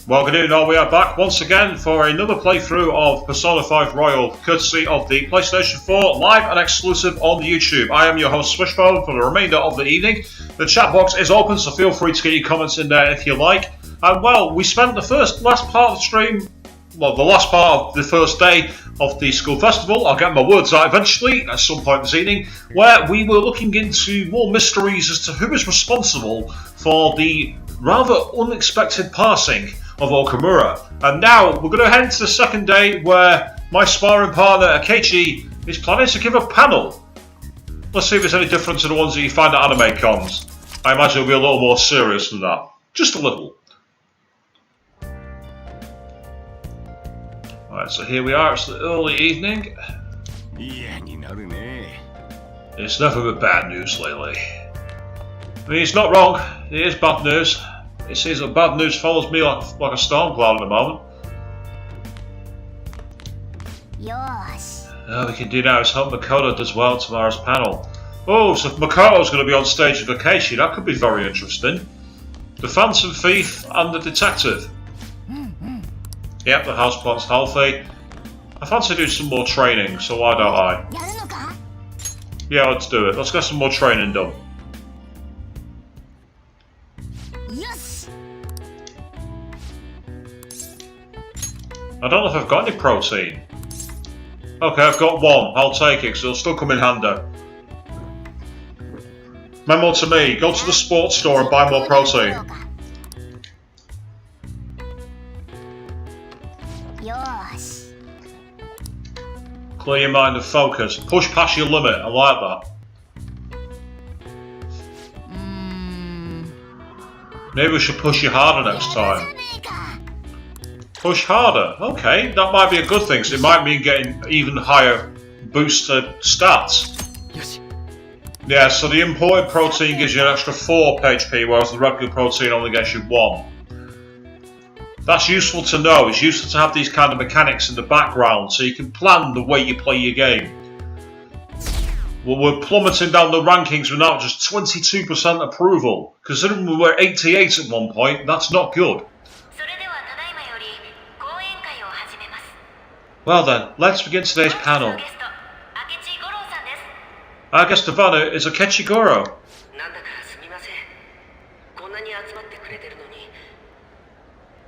Well, good evening, we are back once again for another playthrough of Persona 5 Royal, courtesy of the PlayStation 4, live and exclusive on YouTube. I am your host, Swishbone, for the remainder of the evening. The chat box is open, so feel free to get your comments in there if you like. And well, we spent the last part of the stream, well, the last part of the first day of the school festival, I'll get my words out eventually, at some point this evening, where we were looking into more mysteries as to who is responsible for the rather unexpected passing of Okumura. And now we're going to head into the second day where my sparring partner Akechi is planning to give a panel. Let's see if there's any difference to the ones that you find at anime cons. I imagine it'll be a little more serious than that. Just a little. Alright, so here we are, it's the early evening. It's never been bad news lately. I mean, he's not wrong, it is bad news. It seems that bad news follows me like a storm cloud at the moment. All we can do now is hope Makoto does well at tomorrow's panel. Oh, so Makoto's going to be on stage with Akechi, that could be very interesting. The Phantom Thief and the Detective. Yep, the houseplant's healthy. I fancy doing some more training, so why don't I? Yeah, let's do it. Let's get some more training done. I don't know if I've got any protein. Okay, I've got one. I'll take it, because it'll still come in handy. Memo to me, go to the sports store and buy more protein. Clear your mind and focus. Push past your limit. I like that. Maybe we should push you harder next time. Push harder. Okay, that might be a good thing, because it might mean getting even higher boosted stats. Yeah, so the imported protein gives you an extra 4 HP, whereas the regular protein only gets you 1. That's useful to know. It's useful to have these kind of mechanics in the background, so you can plan the way you play your game. Well, we're plummeting down the rankings with now just 22% approval. Considering we were 88 at one point, that's not good. Well then, let's begin today's panel. Our guest of honor is Akechi Goro.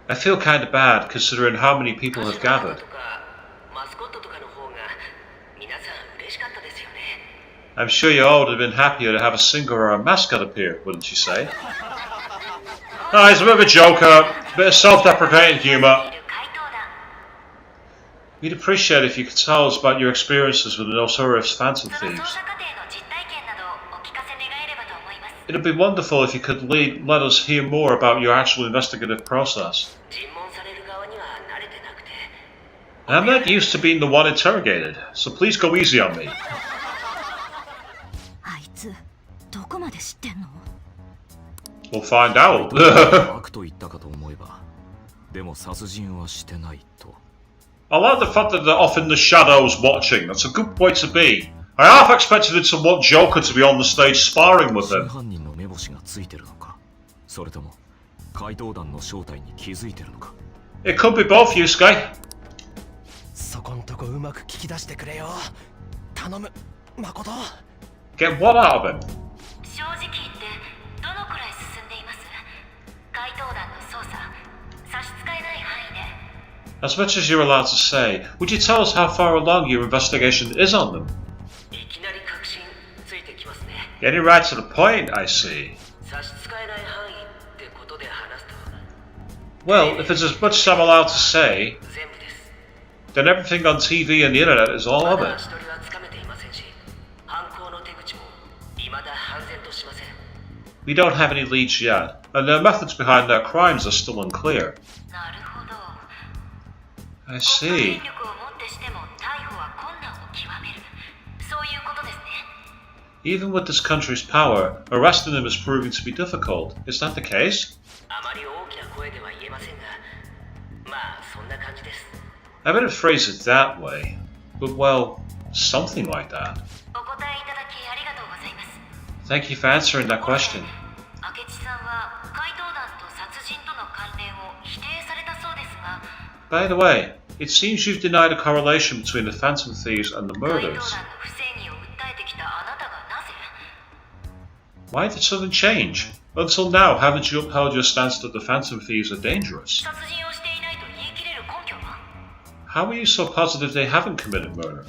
I feel kinda bad considering how many people have gathered. I'm sure you all would have been happier to have a singer or a mascot appear, wouldn't you say? Oh, he's a bit of a joker, a bit of self-deprecating humour. We'd appreciate it if you could tell us about your experiences with the notorious Phantom Thieves. It'd be wonderful if you could let us hear more about your actual investigative process. I'm not used to being the one interrogated, so please go easy on me. We'll find out. I like the fact that they're off in the shadows watching. That's a good way to be. I half expected to want Joker to be on the stage sparring with him. It could be both, Yusuke. Get what out of him? As much as you're allowed to say, would you tell us how far along your investigation is on them? Getting right to the point, I see. Well, if it's as much as I'm allowed to say, then everything on TV and the internet is all of it. We don't have any leads yet, and the methods behind their crimes are still unclear. I see. Even with this country's power, arresting them is proving to be difficult. Is that the case? I wouldn't phrase it that way, but well, something like that. Thank you for answering that question. By the way, it seems you've denied a correlation between the Phantom Thieves and the murders. Why did something change? Until now, haven't you upheld your stance that the Phantom Thieves are dangerous? How are you so positive they haven't committed murder?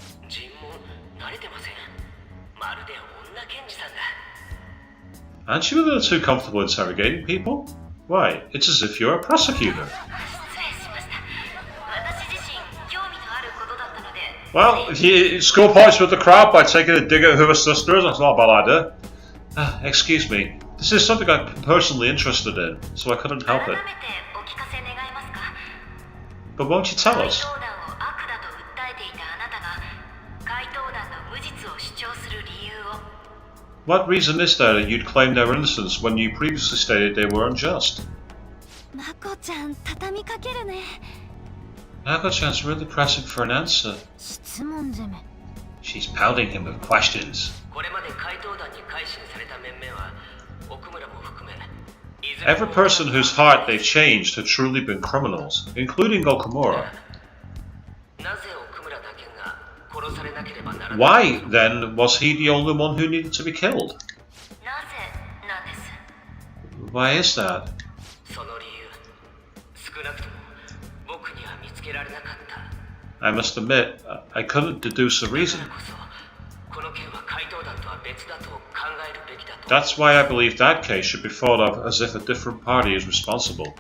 Aren't you a little too comfortable interrogating people? Why, it's as if you're a prosecutor. Well, if you score points with the crowd by taking a dig at who her sister is, that's not a bad idea. Excuse me, this is something I'm personally interested in, so I couldn't help it. But won't you tell us? What reason is there that you'd claim their innocence when you previously stated they were unjust? Mako-chan's really pressing for an answer. She's pounding him with questions. Every person whose heart they've changed have truly been criminals, including Okumura. Why, then, was he the only one who needed to be killed? Why is that? I must admit, I couldn't deduce a reason. That's why I believe that case should be thought of as if a different party is responsible.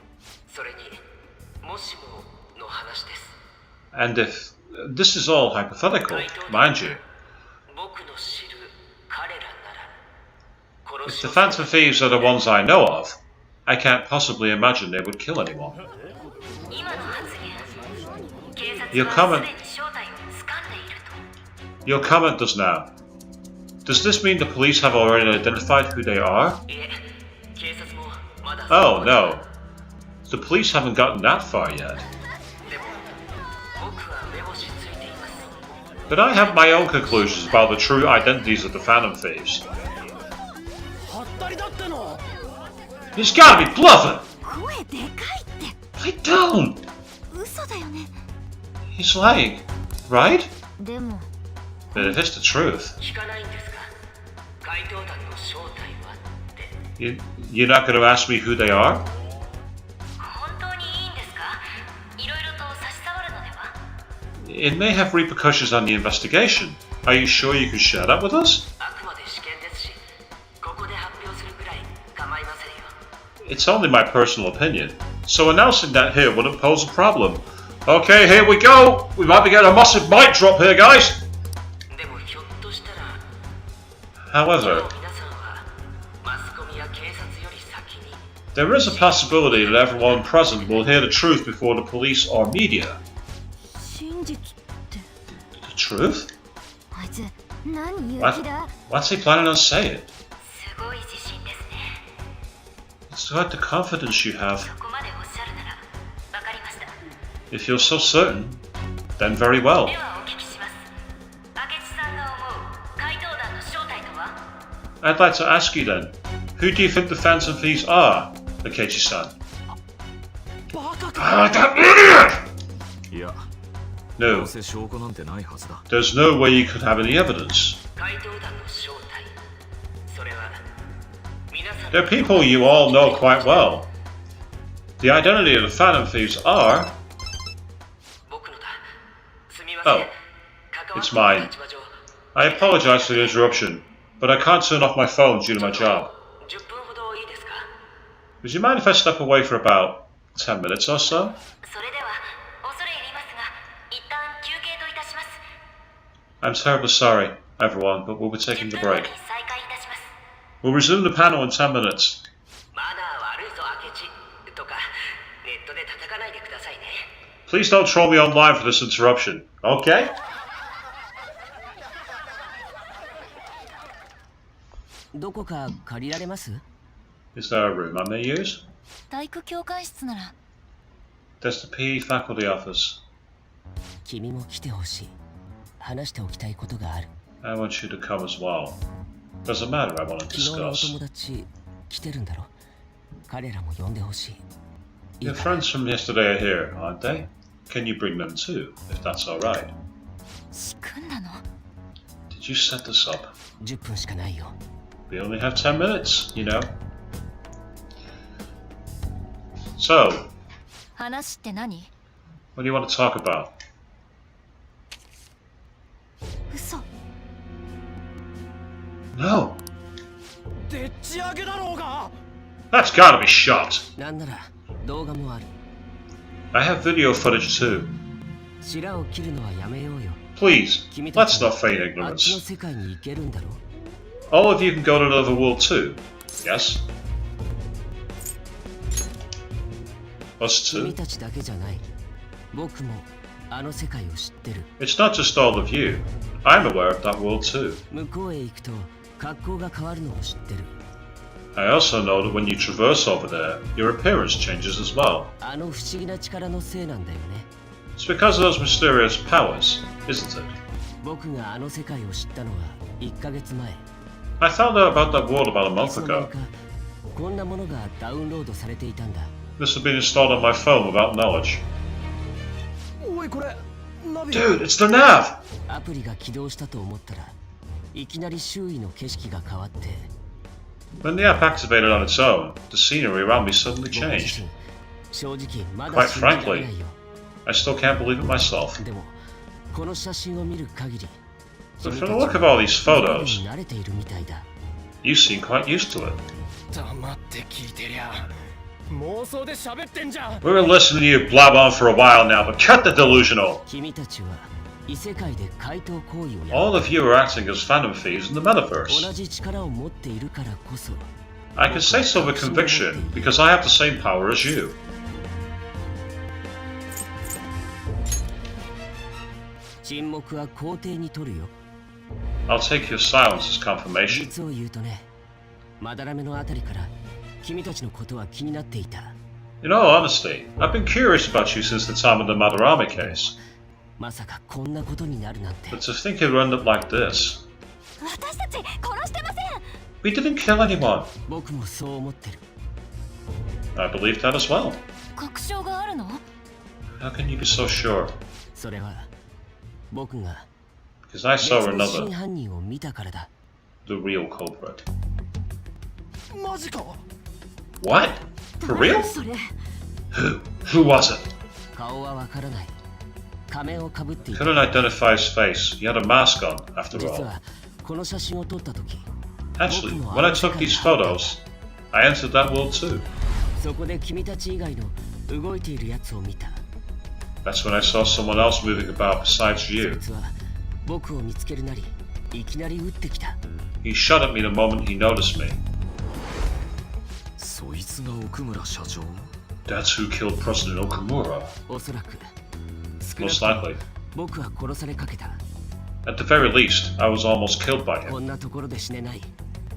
And if this is all hypothetical, mind you. If the Phantom Thieves are the ones I know of, I can't possibly imagine they would kill anyone. Your comment does now. Does this mean the police have already identified who they are? Oh no. The police haven't gotten that far yet. But I have my own conclusions about the true identities of the Phantom Thieves. He's gotta be bluffing! I don't! He's lying, right? But if it's the truth... You're not going to ask me who they are? It may have repercussions on the investigation. Are you sure you can share that with us? It's only my personal opinion, so announcing that here wouldn't pose a problem. Okay, here we go! We might be getting a massive mic drop here, guys! However, there is a possibility that everyone present will hear the truth before the police or media. The truth? What's he planning on saying? It's quite the confidence you have. If you're so certain, then very well. I'd like to ask you then, who do you think the Phantom Thieves are, Akechi-san? That idiot! No. There's no way you could have any evidence. They're people you all know quite well. The identity of the Phantom Thieves are... Oh, it's mine. I apologize for the interruption, but I can't turn off my phone due to my job. Would you mind if I step away for about 10 minutes or so? I'm terribly sorry, everyone, but we'll be taking a break. We'll resume the panel in 10 minutes. Please don't troll me online for this interruption, okay? Is there a room I may use? There's the PE faculty office. I want you to come as well. There's a matter I want to discuss. Your friends from yesterday are here, aren't they? can you bring them too, if that's alright? 仕組んだの Did you set this up? 10分しかないよ。 We only have 10 minutes, you know. So, 話って何 what do you want to talk about? 嘘 No, でっち上げだろうが。 that's gotta be shot. なんなら動画もある。 I have video footage too. 白を切るのはやめようよ。 Please, 君た let's ち not feign あっちの ignorance. 世界に行けるんだろ。 All of you can go to another world too. Yes? Us 君 too? たちだけじゃない。僕もあの世界を知ってる。 It's not just all of you. I'm aware of that world too. 向こうへ行くと格好が変わるのを知ってる。 I also know that when you traverse over there, your appearance changes as well. あの不思議な力のせいなんだよね。 It's because of those mysterious powers, isn't it? 僕があの世界を知ったのは1ヶ月前。 I found out about that world about a い month つの間に ago. かこんなものがダウンロードされていたんだ。 This had been installed on my phone without knowledge. おいこれ、ナビ。 Dude, it's the nav! アプリが起動したと思ったらいきなり周囲の景色が変わって。 When the app activated on its own, the scenery around me suddenly 僕自 changed. 身正直ま Quite だ信じられ frankly, ないよ。 I still can't believe it myself. でもこの写真を見る限り But from the look of all these 随分 photos, 慣れているみたいだ。 you seem quite used to it. 黙って聞いてりゃ妄想で喋ってんじゃん。 We were listening to you blab on for a while now, but cut the delusional. 君たちは異世界で怪盗行為をや All of you are acting as Phantom Thieves in the 同 metaverse. じ力を持っているからこそ。 I can say so with conviction, because I have the same power as you. 沈黙は肯定に取るよ。 I'll take your silence as confirmation. 実を言うとね、まだらめのあたりから君たちのことは気になっていた。 In all honesty, I've been curious about you since the time of the Madarame case. まさかこんなことになるなんて。 But to think it would end up like this. 私たち殺してません We didn't kill anyone. 僕もそう思ってる。 I believe that as well. 確証があるの How can you be so sure? それは僕が Because I 別 saw の真 another, 犯人を見たからだ。 the real culprit. マジか。 What? For real? それ Who was it? 顔はわからない。仮面をかぶっていた。 Couldn't identify his face. He had a mask on, after 実 all. はこの写真を撮った時、 Actually, when I took these photos, I entered that world too. そこで君たち以外の動いているやつを見た。 That's when I saw someone else moving about besides you. 実は僕を見つけるなりいきなり撃ってきた。 He shot at me the moment he noticed me. そいつが奥村社長？ That's who killed President Okumura. おそらく少な Most くとも likely. 僕は殺されかけた。 At the very least, I was almost killed by こ him. んなところで死ねない。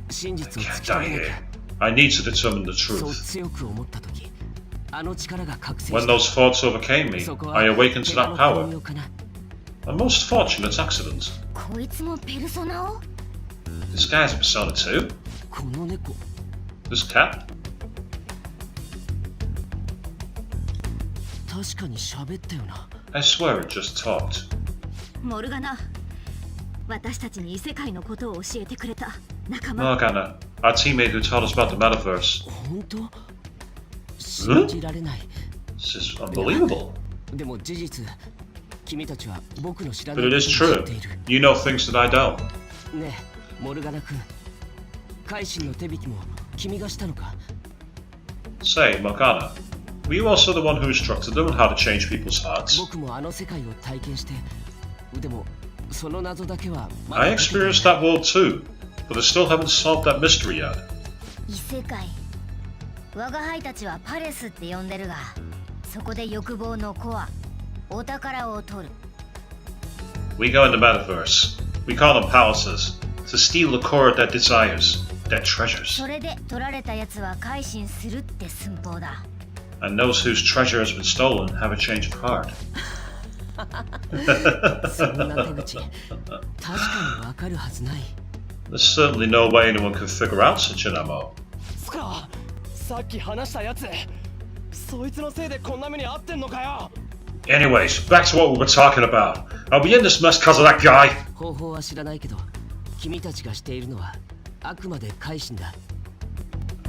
真実を Can't 突き止 die めな here. きゃ。 I need to determine the そう truth. 強く思った時、あの力が覚醒 When した。 those thoughts overcame me, そこは I awakened to 怪我 that の power. 巧妙かな。 A most fortunate accident. こいつもペルソナを This guy's a Persona 2? この猫、 This cat? 確かに喋ったよな。 I swear it just talked. モルガナ私たちに異世界のことを教えてくれた仲間 Morgana, our teammate who taught us about the metaverse. 本当？信じられない。 This is unbelievable. でも事実、君たちは僕の知らな But い it ことを is 知 true. っている。 You know things that I don't. ねえ、モルガナ君。改心の手引きも君がしたのか？ Say, Morgana, were you also the one who instructed them on how to change people's hearts? 僕もあの世界を体験して、でもその謎だけはま I だ解けていない experienced that world too, but I still haven't solved that mystery yet. 異世界我が輩たちはパレスって呼んでるがそこで欲望のコアお宝を取る We go in the metaverse. We call them palaces. To steal the core of their desires, their treasures. それで取られたやつは改心するって寸法だ And those whose treasure has been stolen have a change of heart. そんな手口、確かにわかるはずない。 There's certainly no way anyone could figure out such an MO. つか、さっき話したやつ、そいつのせいでこんな目に遭ってんのかよ。Anyways, back to what we were talking about. Are we in this mess because of that guy? 方法は知らないけど、君たちがしているのはあくまで改心だ。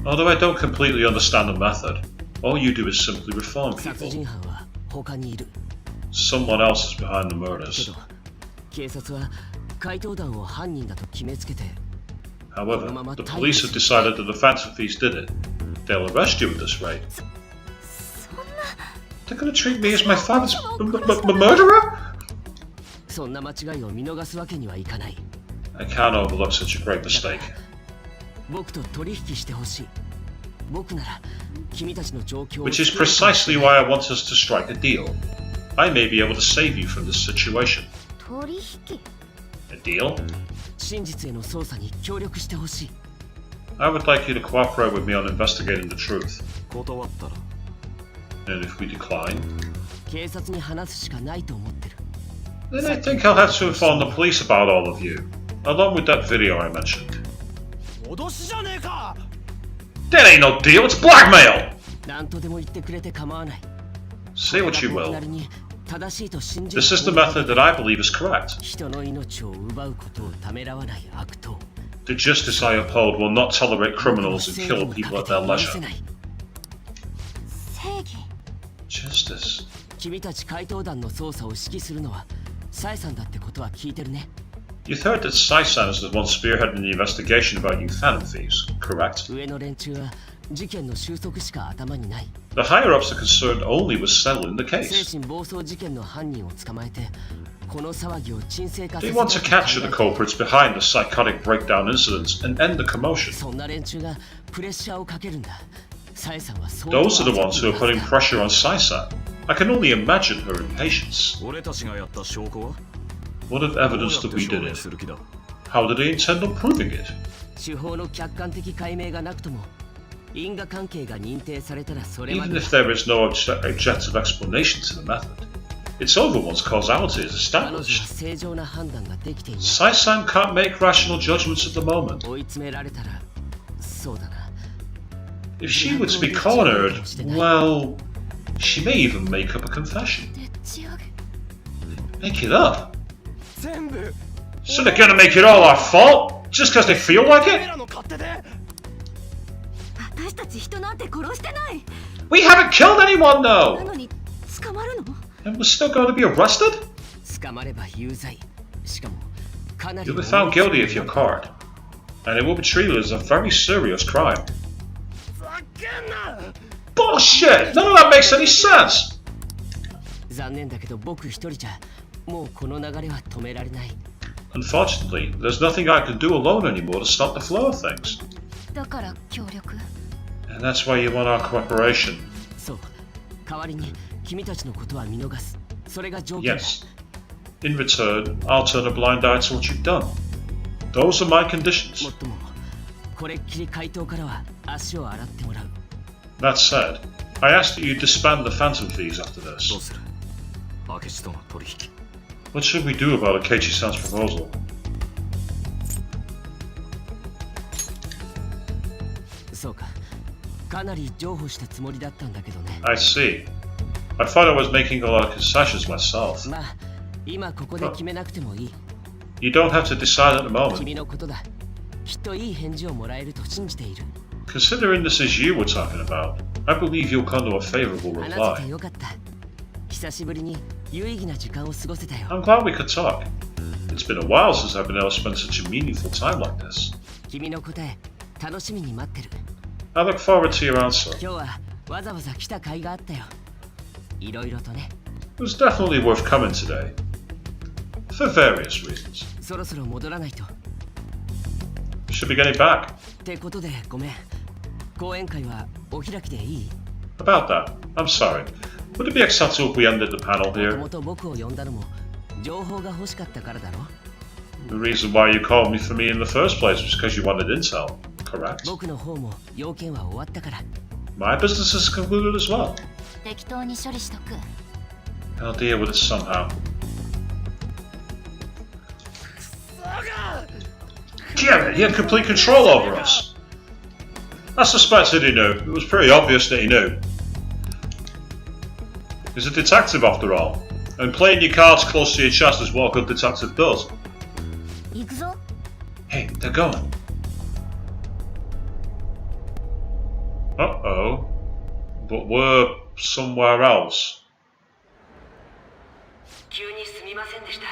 Although I don't completely understand the method, all you do is simply reform 殺 people. 人犯は他にいる。 Someone else is behind the け murders. ど、警察は怪盗団を犯人だと決めつけて。 However, the police have decided that the Phantom Thieves did it. They'll arrest you at this rate. そんな They're gonna treat me as my father's murderer? そんな間違いを見逃すわけにはいかない。 I can't overlook such a great mistake. 僕と取引してほしい。僕なら君たちの状況を Which is precisely why I want us to strike a deal. I may be able to save you from this situation. 取引 A deal? 真実への捜査に協力してほしい。 I would like you to cooperate with me on investigating the truth. 断ったら And if we decline, 警察に話すしかないと思ってる。 then I think I'll have to inform the police about all of you, along with that video I mentioned. 脅しじゃねえか。 That ain't no deal, it's blackmail! 何とでも言ってくれて構わない。 Say what you 僕 will. なりに正しいと信じる This is the method that I believe is correct. 人の命を奪うことをためらわない悪党。 The justice I uphold will not tolerate criminals and kill people at their 許 leisure. せない。正義 Justice? 君たち怪盗団の捜査を指揮するのはサイさんだってことは聞いてるね。 You've heard that Sai-san is the one spearheading the investigation about you Phantom Thieves, correct? 上の連中は事件の収束しか頭にない。 The higher-ups are concerned only with settling the 精 case. 神暴走事件の犯人を捕まえてこの騒ぎを沈静化さ They せ want to capture the culprits behind the psychotic breakdown incidents and end the commotion. そんな連中がプレッシャーをかけるんだ。サイさんは相当 Those are the ones who are putting pressure on Sai-san. I can only imagine her impatience. 俺たちがやった証拠は What if evidence that we ど did うやって証明 it? する気だ How do they intend on proving it? 手法の客観的解明がなくとも因果関係が認定されたらそれま Even で if there is no objective explanation to the method, it's over once causality is 彼女は established. 正常な判断ができていない。 Sai-san can't make rational judgments at the moment. 追い詰められたらそうだな。 If she were to be cornered, well, she may even make up a confession. でっち上げ Make it up? 全部 So they're gonna make it all our fault? Just because they feel like 俺 it? らの勝手で。私たち人なんて殺してない We haven't killed anyone な though! のに捕まるの And we're still going to be arrested? 捕まれば有罪。しかもかなり You'll be found guilty if you're caught. And it will be treated as a very serious crime. ざけんな。 Bullshit! None of that makes any sense! 残念だけど僕一人じゃもうこの流れは止められない。 Unfortunately, there's nothing I can do alone anymore to stop the flow of things. だから協力 And that's why you want our cooperation. そう。代わりに君たちのことは見逃す。それが条件だ。 Yes. In return, I'll turn a blind eye to what you've done. Those are my も conditions. っともこれっきり怪盗からは足を洗ってもらう。 That said, I ask that you disband the Phantom Thieves after どう this. する明智との取引 What should we do about Akechi-san's proposal? そうか。かなり譲歩したつもりだったんだけどね。 I see. I thought I was making a lot of concessions myself. まあ今ここで決めなくてもいい。 You don't have to decide at the moment. 君のことだ。きっといい返事をもらえると信じている。 Considering this is you we're talking about, I believe you'll come to a favorable 話せて reply. よかった。久しぶりに有意義な時間を過ごせたよ。 I'm glad we could talk. It's been a while since I've been able to spend such a meaningful time like this. 君の答え楽しみに待ってる。 I look forward to your answer. 今日はわざわざ来た甲斐があったよ。いろいろとね。 It was definitely worth coming today. For various reasons. そろそろ戻らないと。 Should be getting back. ってことでごめん。講演会はお開きでいい？ About that, I'm sorry. Would it be acceptable if we ended the panel もと here? もと僕を呼んだのも情報が欲しかったからだろ。 The reason why you called me for me in the first place was because you wanted intel, correct? 僕の方も要件は終わったから。 My business is concluded as well. 適当に処理しとく I'll deal with it somehow. Damn it, he had complete control over us. I suspected he knew. It was pretty obvious that he knew. He's a detective after all. And playing your cards close to your chest is what a good detective does. 行くぞ。 Hey, they're going. Uh-oh. But we're somewhere else. 急にすみませんでした。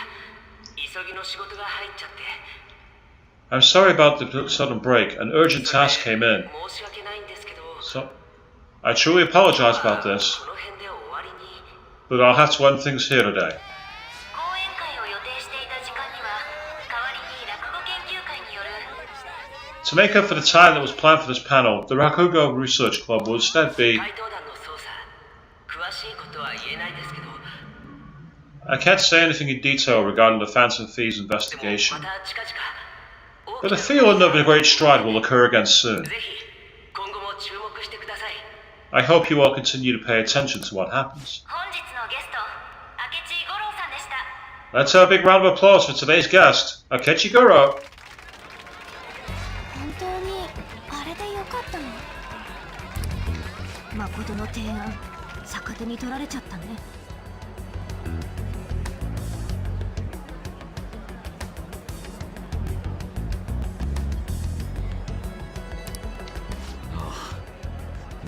急ぎの仕事が入っちゃって。 I'm sorry about the sudden break. An urgent task came in. 申し訳ないんですけど。 So, I truly apologize about this, この辺で終わりに。 but I'll have to end things here today. 講演会を予定していた時間には代わりに落語研究会による To make up for the time that was planned for this panel, the Rakugo Research Club will instead be... 怪盗団の捜査。詳しいことは言えないですけど。 I can't say anything in detail regarding the Phantom Thieves investigation, また近々。 but the feeling of a great stride will occur again soon. ぜひ今後も注目してください。 I hope you all continue to pay attention to what happens. 本日のゲスト明智五郎さんでした。 Let's have a big round of applause for today's guest, Akechi Goro. 本当にあれでよかったの？誠の提案逆手に取られちゃったね。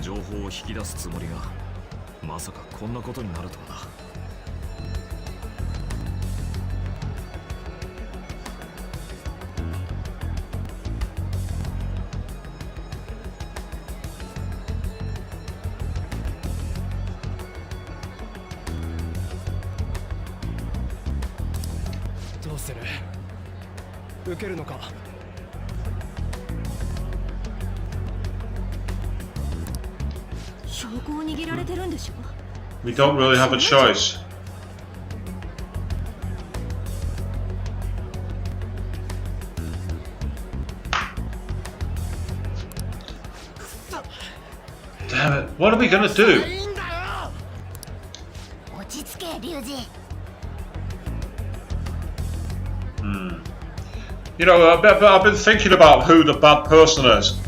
情報を引き出すつもりがまさかこんなことになるとはな。どうする？受けるのか？ 証拠を握られてるんでしょ？ We don't really have a choice. Damn it, what are we gonna do? 落ち着け、龍二。 You know, I've been thinking about who the bad person is.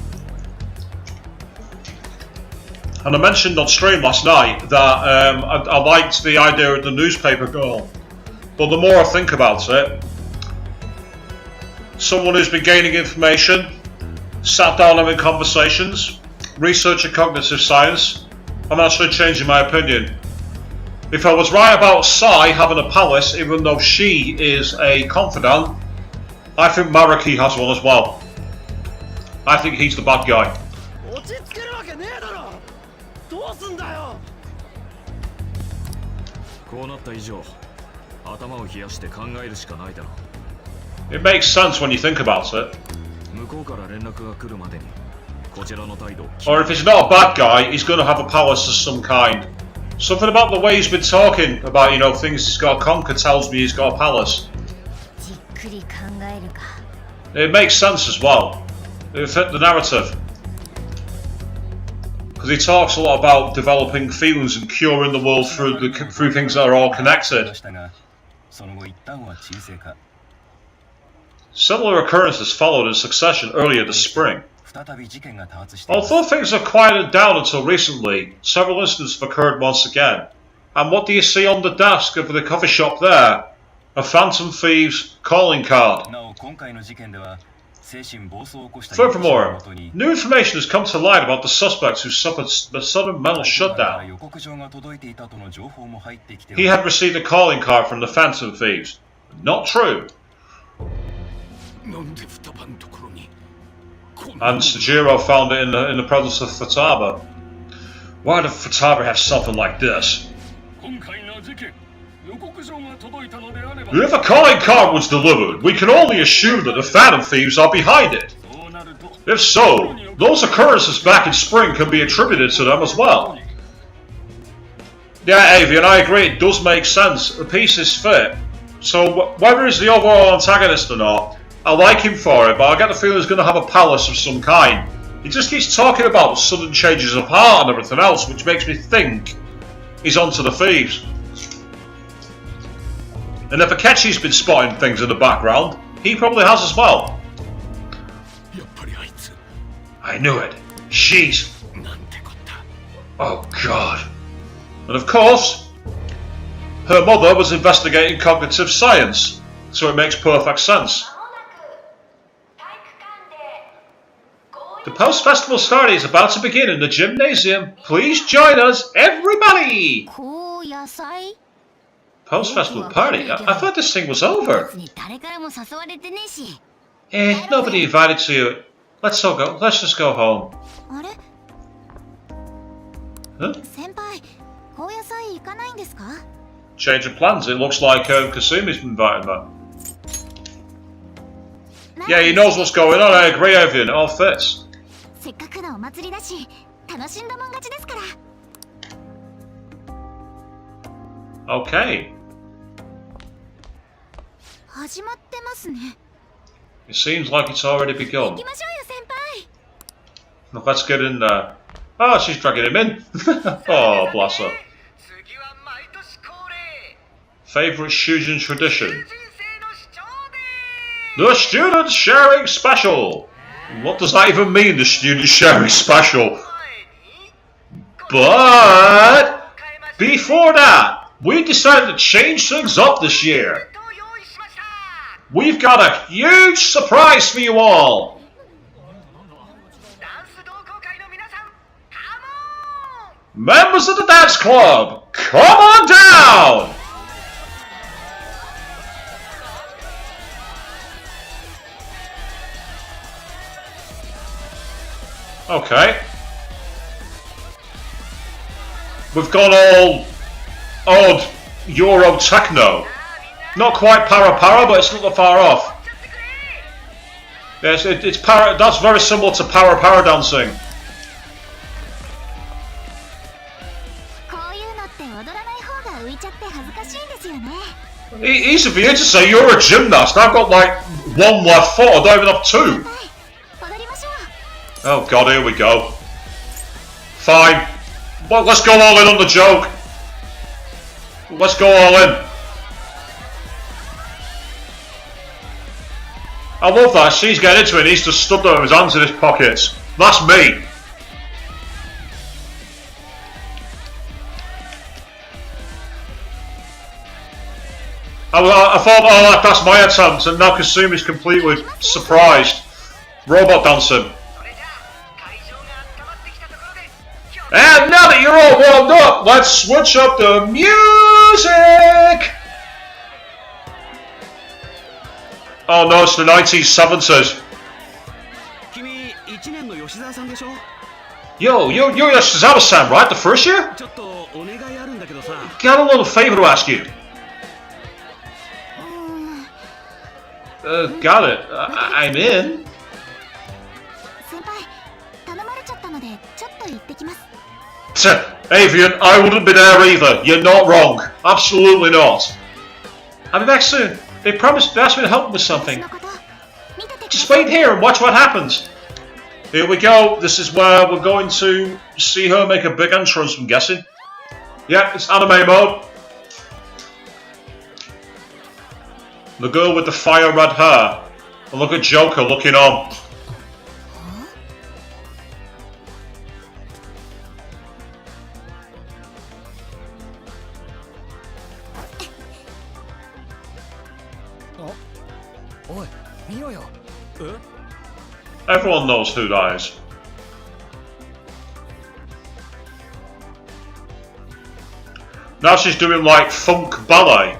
And I mentioned on stream last night that I liked the idea of the newspaper girl. But the more I think about it, someone who's been gaining information, sat down having conversations, researching cognitive science, I'm actually changing my opinion. If I was right about Sai having a palace, even though she is a confidant, I think Maraki has one as well. I think he's the bad guy. 落ち着けるわけねえだろ。どうすんだよ。こうなった以上頭を冷やして考えるしかないだろう。 It makes sense when you think about it. 向こうから連絡が来るまでにこちらの態度を Or if he's not a bad guy, he's going to have a palace of some kind. Something about the way he's been talking about, you know, things he's got to conquer tells me he's got a palace. じっくり考えるか。 It makes sense as well. It fit the narrative. Because he talks a lot about developing feelings and curing the world through things that are all connected. その後一旦は沈静化。 Similar occurrences followed in succession earlier this spring. 再び事件が多発しています。 Although things have quieted down until recently, several incidents have occurred once again. And what do you see on the desk of the coffee shop there? A Phantom Thieves calling card. なお今回の事件では精神暴走を起こした Furthermore, new information has come to light about the suspects who suffered a sudden mental shutdown. 予告状が届いていたとの情報も入ってきて He had received a calling card from the Phantom Thieves. Not true. なんで二番のところに And Sujiro found it in the presence of Futaba. Why did Futaba have something like this? 今回の事件予告状が届いたのであれば If a calling card was delivered, we can only assume that the Phantom Thieves are behind it. そうなると If so, those occurrences back in spring can be attributed to them as well. Yeah, Avian, I agree, it does make sense. The pieces fit. So, whether he's the overall antagonist or not, I like him for it, but I get the feeling he's going to have a palace of some kind. He just keeps talking about sudden changes of heart and everything else, which makes me think he's onto the thieves. And if Akechi's been spotting things in the background, he probably has as well. やっぱりあいつ I knew it. She's... なんてこった Oh god. And of course, her mother was investigating cognitive science, so it makes perfect sense. The post-festival party is about to begin in the gymnasium. Please join us, everybody! 高野菜 Post-festival party? I thought this thing was over. に誰からも誘われてねえし Nobody invited to you. Let's just go home. あれ Huh? 先輩高野菜行かないんですか Change of plans. It looks like Kasumi's invited me. Yeah, he knows what's going on. I agree with you. It all fits. せっかくのお祭りだし楽しんだもん勝ちですから Okay. 始まってますね It seems like it's already 行 begun. きましょうよ先輩 Let's get in there. Oh, she's dragging him in. Oh, bless her. Favorite Shujin tradition? The student sharing special. What does that even mean, the student sharing special? But before that, we decided to change things up this year. We've got a huge surprise for you all. Members of the dance club, come on down! Okay. We've gone all odd Euro techno. Not quite para, but it's not that far off. Yes, it's para. That's very similar to para dancing. こういうのって踊らない方が浮いちゃって恥ずかしいんですよね Easy for you to say. You're a gymnast. I've got like one left foot. I don't even have two. 踊りましょう Oh God, here we go. Fine. Well, let's go all in on the joke. Let's go all in. I love that. She's getting into it. He's just stood there with his hands in his pockets. That's me. I thought, oh, that's my attempt, and now Kasumi's completely surprised. Robot dancing. And now that you're all warmed up, let's switch up the music! Oh no, it's the 1970s. 君1年の吉沢さんでしょ Yo, you're Yoshizawa-san, right? The first year? ちょっとお願いあるんだけどさ Got a little favor to ask you. Got it. I'm in. 先輩頼まれちゃったのでちょっと行ってきます Avian, I wouldn't be there either. You're not wrong. Absolutely not. I'll be back soon. They asked me to help them with 私 something. のこと見ててくだ Just さい wait here and watch what happens. Here we go. This is where we're going to see her make a big entrance, I'm guessing. Yeah, it's anime mode. The girl with the fire red hair. And look at Joker looking on. Everyone knows who that is. Now she's doing like funk ballet.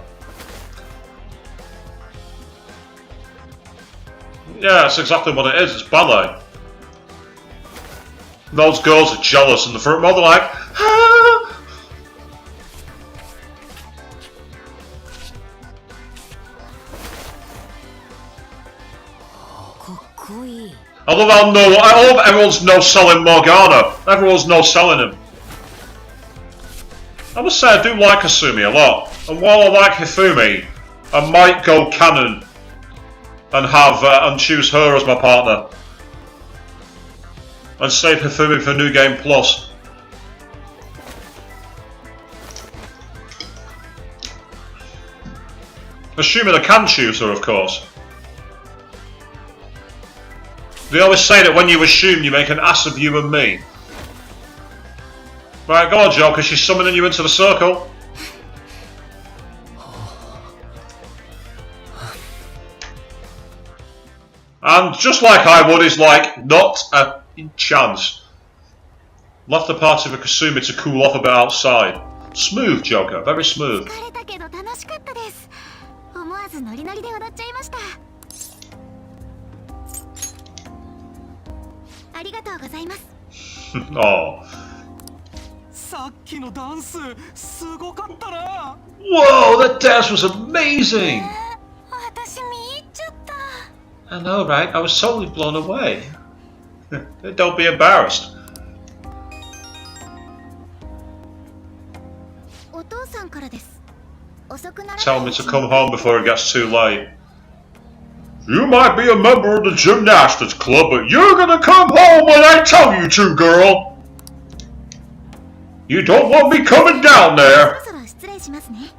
Yeah, that's exactly what it is. It's ballet. Those girls are jealous in the front row. They're like, ah! I love everyone's no-selling Morgana. Everyone's no-selling him. I must say I do like Kasumi a lot. And while I like Hifumi, I might go canon and have and choose her as my partner. And save Hifumi for New Game Plus. Assuming I can choose her, of course. They always say that when you assume, you make an ass of you and me. Right, go on, Joker, she's summoning you into the circle. And just like I would, is like, not a chance. Left the party for Kasumi to cool off a bit outside. Smooth, Joker, very smooth. 疲れたけど楽しかったです。思わずノリノリで踊っちゃいました。ありがとうございます。Oh. さっきのダンスすごかったな。 Whoa, that dance was amazing! 私見入っちゃった。 I know, right? I was totally blown away. Don't be embarrassed. お父さんからです。遅くならない。 Tell me to come home before it gets too late. You might be a member of the gymnastics club, but you're gonna come home when I tell you to, girl! You don't want me coming down there! そろそろ失礼しますね。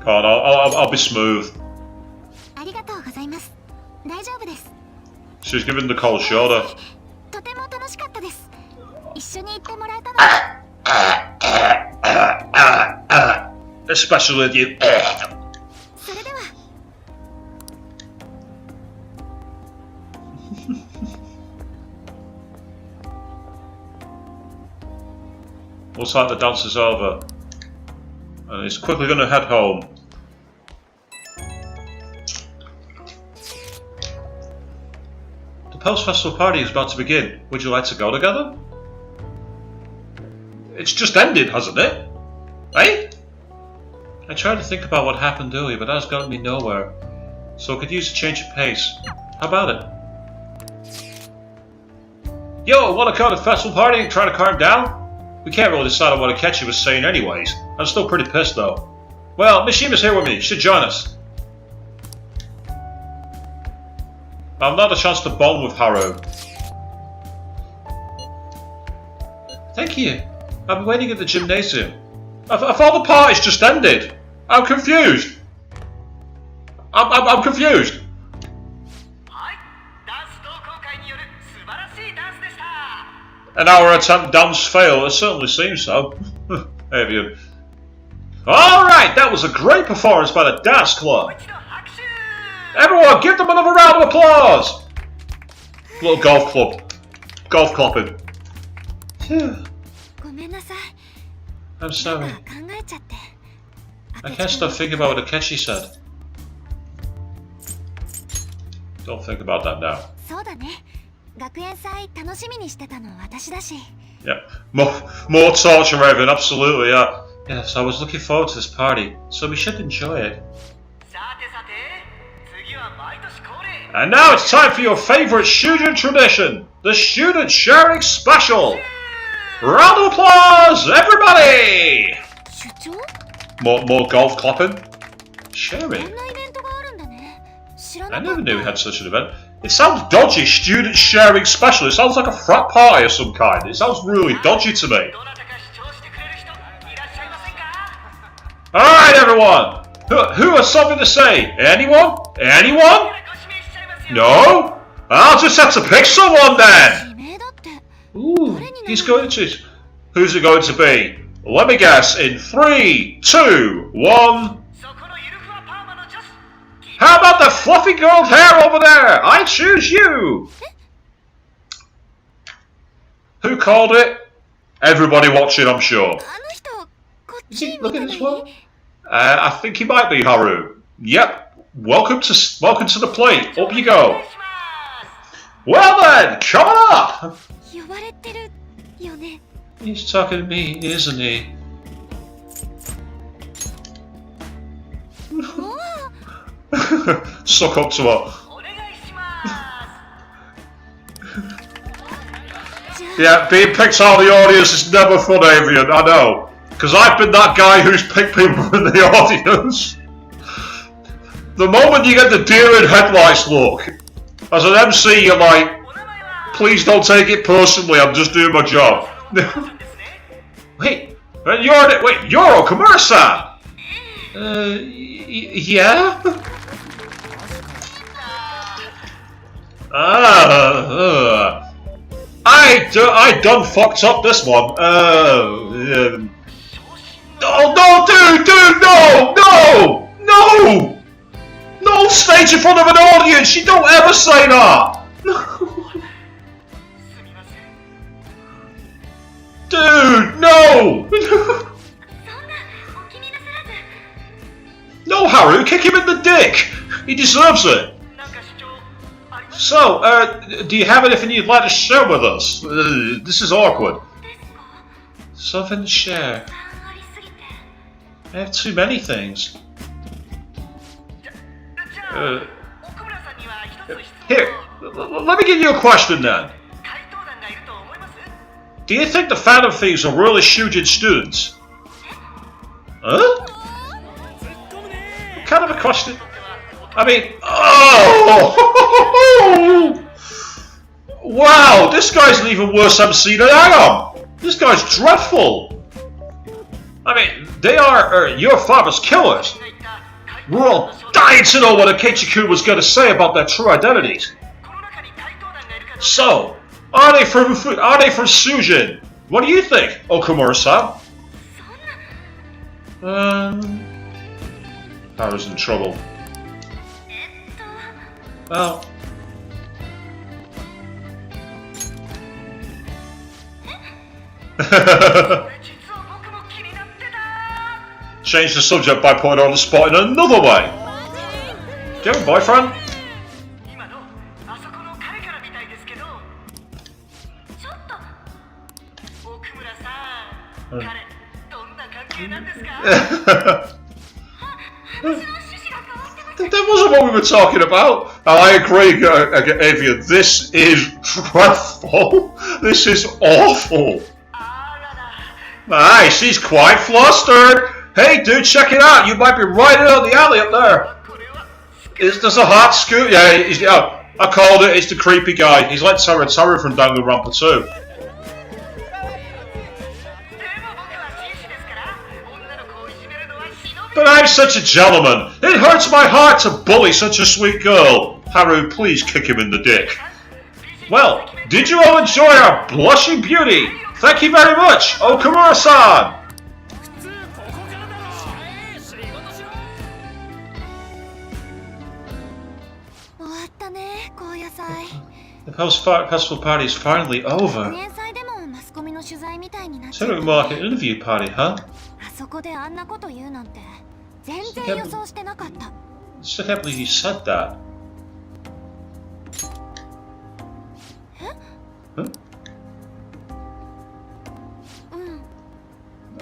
God, I'll be smooth. ありがとうございます。大丈夫です。 She's giving the cold shoulder. とても楽しかったです。一緒に行ってもらえたの。 Especially with you. それでは。 Looks like the dance is over. And he's quickly going to head home. The post-festival party is about to begin. Would you like to go together? It's just ended, hasn't it? Eh? I tried to think about what happened earlier, but that's gotten me nowhere. So I could use a change of pace. How about it? Yo, wanna go to the festival party and try to calm down? We can't really decide on what Akechi was saying anyways. I'm still pretty pissed though. Well, Mishima's here with me. She should join us. I've not had a chance to bond with Haru. Thank you. I've been waiting at the gymnasium. I thought the party's just ended. I'm confused. I'm confused. And our attempt dance failed. It certainly seems so. Avian. Alright, that was a great performance by the dance club. Everyone, give them another round of applause. Little golf club. Golf clapping. I'm sorry. I can't stop thinking about what Akechi said. Don't think about that now. そうだね。学園祭楽しみにしてたの私だし。 Yeah, more torture, Raven. Absolutely, yeah. Yes, I was looking forward to this party, so we should enjoy it. And now it's time for your favorite student tradition, the student sharing special. Round of applause, everybody! 主張? More golf clapping. Sharing. こんなイベントがあるんだね。知ら I なか never った。 knew we had such an event. It sounds dodgy, student sharing special. It sounds like a frat party of some kind. It sounds really dodgy to me. Alright, everyone! Who has something to say? Anyone? Anyone? No? I'll just have to pick someone then! 指名だって。 Ooh, he's going to... Who's it going to be? Let me guess in 3, 2, 1... How about the fluffy gold hair over there? I choose you! Who called it? Everybody watching, I'm sure. あの人、こっ Is ち he 見て looking な as い？ well? I think he might be Haru. Yep. Welcome to the plate. Up you go. Well then, come on up. 呼ばれてるよね。 He's talking to me, isn't he? Suck up to her. Yeah, being picked out of the audience is never fun, Avian, I know. Because I've been that guy who's picked people in the audience. The moment you get the deer in headlights look, as an MC you're like, please don't take it personally, I'm just doing my job. Wait, you're Okumura-san! Yeah? I done fucked up this one. Oh no, dude, no, no, no, Don't stage in front of an audience! You don't ever say that! Dude, no! No, Haru, kick him in the dick! He deserves it! So, do you have anything you'd like to share with us? This is awkward. Something to share. I have too many things. Here, let me give you a question then. Do you think the Phantom Thieves are really Shujin students? Huh? What kind of a question? I mean, oh! Wow, this guy's an even worse MC than I am! This guy's dreadful! I mean, they are your father's killers! We're all dying to know what Akechiku was going to say about their true identities. So, are they from Sujin? What do you think, Okumura-san? I was in trouble. Well... Change the subject by putting on the spot in another way. Do you have a boyfriend? That wasn't what we were talking about. And I agree, Avia. This is dreadful. This is awful. Nice, she's quite flustered. Hey, dude, check it out. You might be right out the alley up there. There's a hot scoot. Yeah, I called it. It's the creepy guy. He's like Taru from Danganronpa 2. But I'm such a gentleman. It hurts my heart to bully such a sweet girl. Haru, please kick him in the dick. Well, did you all enjoy our blushing beauty? Thank you very much, Okumura-san. The post-festival party is finally over. So we mark an interview party, huh? Still can't believe you said that. Huh?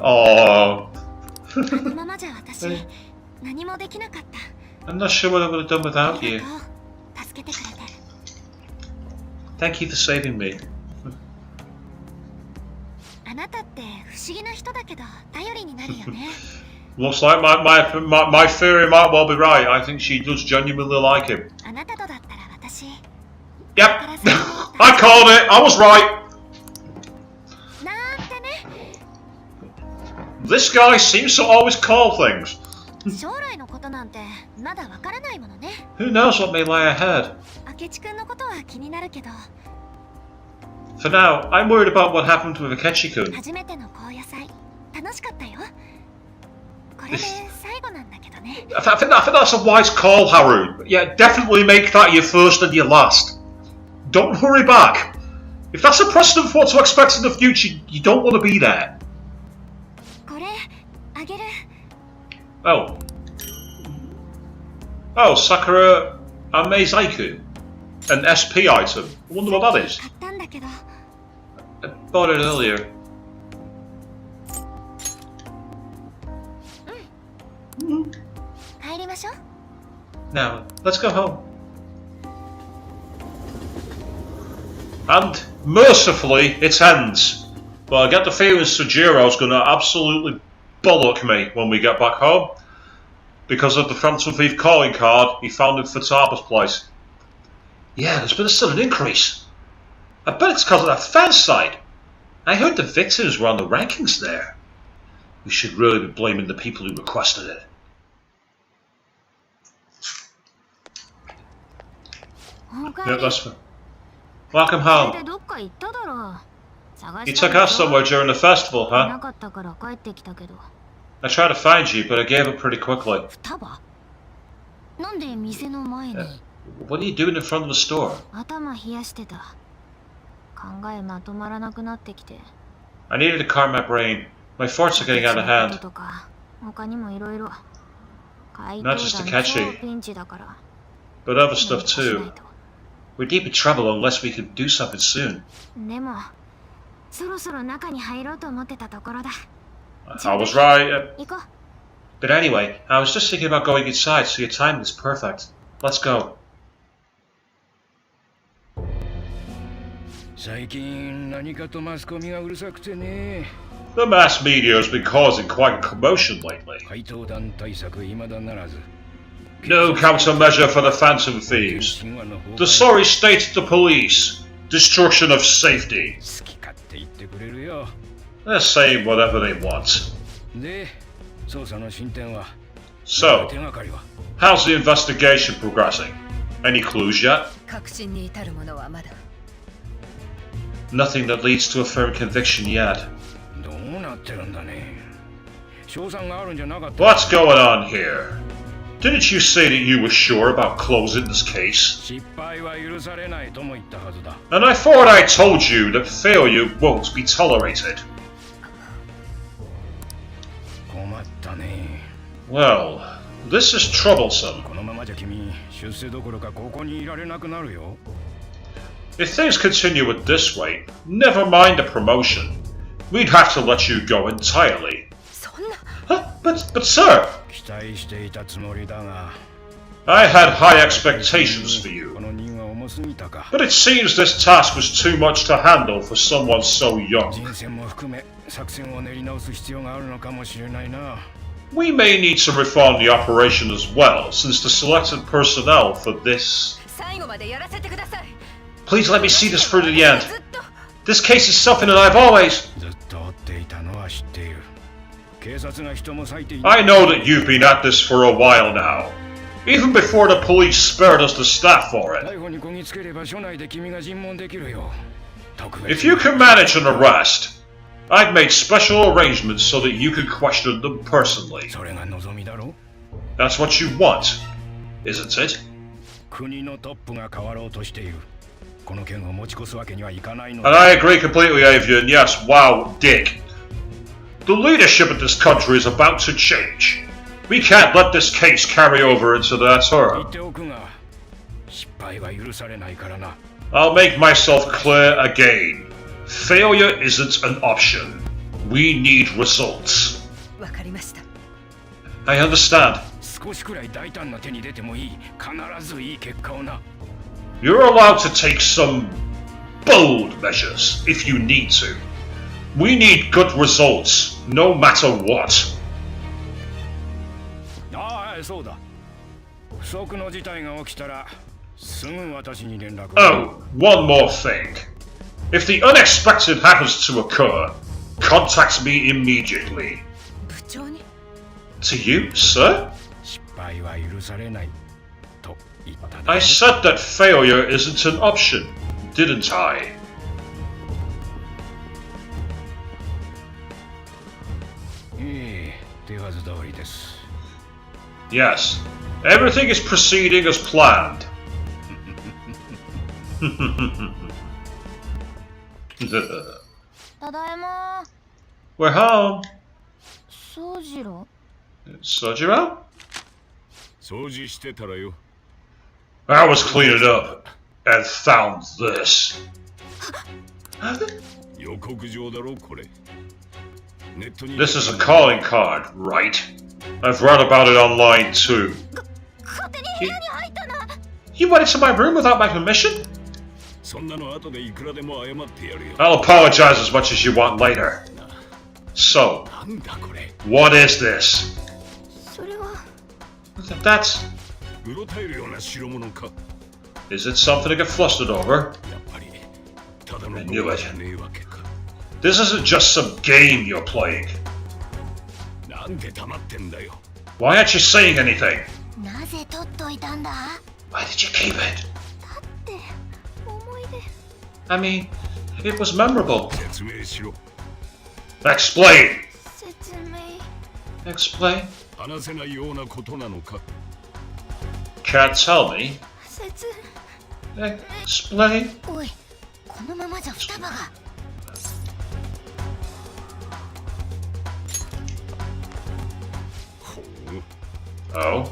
Oh. I'm not sure what I would have done without you. Thank you for saving me. Looks like my theory might well be right. I think she does genuinely like him. Yep, I called it. I was right. This guy seems to always call things. Who knows what may lie ahead? For now, I'm worried about what happened with Akechi-kun. I think that's a wise call, Haru. Yeah, definitely make that your first and your last. Don't hurry back. If that's a precedent for what to expect in the future, you don't want to be there. Oh, Sakura Amezaiku. An SP item. I wonder what that is. I bought it earlier. Now, let's go home. And mercifully, it ends. But I get the feeling Sujiro's gonna absolutely bollock me when we get back home. Because of the Phantom Thief calling card he found in Futaba's place. Yeah, there's been a sudden increase. I bet it's because of that fan site. I heard the victims were on the rankings there. We should really be blaming the people who requested it. Yeah, that's fine. Welcome home. You took us somewhere during the festival, huh? I tried to find you, but I gave up pretty quickly. なんで店の前に What are you doing in front of the store? 頭冷やしてた。考えまとまらなくなってきて。 I needed to calm my brain. My thoughts are getting out of hand. とか他にもいろいろ。 Not just Takeshi, ピンチだから。 but other stuff too. We're deep in trouble unless we can do something soon. でもそろそろ中に入ろうと思ってたところだ。 I was right. 行こう。 But anyway, I was just thinking about going inside, so your timing is perfect. Let's go. 最近何かとマスコミがうるさくてね。 The mass media has been causing quite a commotion lately. 怪盗団対策未だならず。 No countermeasure for the Phantom Thieves. The sorry state of the police. Destruction of safety. 好き勝手言ってくれるよ。 They're saying whatever they want. で、捜査の進展は。 So, 手がかりは。 how's the investigation progressing? Any clues yet? 確信に至るものはまだ。 Nothing that leads to a firm conviction yet. どうなってるんだね。賞賛があるんじゃなかった。 What's going on here? Didn't you say that you were sure about closing this case? 失敗は許されないとも言ったはずだ。 And I thought I told you that failure won't be tolerated. 困ったね。 Well, this is troublesome. このままじゃ君、出世どころかここにいられなくなるよ。 If things continue at this rate, never mind the promotion. We'd have to let you go entirely. そんな。 Huh? But sir, 期待していたつもりだが。 I had high expectations for こ you. の任は重すぎたか。 But it seems this task was too much to handle for someone so young. 人選も含め作戦を練り直す必要があるのかもしれないな。 We may need to reform the operation as well, since the selected personnel for this... 最後までやらせてください。 Please let me see this through to the end. ずっと。 This case is something that I've always... ずっと追っていたのは知っている。警察が人も割いてい I know that you've been at this for a while now. Even before the police spared us the staff for it. 逮捕にこぎつければ署内で君が尋問できるよ。特別 If you can manage an arrest, I've made special arrangements so that you can question them personally. それが望みだろ。 That's what you want, isn't it? 国のトップが変わろうとしている。この件を持ち越すわけにはいかないの And だ。 I agree completely, Avian. Yes, wow, Dick. The leadership of this country is about to change. We can't let this case carry over into their 言 term. っておくが、失敗は許されないからな。 I'll make myself clear again. Failure isn't an option. We need results. わかりました。 I understand. 少しくらい大胆な手に出てもいい。必ずいい結果をな。 You're allowed to take some bold measures if you need to. We need good results, no matter what. ああ、そうだ。不測の事態が起きたら、すぐ私に連絡を。 Oh, one more thing. If the unexpected happens to occur, contact me immediately. 部長に。 To you, sir? 失敗は許されない。と言っただ I ろ。 said that failure isn't an option, didn't I? ええ、手はず通りです。 Yes. Everything is proceeding as planned. ただいま。 We're home. 宗次郎。 Sojiro? 掃除してたらよ。 I was cleaning up and found this. 予告状だろこれ。ネットに。 This is a calling card, right? I've read about it online too. 勝手に部屋に入ったな。 You went into my room without my permission? そんなの後でいくらでも謝ってやるよ。 I'll apologize as much as you want later. So, なんだこれ。 what is this? それは。 That's... うろたえるような代物か。 Is it something to get flustered over? やっぱりただの I knew ボ it. じゃねえわけか。 This isn't just some game you're playing. なんで黙ってんだよ。 Why aren't you saying anything? なぜ取っといたんだ。 Why did you keep it? だって思い出。 I mean, it was memorable. 説明しろ。 Explain! 説明。 Explain? 話せないようなことなのか。can't tell me? 説 Explain? おいこのままじゃ双葉が Oh?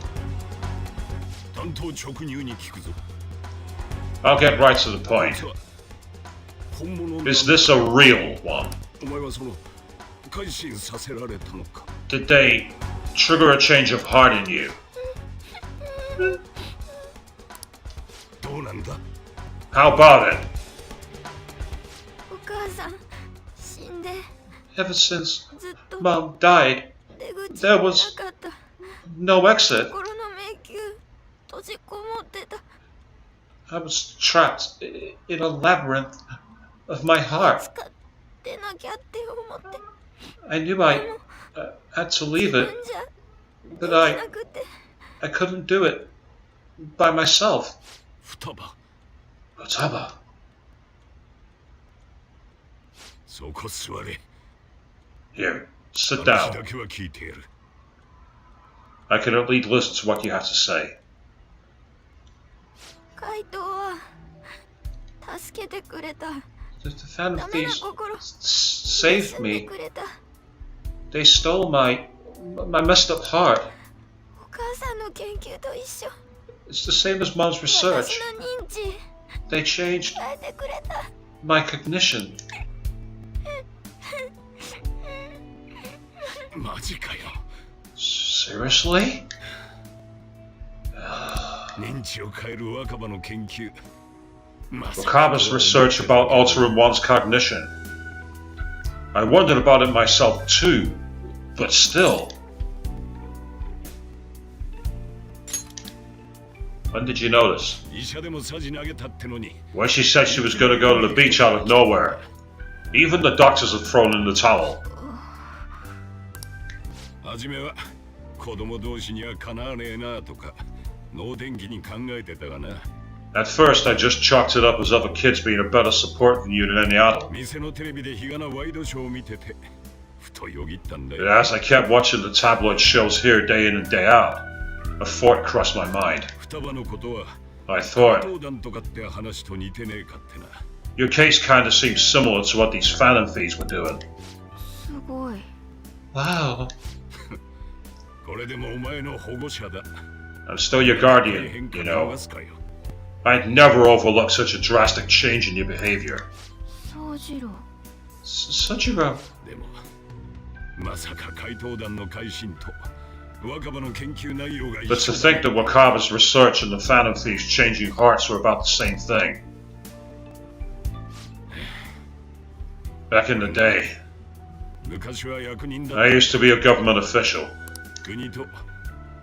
担当直入に聞くぞ。 I'll get right to the point. 本物の Is this a real one? お前はその改心させられたのか。 Did they trigger a change of heart in you? どうなんだ。 How about it? お母さん死んで Ever since ずっと Mom died, 出口 there な was かった no exit. 心の迷宮閉じこもってた I was trapped in a labyrinth of my heart. 使ってなきゃって思って I knew I had to leave 自 it, 分じゃ but でき I なくて couldn't do it by myself. 双葉。 Futaba. そこ座れ。 Here, sit 話 down. だけは聞いてやる。 I can at least listen to what you have to say. 怪盗は助けてくれた The Phantom ダメな Thieves 心 saved 休んで me. くれた They stole my messed up heart. お母さんの研究と一緒 It's the same as Mom's research. 私の認知 They changed 変えてくれた my cognition. マジかよ。 Seriously? 認知を変える若葉の研究。まさ Wakaba's research about altering one's cognition. I wondered about it myself too, but still. When did you notice? 医者でもさじ投げたってのに。 When she said she was going to go to the beach out of nowhere. Even the doctors had thrown in the towel. はじめは子供同士にはかなわねえなとか脳天気に考えてたがな。 At first, I just chalked it up as other kids being a better support than you than any adult. 店のテレビで日がなワイドショーを見ててふとよぎったんだ But よ。 as I kept watching the tabloid shows here day in and day out, a thought crossed my mind. 双葉のことは I thought, 登壇とかって話と似てねえかってな。 your case kinda seems similar to what these Phantom Thieves were doing. すごい Wow. これでもお前の保護者だ。 I'm still your guardian, 変化 you 見 know. 逃すかよ。 I'd never overlook such a drastic change in your behavior. 宗次郎 Such a... でもまさか怪盗団の改心と若葉の研究内容が一 But to 緒 think that Wakaba's research and the Phantom Thieves changing hearts were about the same thing. Back in the day, 昔は役人だ I った used to be a government official. 国と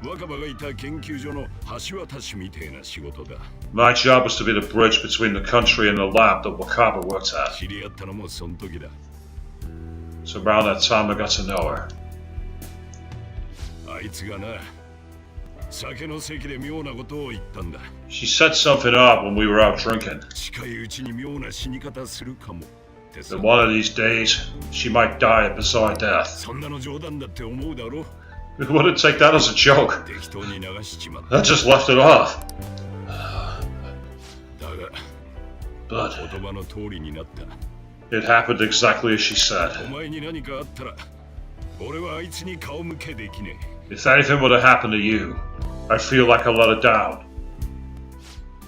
若葉がいた研究所の橋渡しみてえな仕事だ。 My job was to be the bridge between the country and the lab that Wakaba worked at. 知り合ったのもその時だ。 So around that time I got to know her. あいつがな酒の席で妙なことを言ったんだ。 She said something odd when we were out drinking. 近いうちに妙な死に方するかもってさ That one of these days, she might die a bizarre death. そんなの冗談だって思うだろ。 We wouldn't take that as a joke. 適当に流しちまった。 I just left it off. だが But 言葉の通りになった。 it happened exactly as she said. お前に何かあったら俺はあいつに顔向けできね If anything would have happened to you, I'd feel like I let her down. え。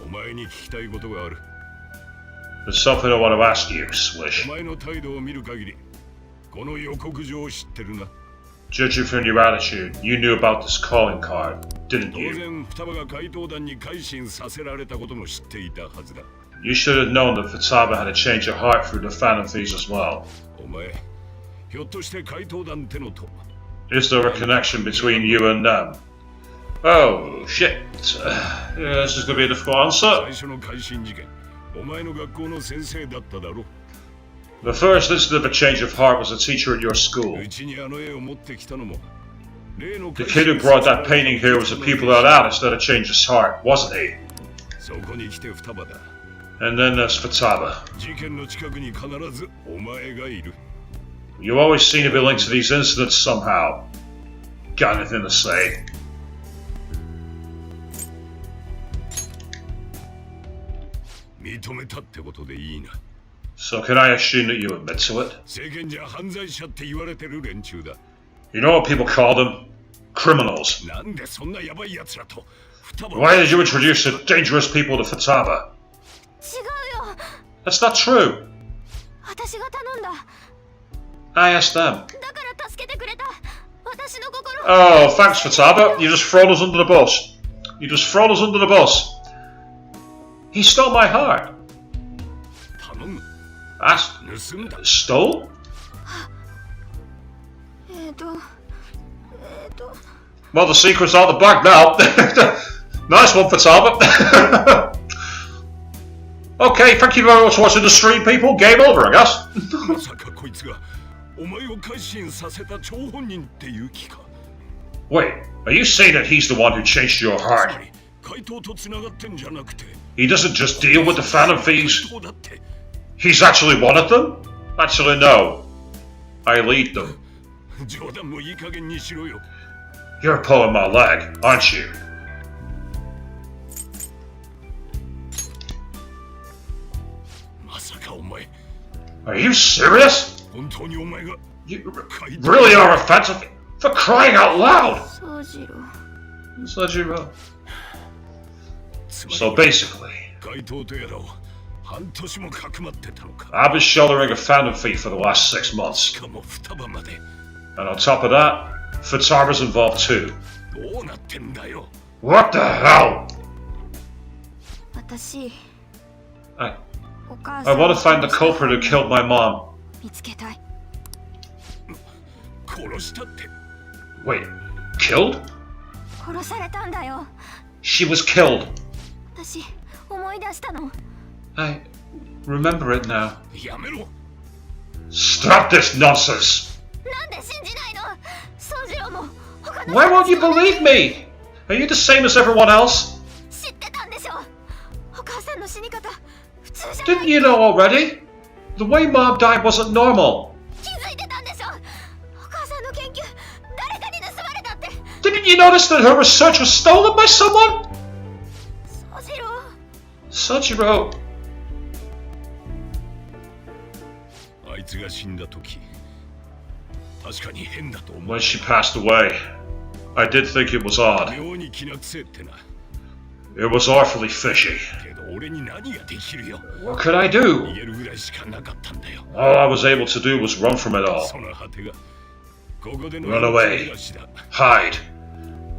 お前に聞きたいことがある。 There's something I want to ask you, お Swish. 前の態度を見る限りこの予告状を知ってるな。 Judging from your attitude, you knew about this calling card, didn't 当 you? 然双葉が怪盗団に改心させられたことも知っていたはずだ。 You should have known that Futaba had a change of heart through the Phantom Thieves as well. お前ひょっとして怪盗団ってのと Is there a connection between you and them? Oh, shit. Yeah, this is going to be a difficult 最 answer. 初の改心事件お前の学校の先生だっただろ。 The first incident of a change of heart was a teacher at your school. うちにあの絵を持ってきたのも例の The kid who brought that painting here was a pupil that Alice that had changed his heart, wasn't he? そこに来て双葉だ。 And then there's Futaba. 事件の近くに必ずお前がいる。 You always seem to be linked to these incidents somehow. Got anything to say? 認めたってことでいいな。 So can I assume that you admit to it? 世間じゃ犯罪者って言われてる連中だ。 You know what people call them? Criminals. なんでそんなヤバい奴らと双葉 Why did you introduce the dangerous people to Futaba? 違うよ That's not true. 私が頼んだ I asked them. だから助けてくれた私の心 Oh, thanks, Futaba. You just thrown us under the bus. You just thrown us under the bus. He stole my heart. 頼む。 Asked? 盗んだ。 Stole? えーと Well, the secret's out the bag now. Nice one, Futaba. Okay, thank you very much for watching the stream, people. Game over, I guess. まさかこいつがお前を改心させた張本人っていう気か。 Wait, are you saying that he's the one who changed your つ heart? まり怪盗と繋がってんじゃなくて。 He doesn't just deal with the Phantom Thieves. 怪盗だって。 He's actually one of them? Actually, no. I lead them. 冗談もいい加減にしろよ。 You're pulling my leg, aren't you? まさかお前、 Are you serious? 本当にお前が You 怪盗 really are offensive for crying out loud. 宗次郎 Sojiro. つまり So basically, 怪盗とやらを半年もかくまってたのか。 I've been shouldering a Phantom Thief for the last 6 し months. かも双葉まで。 And on top of that, Futaba's involved too. どうなってんだよ。 What the hell? 私 I, お母 I さん want to find the culprit who killed my mom. 見つけたい殺したって。 Wait, killed? 殺されたんだよ She was killed. 私思い出したの I remember it now. やめろ。 Stop this nonsense! なんで信じないの宗次郎も他の Why won't you believe me? Are you the same as everyone else? 知ってたんでしょお母さんの死に方普通じゃない Didn't you know already? The way Mom died wasn't normal. 気づいてたんでしょお母さんの研究誰かに盗まれたって Didn't you notice that her research was stolen by someone? 宗次郎 Sojiro. あいつが死んだ時、確かに変だと思 When う。 she passed away, I did think it was odd. 妙に気なくせえってな。 It was awfully fishy. けど俺に何ができるよ。 What could I do? 逃げるぐらいしかなかったんだよ。 All I was able to do was run from it all, その果てがここでの Run away. 命だ。 hide,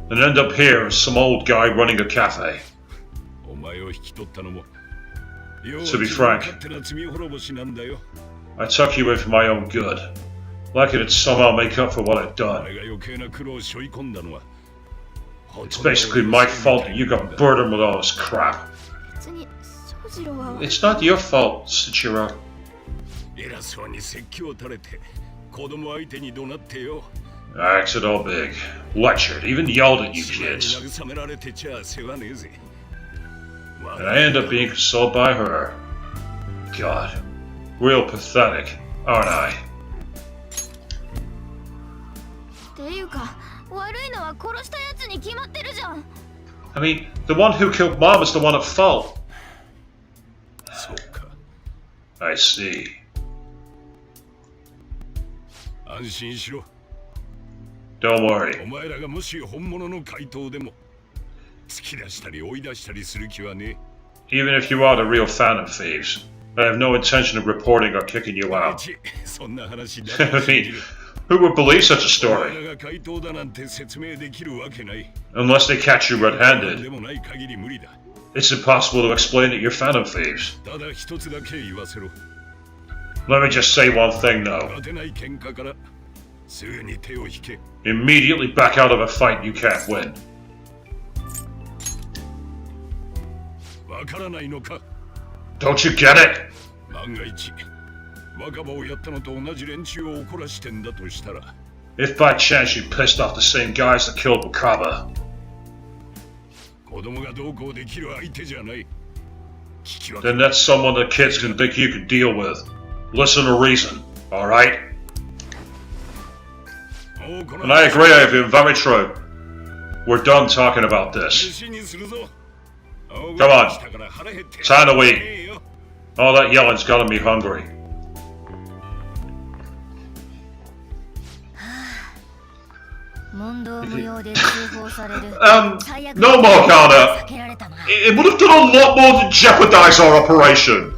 and end up here as some old guy running a cafe. お前を引き取ったのも。 To be frank, 勝手な罪滅ぼしなんだよ。 I took you in for my own good, like it'd somehow make up for what I'd お done. 前が余計な苦労を背負い込んだのは。 It's basically my fault that you got burdened with all this crap. 別に宗次郎は It's not your fault, Sachiro. 偉そうに説教を垂れて子供相手に怒鳴ってよ。 I acted all big, lectured, even yelled at you しまいに kids. 慰められてちゃ世話ねえぜ。 And I end up being consoled by her. God, real pathetic, aren't I? っていうか悪いのは殺したやつに決まってるじゃん I mean, the one who killed Mom is the one at fault. そうか。 I see. 安心しろ。 Don't お worry. 前らがもし本物の怪盗でも突き出したり追い出したりする気はね Even if you are the real Phantom Thieves, I have no intention of reporting or kicking you え。 out. ちそんな話だ I mean, who would believe such a お前 story? らが怪盗だなんて説明できるわけない。 Unless they catch you で red-handed, もない限り無理だ。 it's impossible to explain that you're Phantom Thieves. ただ一つだけ言わせろ。 Let me just say one thing though. 勝てない喧嘩からすぐに手を引け。 Immediately back out of a fight you can't win. わからないのか。 Don't you get it? 万が一若葉をやったのと同じ連中を怒らしてんだとしたら If by chance you pissed off the same guys that killed Wakaba, 子供がどうこうできる相手じゃない。聞き分け then that's someone that kids can think you can deal with. Listen to reason, alright? もうこの And I agree, I have been very true. We're done talking about this. 飯にするぞ。 Come on. Time to eat. Oh, that yelling's gotten me hungry. No, Morgana. It would have done a lot more to jeopardize our operation.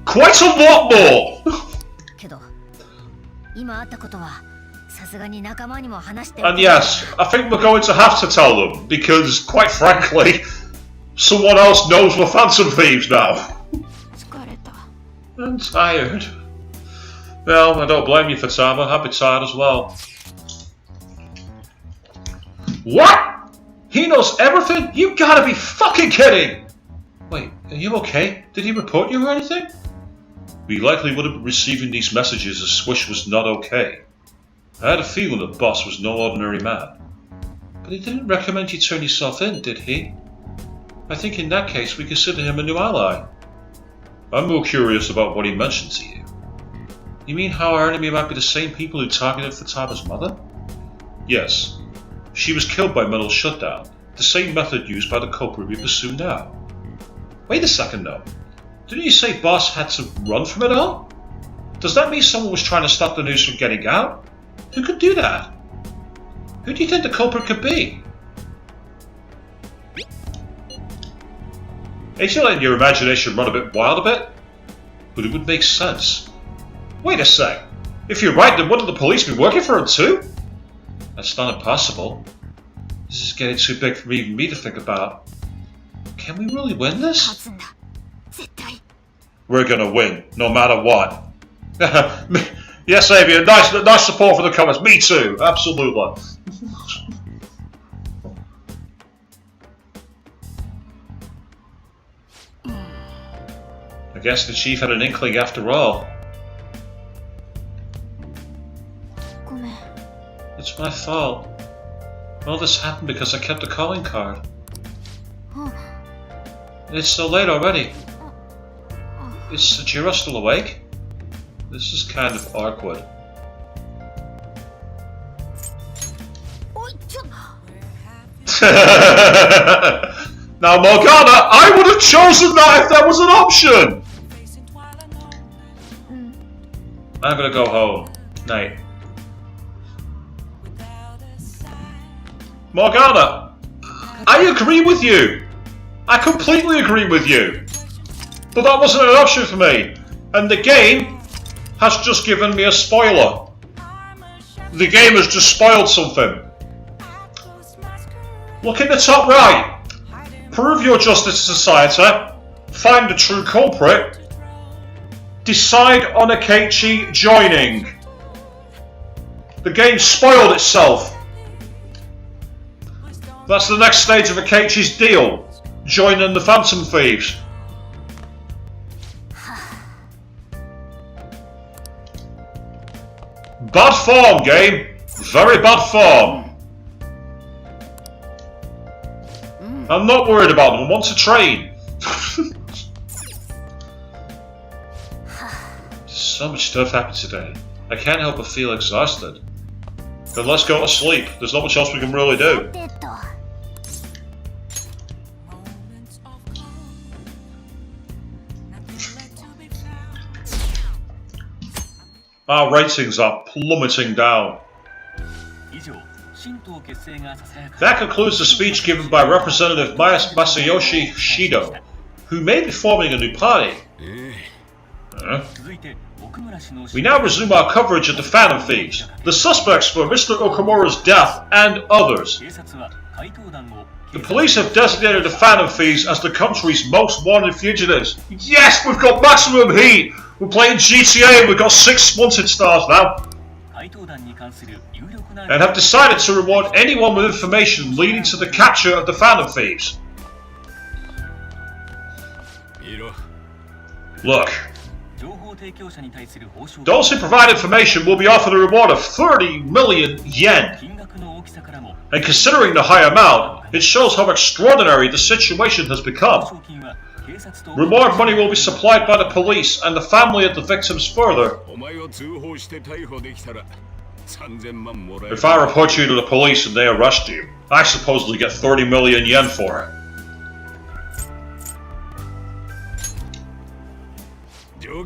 Quite a lot more. And yes, I think we're going to have to tell them, because, quite frankly, someone else knows we're Phantom Thieves now. I'm tired. Well, I don't blame you, Fatama. I'd be tired as well. What? He knows everything? You gotta be fucking kidding! Wait, are you okay? Did he report you or anything? We likely would have been receiving these messages as Swish was not okay. I had a feeling the boss was no ordinary man. But he didn't recommend you turn yourself in, did he? I think in that case we consider him a new ally. I'm more curious about what he mentioned to you. You mean how our enemy might be the same people who targeted Fatama's mother? Yes. She was killed by mental shutdown, the same method used by the culprit we pursue now. Wait a second though. Didn't you say Boss had to run from it all? Does that mean someone was trying to stop the news from getting out? Who could do that? Who do you think the culprit could be? Ain't you letting your imagination run a bit wild a bit? But it would make sense. Wait a sec. If you're right, then wouldn't the police be working for him too? That's not impossible. This is getting too big for even me to think about. Can we really win this? We're gonna win, no matter what. Yes, Avian, nice support for the comments. Me too, absolutely. I guess the chief had an inkling after all. It's my fault. All this happened because I kept a calling card. It's so late already. Is Sajiro still awake? This is kind of awkward. Now Morgana, I would have chosen that if that was an option! I'm gonna go home. Night. Morgana, I agree with you. I completely agree with you. But that wasn't an option for me. And the game has just given me a spoiler. The game has just spoiled something. Look in the top right. Prove your justice to society. Find the true culprit. Decide on Akechi joining. The game spoiled itself. That's the next stage of Akechi's deal. Joining the Phantom Thieves. Bad form, game. Very bad form. I'm not worried about them. I want to train. So much stuff happened today. I can't help but feel exhausted. Then let's go to sleep. There's not much else we can really do. Our ratings are plummeting down. That concludes the speech given by Representative Masayoshi Shido, who may be forming a new party. We now resume our coverage of the Phantom Thieves, the suspects for Mr. Okumura's death, and others. The police have designated the Phantom Thieves as the country's most wanted fugitives. Yes, we've got maximum heat! We're playing GTA and we've got 6 sponsored stars now. And have decided to reward anyone with information leading to the capture of the Phantom Thieves. Look. Those who provide information will be offered a reward of 30 million yen. And considering the high amount, it shows how extraordinary the situation has become. Reward money will be supplied by the police and the family of the victims further. If I report you to the police and they arrest you, I supposedly get 30 million yen for it.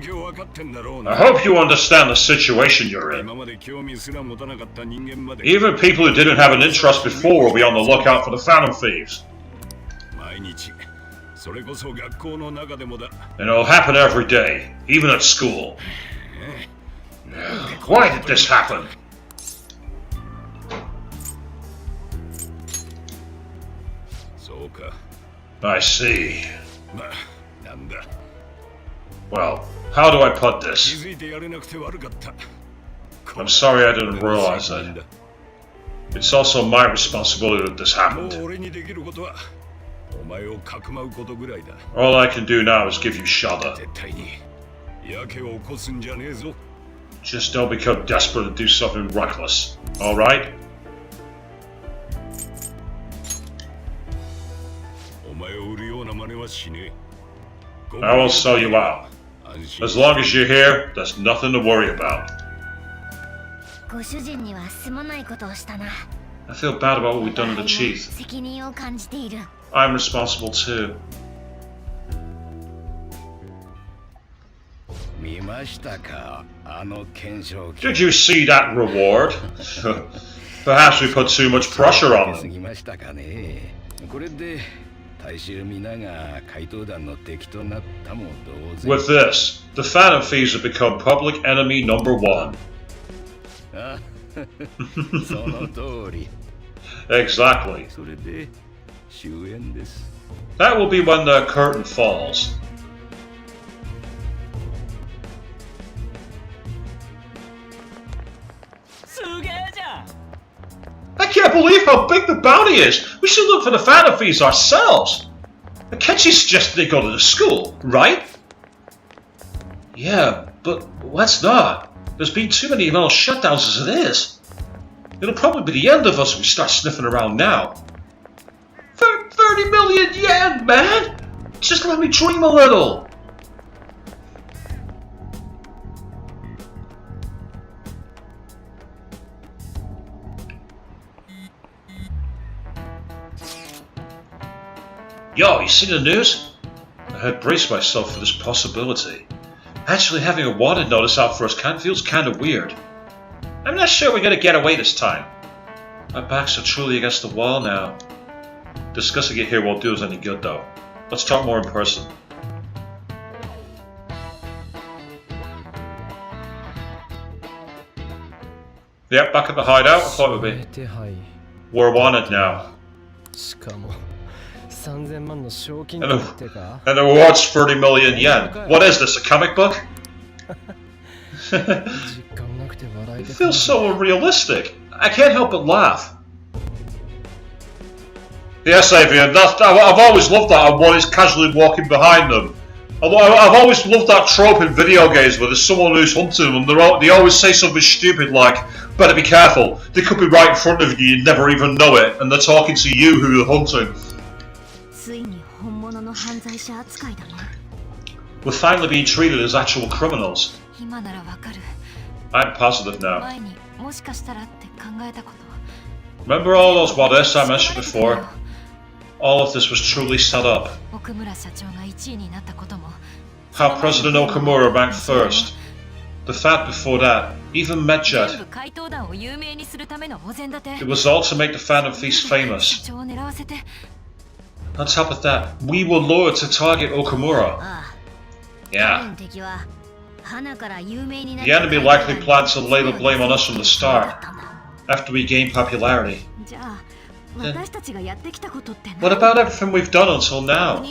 I hope you understand the situation you're in. Even people who didn't have an interest before will be on the lookout for the Phantom Thieves. And it'll happen every day, even at school. Why did this happen? I see. Well, how do I put this? I'm sorry I didn't realize it. It's also my responsibility that this happened. All I can do now is give you shelter. Just don't become desperate and do something reckless, alright? I won't sell you out. As long as you're here, there's nothing to worry about. I feel bad about what we've done to the chief. I'm responsible too. Did you see that reward? Perhaps we put too much pressure on them. With this, the Phantom Thieves have become public enemy #1. Exactly. That will be when the curtain falls. I can't believe how big the bounty is! We should look for the Phantom Thieves ourselves! Akechi suggested they go to the school, right? Yeah, but let's not. There's been too many little shutdowns as it is. It'll probably be the end of us if we start sniffing around now. 30 million yen, man! Just let me dream a little! Yo, you seen the news? I had braced myself for this possibility. Actually having a wanted notice out for us feels kinda weird. I'm not sure we're gonna get away this time. My backs are truly against the wall now. Discussing it here won't do us any good though. Let's talk more in person. Yep, back at the hideout. I thought it would be. We're wanted now. And the reward's 30 million yen. What is this, a comic book? It feels so unrealistic. I can't help but laugh. Yes, Avian, I've always loved that one is casually walking behind them. I've always loved that trope in video games where there's someone who's hunting them and they always say something stupid like, better be careful, they could be right in front of you, you never even know it, and they're talking to you who they're hunting. We're finally being treated as actual criminals. I'm positive now. Remember all those what ifs I mentioned before? All of this was truly set up. How President Okumura ranked first. The fact before that, even Medjet. It was all to make the Phantom Thieves famous. On top of that, we were lured to target Okumura. Yeah. The enemy likely planned to lay the blame on us from the start, after we gained popularity. Then, what about everything we've done until now? Are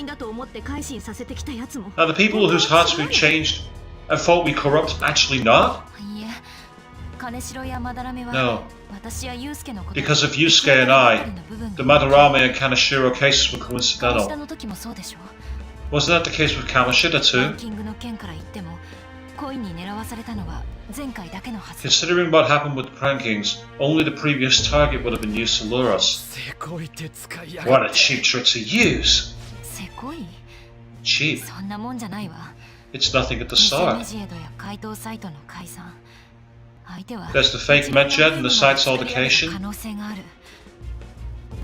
the people whose hearts we've changed and thought we corrupt actually not? No. Because of Yusuke and I, the Madarame and Kaneshiro cases were coincidental. Wasn't that the case with Kamoshida too? Considering what happened with the prankings, only the previous target would have been used to lure us. What a cheap trick to use! Cheap? It's nothing at the start. There's the fake Medjet and the site's altercation.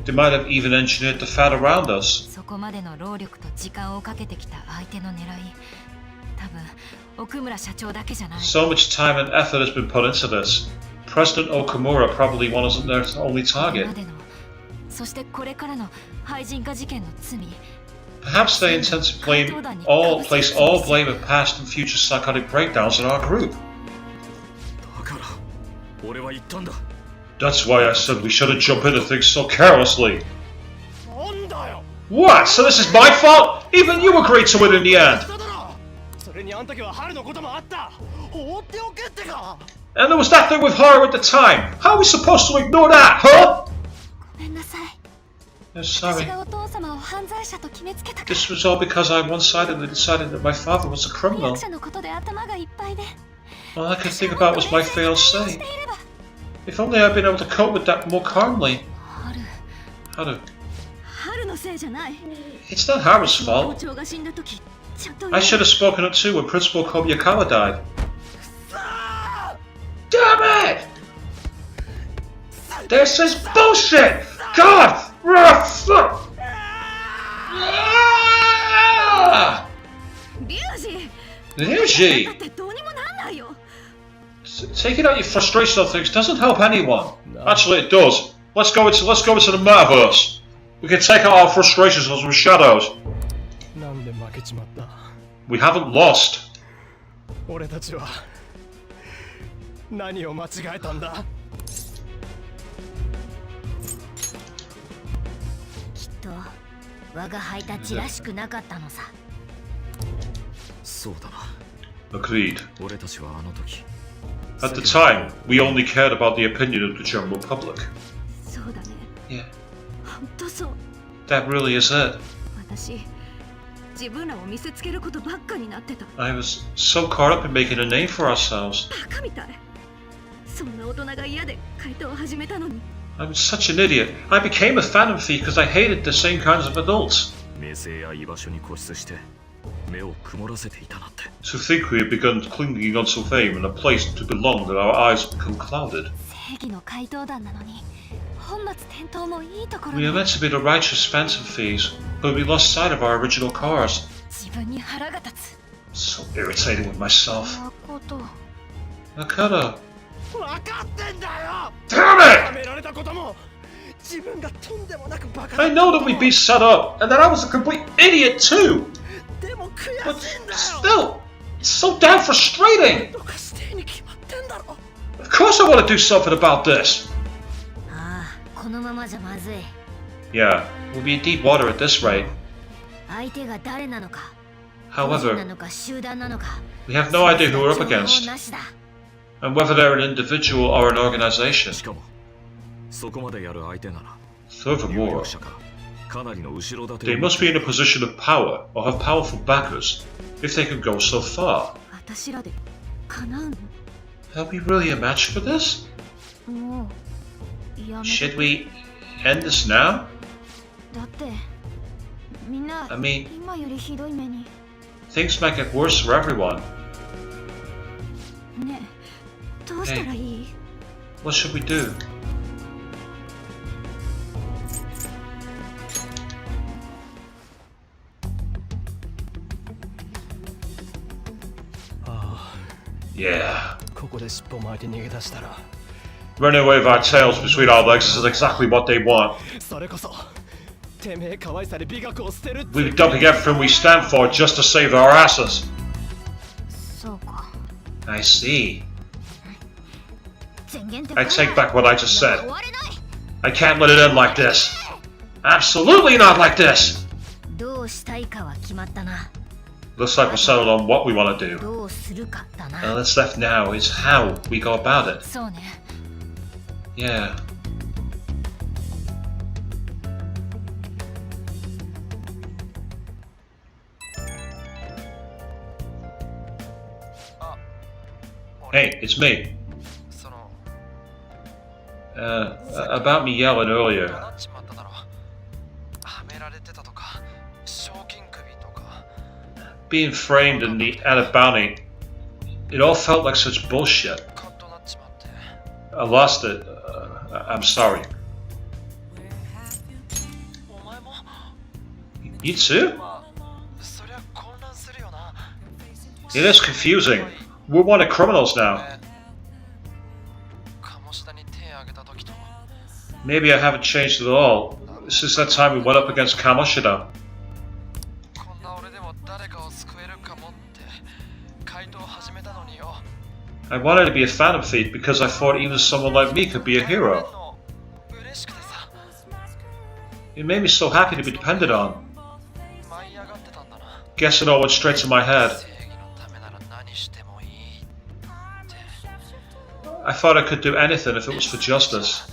They might have even engineered the fat around us. 奥村社長だけじゃない。 So much time and effort has been put into this. President Okumura probably wasn't their only これ target. までの、そしてこれからの廃人化事件の罪。 Perhaps they intend to place all blame of past and future psychotic breakdowns on our group. だから俺は言ったんだ。 That's why I said we shouldn't jump into things so carelessly. なんだよ。 What? So this is my fault? Even you agreed to it in the end. だろ。それにあん時は春のこともあった。放っておけってか。 And there was that thing with her at the time. How are we supposed to ignore that, huh? ごめんなさい。 I'm 私 sorry. がお父様を犯罪者と決めつけたから This was all because I one-sidedly decided that my father was a 婚 criminal. 約者のことで頭がいっぱいで All I could think about was my してい fiancé. れば If only I'd been able to cope with that more calmly. 春 Haru. 春のせいじゃない It's not Haru's 校 fault. 長が死んだ時ちゃんと I should have spoken up too when Principal Kobayakawa died. Damn it! This is bullshit! God! Fuck! リュウジ Ryuji! だってどうにもなんないよ Taking out your frustration on things doesn't help anyone. Actually, it does. Let's go into the metaverse. We can take out our frustrations as with shadows. なんで負けちまった。 We haven't lost. 俺たちは何を間違えたんだ。きっと我が輩たちらしくなかったのさそうだな。 Agreed. 俺たちはあの時 At the time, we only cared about the opinion of the general public. そうだね Yeah, 本当そう that really is it. 私自分らを見せつけることばっかになってた I was so caught up in making a name for ourselves. バカみたいそんな大人が嫌で怪盗を始めたのに I was such an idiot. I became a phantom thief because I hated the same kinds of adults. 名声や居場所に固執して目を曇らせていたなんて。 To think we had begun clinging onto fame and a place to belong that our eyes had become clouded. 正義の怪盗団なのに本末転倒もいいところ We に were meant to be the righteous phantom thieves, but we lost sight of our original cause. 自分に腹が立つ So irritated with myself. なこと Nakata. 分かってんだよ。 Damn は it! められたことも自分がとんでもなくバカ I know that we'd be set up, and that I was a complete idiot too! でも悔 But しいんだよ。 still, it's so damn frustrating! どうかしてに決まってんだろ。 Of course I want to do something about this! ああこのままじゃまずい Yeah, we'll be in deep water at this rate. 相手が誰なのか個人な However, のか集団なのか we have no idea who we're up 情報 against, なしだ and whether they're an individual or an organization. しかもそこまでやる相手なら有 Furthermore, 力者かかなりの後ろ盾 they を must be in a position of power or have powerful backers if they can go so far. 私らで叶うの Are we really a match for this? もうやめ Should we end this now? だってみんな I mean, 今よりひどい目に things might get worse for everyone. ねえどうしたらいい What should we do? Yeah. ここで尻尾巻いて逃げ出したら Running away with our tails between our legs is exactly what they want. それこそてめえ可愛さで美学を捨てるって We're dumping everything we stand for just to save our asses. そうか I see. 宣言って I take back what I just 終 said. われない I can't let it end like this. Absolutely not like this. どうしたいかは決まったな Looks like we're settled on what we want to do. どうするかだ All な that's left now is how we go about it. そうね Yeah. Hey, it's me. その About me yelling earlier. なっちまっただろはめられてたとか賞金首とか Being framed in the at a bounty. It all felt like such bullshit. カッとなっちまって I lost it. I'm sorry. お前も You too? まあそりゃ混乱するよな It is confusing. We're wanted criminals now. 鴨志田に手を挙げた時と Maybe I haven't changed at all since that time we went up against Kamoshida. こんな俺でも誰かを救えるかもって回答を始めたのによ I wanted to be a phantom thief because I thought even someone like me could be a hero. 嬉しくてさ It made me so happy to be depended on. 舞い上がってたんだな Guess it all went straight to my head. 正義のためなら何してもいいって I thought I could do anything if it was for justice.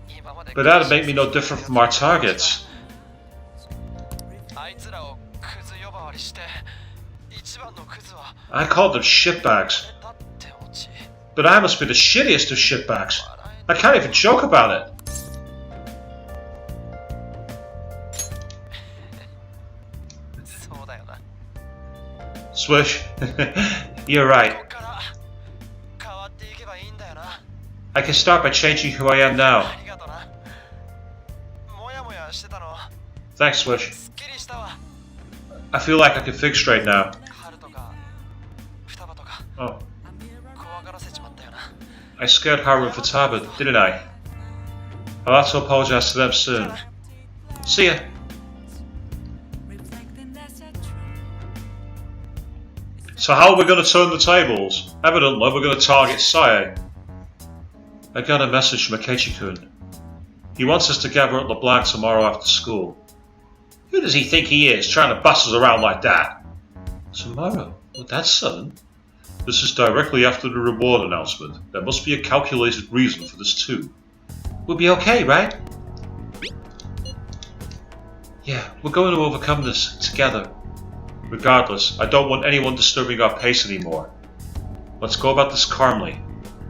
今まで But that'd make me no different from our targets. あいつらをクズ呼ばわりして一番のクズは I called them shitbags. だって落ち But I must be the shittiest of shitbags. I can't even joke about it. そうだよな Swish. You're right. ここから変わっていけばいいんだよな I can start by changing who I am now. ありがとなもやもやしてたの Thanks, Swish. すっきりしたわ I feel like I can think straight now. 春とか双葉とか Oh, 怖がらせちまったよな I scared Haru and Futaba, didn't I? I'll have to apologize to them soon. See ya. So how are we going to turn the tables? Evidently, we're going to target Sae. I got a message from Akechi-kun. He wants us to gather at LeBlanc tomorrow after school. Who does he think he is, trying to bust us around like that? Tomorrow? Well, that's sudden. This is directly after the reward announcement. There must be a calculated reason for this too. We'll be okay, right? Yeah, we're going to overcome this together. Regardless, I don't want anyone disturbing our pace anymore. Let's go about this calmly.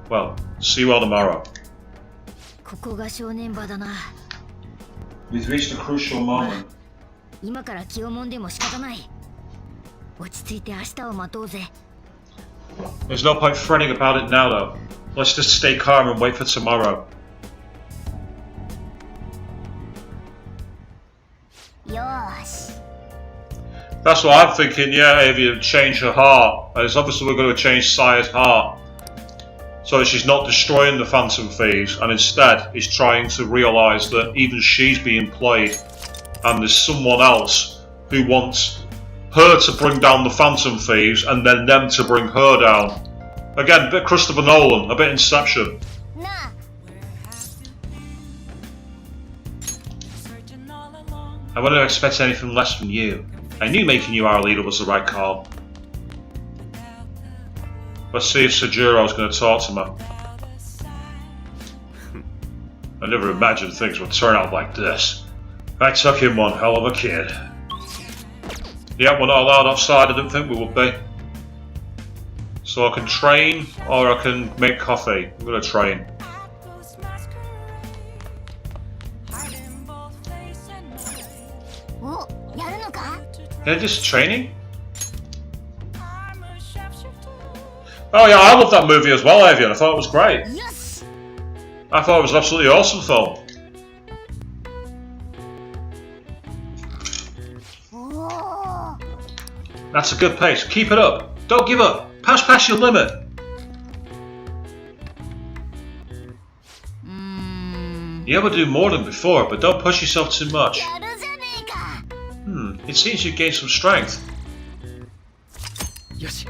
Well, see you all tomorrow. ここが正念場だな。 We've reached a crucial moment. 今から気をもんでも仕方ない。落ち着いて明日を待とうぜ。 There's no point fretting about it now though. Let's just stay calm and wait for tomorrow. よーし。 That's what I'm thinking, yeah, Avia, change her heart. It's obviously we're going to change Saya's heart. So that she's not destroying the Phantom Thieves, and instead is trying to realise that even she's being played, and there's someone else who wants her to bring down the Phantom Thieves, and then them to bring her down. Again, a bit Christopher Nolan, a bit Inception. なあ。 I wouldn't expect anything less from you. I knew making you our leader was the right call. Let's see if Sejuro's going to talk to me. I never imagined things would turn out like this. I took him one hell of a kid. Yeah, we're not allowed outside, I didn't think we would be. So I can train, or I can make coffee. I'm going to train. Can I just training? Oh yeah, I love that movie as well, Avian. I thought it was great. Yes. I thought it was an absolutely awesome film. Oh. That's a good pace. Keep it up. Don't give up. Pass past your limit. You ever do more than before, but don't push yourself too much. やるじゃねえか。 It seems you gained some strength. よし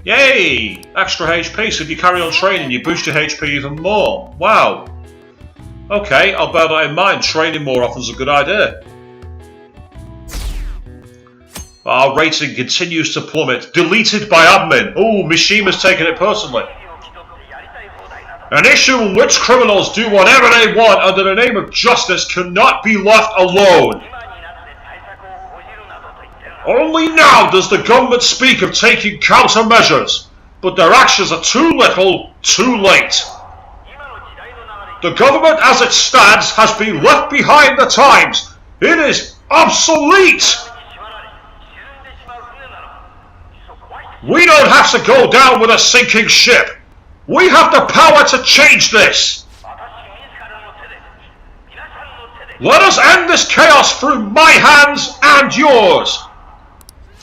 Yay! Extra HP, so if you carry on training, you boost your HP even more. Wow. Okay, I'll bear that in mind. Training more often is a good idea. Our rating continues to plummet. Deleted by admin. Oh, Mishima's taking it personally. An issue in which criminals do whatever they want under the name of justice cannot be left alone. Only now does the government speak of taking countermeasures, but their actions are too little, too late. The government as it stands has been left behind the times. It is obsolete. We don't have to go down with a sinking ship. We have the power to change this. Let us end this chaos through my hands and yours.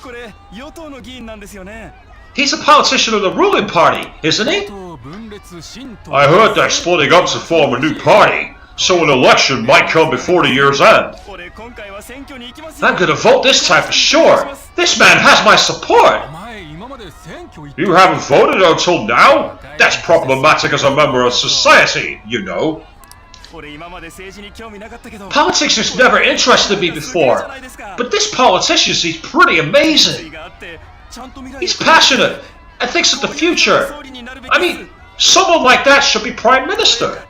これ4党の議員なんですよね。 He's a politician of the ruling party, isn't he? 党分裂新党 I heard they're splitting up to form a new party, so an election might come before the year's end. 俺今回は選挙に行きますよ。 I'm gonna vote this time for sure. This man has my support. お前今まで選挙行って You haven't voted until now? That's problematic as a member of society, you know. 俺今まで政治に興味なかったけど。 Politics has never interested me before, but this politician seems pretty amazing. He's passionate and thinks of the future. I mean, someone like that should be Prime Minister.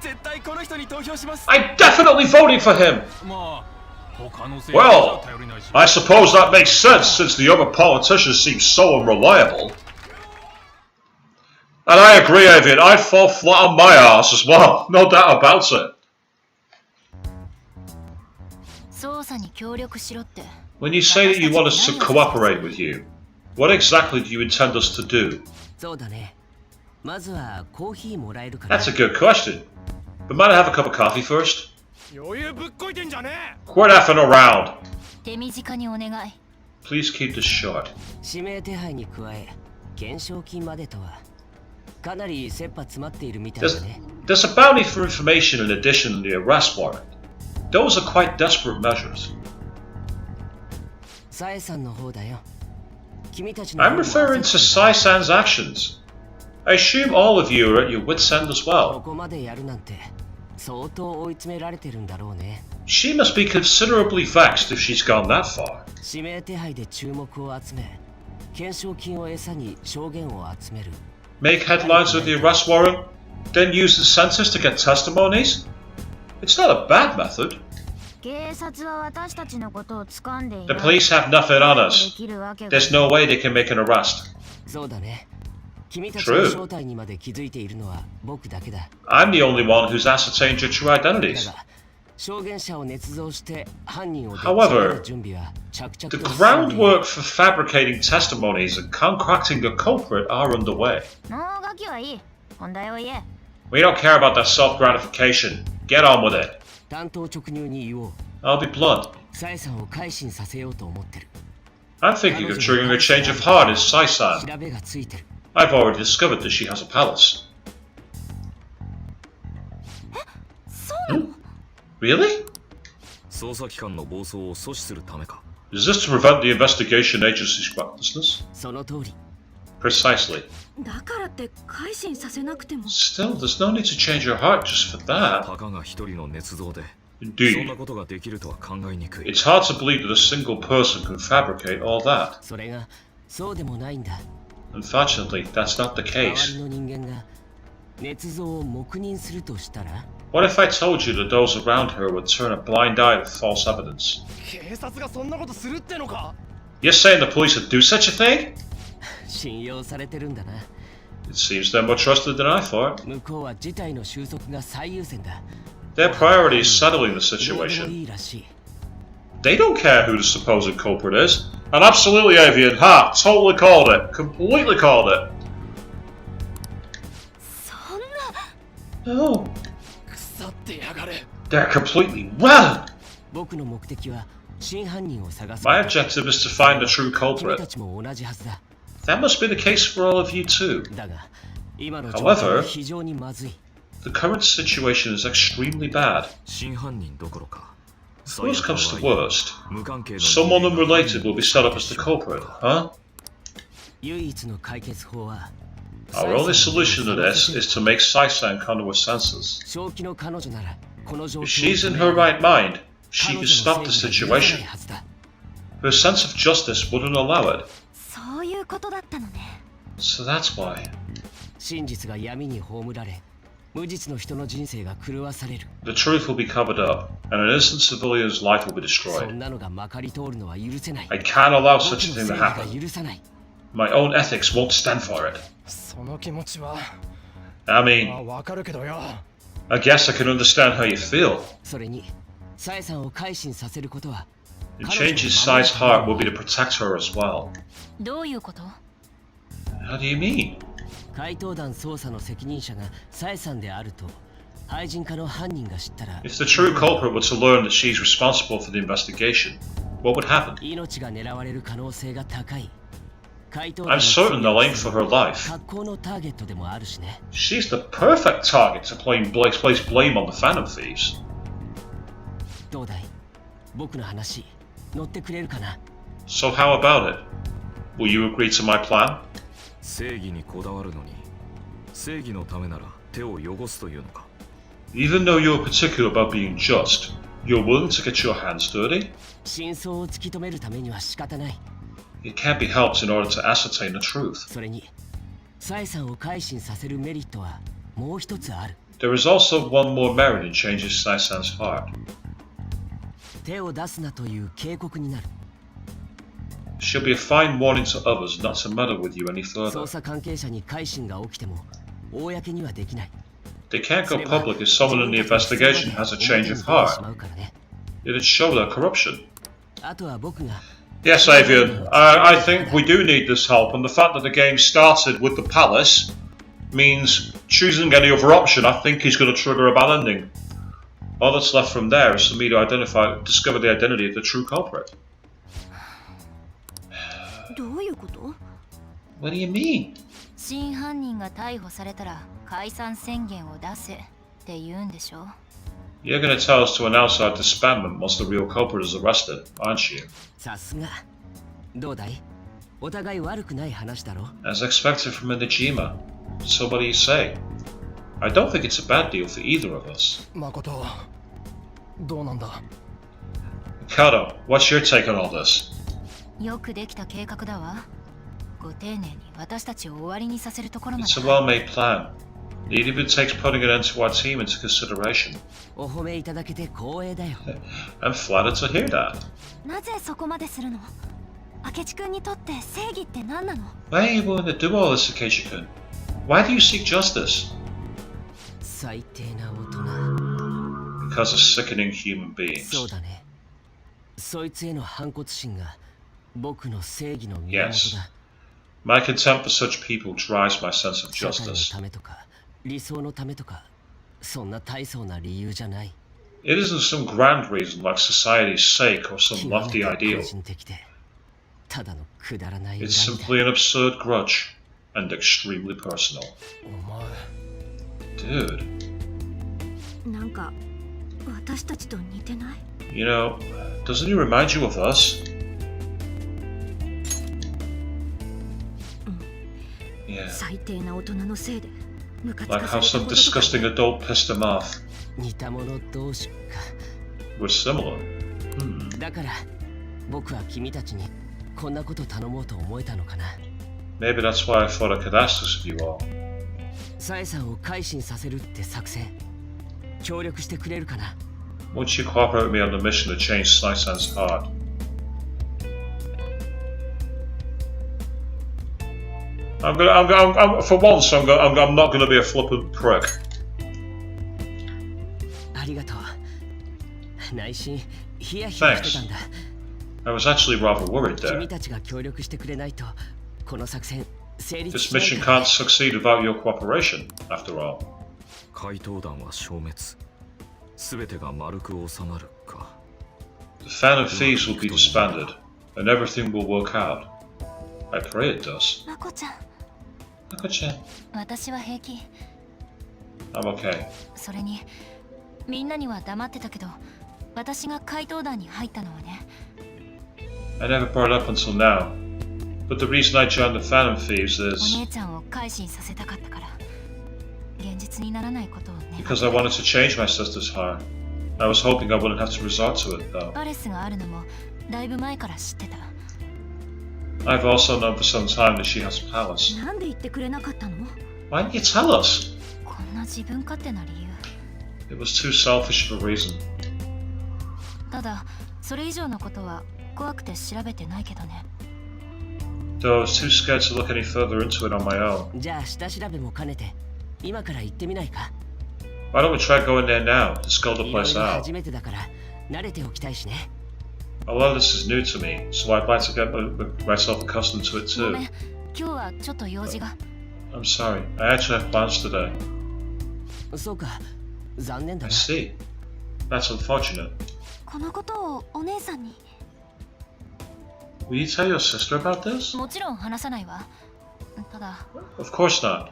I'm definitely voting for him. まあ他の政治 Well, は頼りないし I suppose that makes sense since the other politicians seem so unreliable. And I agree, Avian, I'd fall flat on my ass as well, no doubt about it. 捜査に協力しろって。 When you say that you want us to cooperate with you, what exactly do you intend us to do? そうだね。まずはコーヒーもらえるかな。 That's a good question. But might I have a cup of coffee first? 余裕ぶっこいてんじゃねえ。 Quit effing around. 手短にお願い。 Please keep this short. 指名手配に加え、懸賞金までとはかなり切羽詰まっているみたいだね。 There's a bounty for information in addition to the arrest warrant. Those are quite desperate measures. サエさんの方だよ。君たち I'm referring to Sai-san's actions. I assume all of you are at your wit's end as こ well. こまでやるなんて相当追い詰められてるんだろうね。 She must be considerably vexed if she's gone that far. 指名手配で注目を集め、懸賞金を餌に証言を集める。 Make headlines with the arrest warrant, then use the census to get testimonies? It's not a bad method. 警察は私たちのことを掴んでいない。 The police have nothing on us. There's no way they can make an arrest. そうだね。君たちの True. 正体にまで気づいているのは僕だけだ。 I'm the only one who's ascertained your true だ identities. が、証言者を捏造して犯人を However, 準備は着々 The と進んでいる。 groundwork for fabricating testimonies and concocting a culprit are underway. もうガキはいい。本題を言え。 We don't care about that self-gratification. Get on with it. 単刀直入に言おう。 I'll be blunt. サエさんを改心させようと思ってる。 I'm thinking of triggering a change of heart in Sai-san. 調べがついてる。 I've already discovered that she has a palace. Really? 捜査機関の暴走を阻止するためか。 Is this to prevent the investigation agency's recklessness? その通り。 Precisely. だからって改心させなくても。 Still, there's no need to change your heart just for that. たかが一人の捏造で、そん Indeed. なことができるとは考えにくい。 It's hard to believe that a single person can fabricate all that. それがそうでもないんだ。 Unfortunately, that's not the 周 case. りの人間が捏造を黙認するとしたら、 What if I told you that those around her would turn a blind eye to false evidence? 警察がそんなことするってのか。 You're saying the police would do such a thing? 信用されてるんだな。 It seems they're more trusted than I thought. 向こうは事態の収束が最優先だ。 Their priority is settling the どうでも situation. いいらしい。 They don't care who the supposed culprit is. And absolutely, Avian, ha, totally called it. Completely called it. そんな。 No, 腐ってやがれ。 they're completely rotten. 僕の目的は真犯人を探す。 My objective is to find the true 君た culprit. ちも同じはずだ。 That must be the case for all of you too. だが、今の状況 However, は非常にまずい。 the current situation is extremely bad. 真犯人どころか。 Worst comes to worst, 無関係の someone unrelated will be set up as the culprit, huh? 唯一の解決法は、 Our only solution to this is to make Sai-san come to her senses. 正気の彼女なら、この状況 If を she's in her right mind, 彼 she 女 can の stop the 正義が許さない situation. はずだ。 Her sense of justice wouldn't allow it. そういうことだったのね。 So that's why. 真実が闇に葬られ、無実の人の人生が狂わされる。 The truth will be covered up, and an innocent civilian's life will be そ destroyed. んなのがまかり通るのは許せない。 I can't allow 僕 such の a 正 thing to 義 happen. が許さない。 My own ethics won't stand for it. その気持ちは I mean, わかるけどよ。 I guess I can understand how you feel. それに、サエさんを改心させることは、 And changing Sai's heart will be to protect her as well. どういうこと？ How do you mean? 怪盗団捜査の責任者がサエさんであると、廃人化の犯人が知ったら、 If the true culprit were to learn that she's responsible for the investigation, what would happen? 命が狙われる可能性が高い。I'm certain they'll aim for her life. 格好のターゲットでもあるしね。 She's the perfect target to place blame on the Phantom Thieves. どうだい？僕の話乗ってくれるかな？ So how about it? Will you agree to my plan? 正義にこだわるのに正義のためなら手を汚すというのか。 Even though you're particular about being just, you're willing to get your hands dirty? 真相を突き止めるためには仕方ない。 It can't be helped in order to ascertain the truth. それに、サエさんを改心させるメリットはもう一つある。 There is also one more merit in changing Sai-san's heart. 手を出すなという警告になる。 She'll be a fine warning to others not to meddle with you any further. 捜査関係者に改心が起きても公にはできない。 They can't go public if someone in the investigation has a change of heart. It'd show their corruption. あとは僕が Yes, Avian, I think we do need this help, and the fact that the game started with the palace means choosing any other option I think is going to trigger a bad ending. All that's left from there is for me to discover the identity of the true culprit. どういうこと？ What do you mean? 真犯人が逮捕されたら解散宣言を出せって言うんでしょ？ You're going to tell us to announce our disbandment once the real culprit is arrested, aren't you? さすが。どうだい？お互い悪くない話だろ？ As expected from Inajima. So what do you say? I don't think it's a bad deal for either of us. 誠、どうなんだ？ Kato, what's your take on all this? よくできた計画だわ。ご丁寧に私たちを終わりにさせるところまで。 It's a well-made plan. It even takes putting an end to our team into consideration. お褒めいただけて光栄だよ。 I'm flattered to hear that. なぜそこまでするの？明智君にとって正義って何なの？ Why are you willing to do all this, Akechi-kun? Why do you seek justice? 最低な大人。 Because of sickening human beings. そうだね。そいつへの反骨心が僕の正義の源 Yes. だ。 My contempt for such people drives my sense of 社会の justice. ためとか理想のためとかそんな大層な理由じゃない。 It isn't some grand reason like society's sake or some 極め lofty て個 ideal. 人的でただのくだらない恨み It's だ。 simply an absurd grudge and extremely personal. お前 Dude, なんか私たちと似てない？ you know, doesn't he remind you of us? Yeah, 最低な大人のせいでムカつか like さ how れた some こととか disgusting adult pissed him off. 似た者同士か。 We're similar. だから僕は君たちにこんなこと頼もうと思えたのかな。 Maybe that's why I thought I could ask this of you all. サエさんを改心させるって作戦協力してくれるかな？ Won't you cooperate with me on the mission to change Sai-san's heart? For once, I'm not gonna be a flippant prick. ありがとう。内心ヒヤヒヤしてたんだ。 I was actually rather worried 君 there. たちが協力してくれないとこの作戦成立 This しない mission から can't succeed without your cooperation, after all. 怪盗団は消滅。すべてが丸く収まるか。 The Phantom Thieves will be disbanded, and everything will work out. I pray it does. まこちゃん、 Nako-chan, 私は平気。 I'm okay. それにみんなには黙ってたけど、私が怪盗団に入ったのはね。 I never brought it up until now, but the reason I joined the Phantom Thieves お is 姉ちゃんを改心させたかったから。現実にならないことをね。 because I wanted to change my sister's heart. I was hoping I wouldn't have to resort to it, though. パレスがあるのもだいぶ前から知ってた。 I've also known for some time that she has a palace. なんで言ってくれなかったの？ Why didn't you tell us? こんな自分勝手な理由。 It was too selfish of a reason. ただそれ以上のことは怖くて調べてないけどね。 Though I was too scared to look any further into it on my own. じゃあ下調べも兼ねて今から行ってみないか？ Why don't we try going there now to scope the いろい place ろ out? 初めてだから慣れておきたいしね。 A lot of this is new to me, so I'd like to get myself accustomed to it ご too. めん、今日はちょっと用事が。 I'm sorry, I actually have plans today. そうか、残念だ I な。 see. That's unfortunate. このことをお姉さんに。Will you tell your sister about this? もちろん話さないわ。ただ Of course not.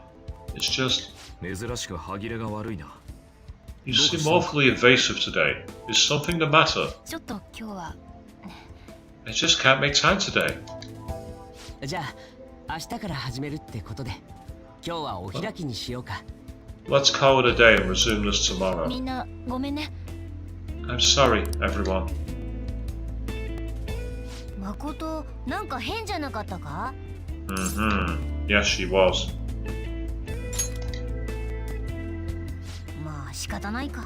It's just... 珍しく歯切れが悪いな。 You seem awfully evasive today. Is something the matter? ちょっと今日は I just can't make time today. じゃあ明日から始めるってことで今日はお開きにしようか。 Let's call it a day and resume this み tomorrow. んなごめんね。 I'm sorry, everyone. 誠なんか変じゃなかったか？ Yes, she was. まあ仕方ないか。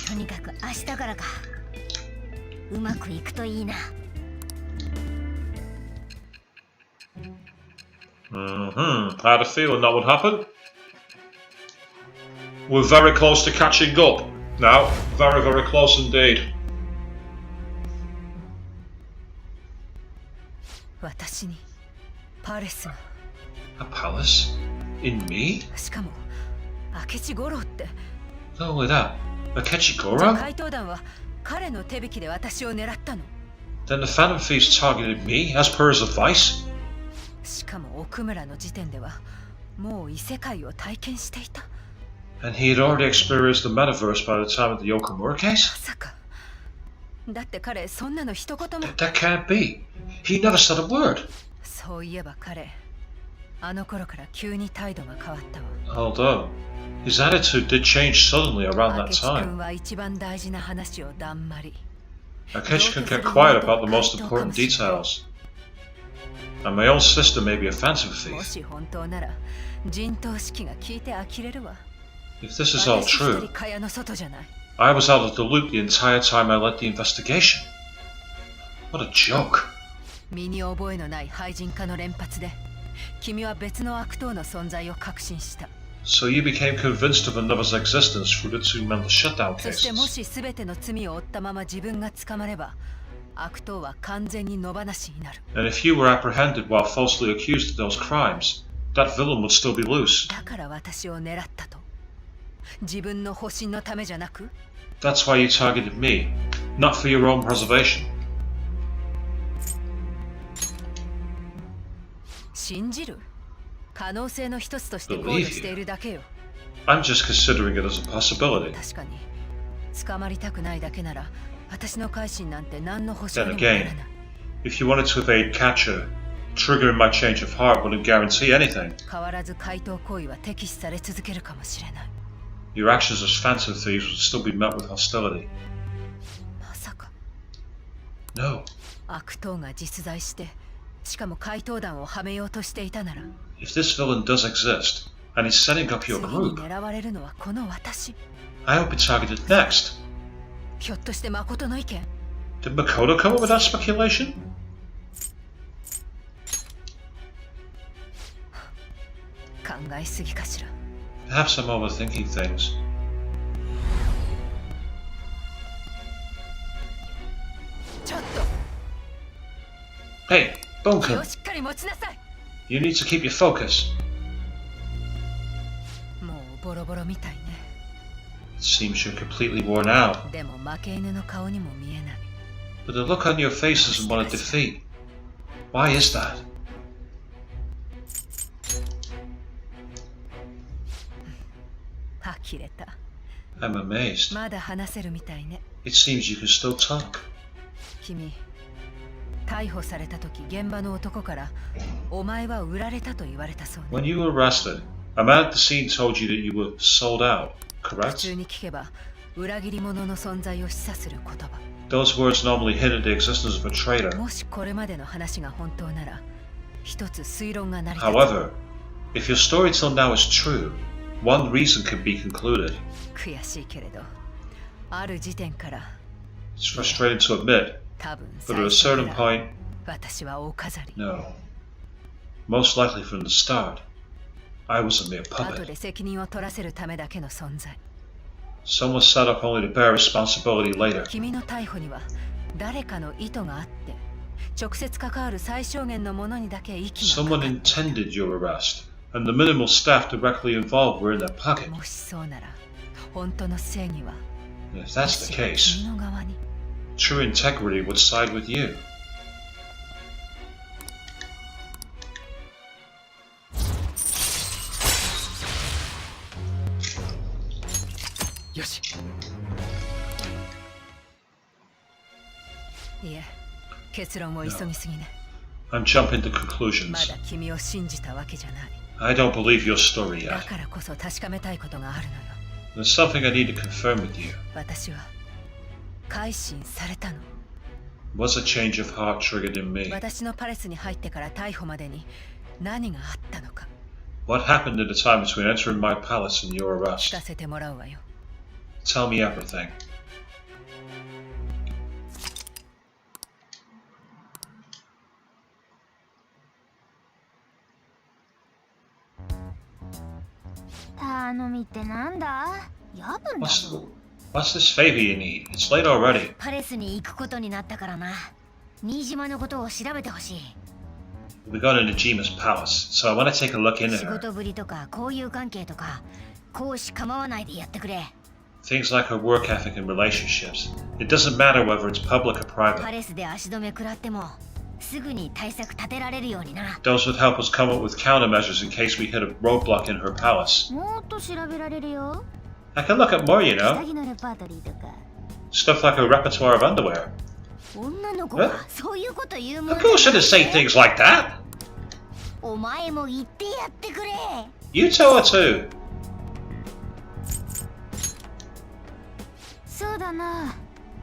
とにかく明日からか。うまくいくといいな。I had a feeling that would happen. We're very close to catching up now. Very, very close indeed. 私にパレスが A palace? In me? しかも明智五郎って Not only that, じゃあ Akechigoro? 怪盗団は彼の手引きで私を狙ったの。 Then the Phantom Thieves targeted me as per his advice? しかも奥村の時点ではもう異世界を体験していた。 And he had already experienced the metaverse by the time of the Okumura ま case? さかだって彼そんなの一言も。 That can't be. He never said a word. そういえば彼あの頃から急に態度が変わったわ。 Although, his attitude did change suddenly around 明 that 智 time. 君は一番大事な話をだんまり。 Akechi can get quiet about the most important details. And my own sister may be a phantom も thief. し本当なら陣頭指揮が聞いて呆れるわ。 If this is all 私一 true, 人蚊帳の外じゃない。 I was out of the loop the entire time I led the investigation. What a joke. 身に覚えのない廃人化の連発で君は別の悪党の存在を確信した。 So you became convinced of another's existence through the two mental shutdown そしても cases. し全ての罪を負ったまま自分が捕まれば悪党は完全に野放しになる。 And if you were apprehended while falsely accused of those crimes, that villain would still be loose. だから私を狙ったと。自分の保身のためじゃなく That's why you targeted me, not for your own preservation. 信じる可能性の一つとして考慮しているだけよ。 I'm just considering it as a possibility. 確かに捕まりたくないだけなら私の改心なんて何の保証 Then にもなら again, ない。 if you wanted to evade capture, triggering my change of heart wouldn't guarantee anything. 変わらず怪盗行為は敵視され続けるかもしれない。 Your actions as phantom thieves would still be met with hostility. まさか No. 悪党が実在してしかも怪盗団をはめようとしていたなら If this villain does exist, and he's setting up 次 your に group, 狙われるのはこの私。 I will be targeted next. ひょっとして誠の意見 Did Makoto come up with that speculation? 考えすぎかしら。 Perhaps I'm overthinking things. ちょっ Hey, と気 Bunkin, をしっかり持ちなさい。 you need to keep your focus. もうボロボロみたいね。 It seems you're completely worn out, でも負け犬の顔にも見えない。 but the look on your face isn't one of defeat. Why is that? 呆れた。 I'm amazed. まだ話せるみたいね。 It seems you can still talk. 君、逮捕された時現場の男からお前は売られたと言われたそうね。 When you were arrested, a man at the scene told you that you were sold out, 普 correct? 通に聞けば裏切り者の存在を示唆する言葉。 Those words normally hint at the existence of a traitor. もしこれまでの話が本当なら一つ推論が成り立つ。 However, if your story till now is true, one reason can be concluded. 悔しいけれどある時点から It's frustrating to admit, 多分 but at a 最初 certain から point, 私はお飾り。 no. Most likely from the start, I was a mere 後 puppet. で責任を取らせるためだけの存在。 Someone set up only to bear responsibility later. 君の逮捕には誰かの意図があって直接関わる最小限のものにだけ息がか Someone かる。 intended your arrest, and the minimal staff directly involved were in their pocket. もしそうなら本当の正義は If that's the むしろ case, 君の側に。 true integrity would side with you. いえ、結論を急ぎすぎね。 I'm jumping to ま conclusions. だ君を信じたわけじゃない。 I don't believe your story だ yet. からこそ確かめたいことがあるのよ。 There's something I need to confirm with you. 私は改心されたの。 Was a change of heart triggered in me? 私のパレスに入ってから逮捕までに何があったのか What happened in the time between entering my palace and your 聞 arrest? かせてもらうわよ。 Tell me everything. 頼みってなんだ？夜分だぞ。 What's this favor you need? It's late already. パレスに行くことになったからな。新島のことを調べてほしい。 We're going to Nejima's palace, so I want to take a look into 仕 her. 事ぶりとか交友関係とか公私構わないでやってくれ。 Things like her work ethic and relationships. It doesn't matter whether it's public or パ private. レスで足止め食らってもすぐに対策立てられるようにな。 Those would help us come up with countermeasures in case we hit a roadblock in her palace. もっと調べられるよ。 I can look at more, you 下 know. 着のレパートリーとか。 Stuff like a repertoire of underwear. 女の子がそういうこと言うもん Of course shouldn't say things like that. お前も言ってやってくれ。 You tell her to. そうだな。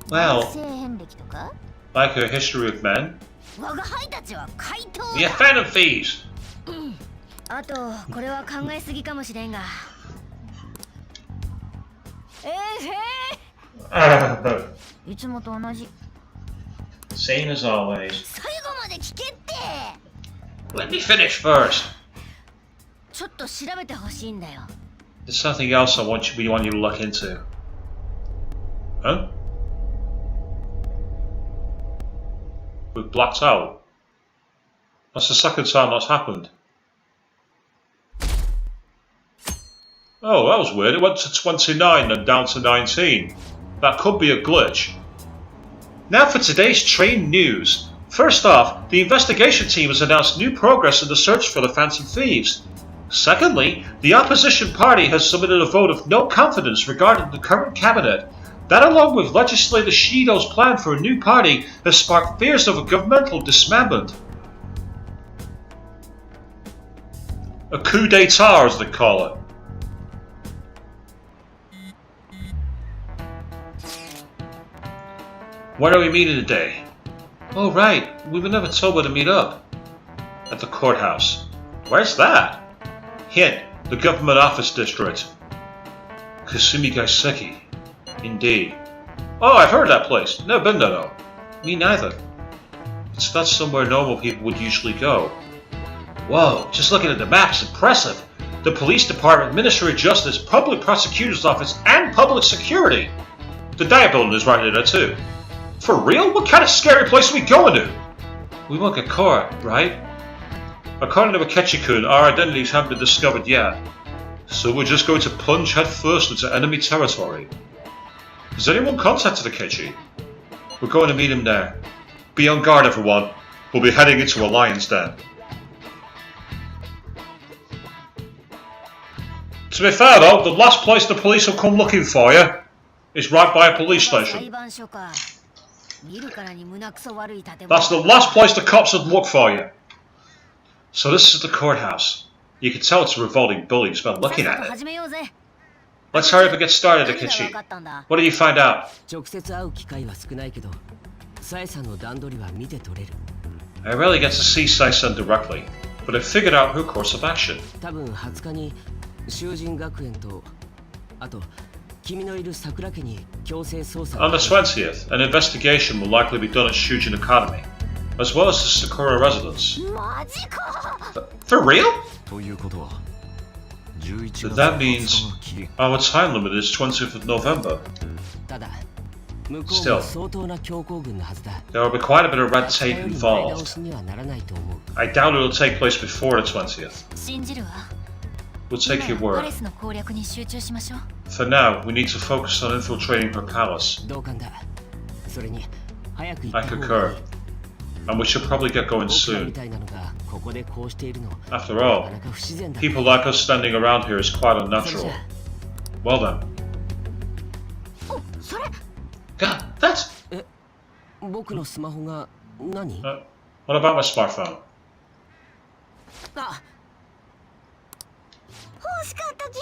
Well, 性遍歴とか like her history of men. 我が輩たちは怪盗 The だ。 Phantom Thieves. あとこれは考えすぎかもしれんが。いつもと同じ。 Same as always. 最後まで聞けって。 Let me finish first. ちょっと調べてほしいんだよ。 There's something else we want you to look into. Huh? We've blacked out. That's the second time that's happened. Oh, that was weird. It went to 29 and down to 19. That could be a glitch. Now for today's train news. First off, the investigation team has announced new progress in the search for the Phantom Thieves. Secondly, the opposition party has submitted a vote of no confidence regarding the current cabinet. That, along with legislator Shido's plan for a new party, has sparked fears of a governmental dismemberment. A coup d'etat, as they call it. Where are we meeting today? Oh right, we were never told where to meet up. At the courthouse. Where's that? Hint, the government office district. Kasumi Gaiseki. Indeed. Oh, I've heard of that place. Never been there though. Me neither. It's not somewhere normal people would usually go. Whoa, just looking at the map is impressive. The police department, Ministry of Justice, Public Prosecutor's Office, and Public Security. The Diet Building is right there too. For real? What kind of scary place are we going to? We won't get caught, right? According to Akechi-kun, our identities haven't been discovered yet. So we're just going to plunge headfirst into enemy territory. Has anyone contacted Akechi? We're going to meet him there. Be on guard, everyone. We'll be heading into a lion's den. To be fair though, the last place the police will come looking for you is right by a police station. That's the last place the cops would look for you. So this is the courthouse. You can tell it's a revolting building just by looking at it. Let's hurry up and get started, Akechi. What did you find out? 直接会う機会は少ないけど、サエさんの段取りは見て取れる。 I rarely get to see Sai-san directly, but I figured out her course of action. 多分20日に修人学園と、あと君のいる桜家に強制捜査。 On the 20th, an investigation will likely be done at Shujin Academy, as well as the Sakura residence. For real? ということは、11月 So that means 20日が期限。 our time limit is 20th of November. ただ、向こう Still, も相当な強行軍のはずだ。 there will be quite a bit of red tape 前倒 involved. しにはならないと思う。 I doubt it'll take place before the 20th. 信じるわ。 We'll take your パ word. レスの攻略に集中しましょう。 For now, we need to focus on infiltrating her palace. 同感だ。それに早く行 I った方がい concur. い。 And we should probably get going 僕らみ soon. たいなのがここでこうしているの。 After な all, かなか不自然だ。 people like us standing around here is quite それ unnatural. じゃ Well then. お、それ God, that's... 僕のスマホが何？ What about my smartphone? あ、欲しかった機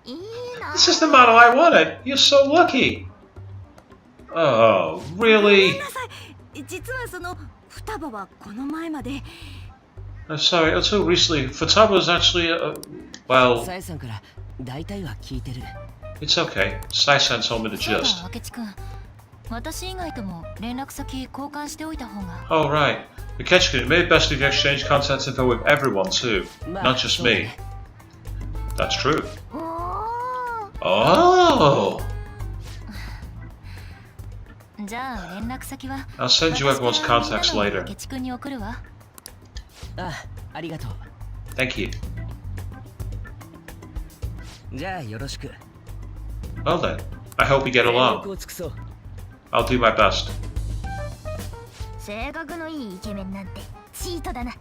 種。いいな。 This is the model I wanted. You're so lucky. Oh, ごめん really? なさい。実はその双葉はこの前まで。 I'm sorry. Until recently, Futaba was actually well. さえさんから大体は聞いてる。 It's okay. Sai-san told me the そうだ、 gist. 明智君。私以外とも連絡先交換しておいた方が。 Oh right. Akechi-kun, it may be best if you exchange contact info with everyone too, まあ not just そうだ me. ね。 That's true. お Oh. ー。じゃあ連絡先は。 I'll send you everyone's 私から contacts みんなの later. 明智君に送るわ。あ、ありがとう。 Thank you. じゃあよろしく。 Well then, I hope we get 全 along. 力を尽くそう。 I'll do my best. 性格のいいイケメンなんてチートだな。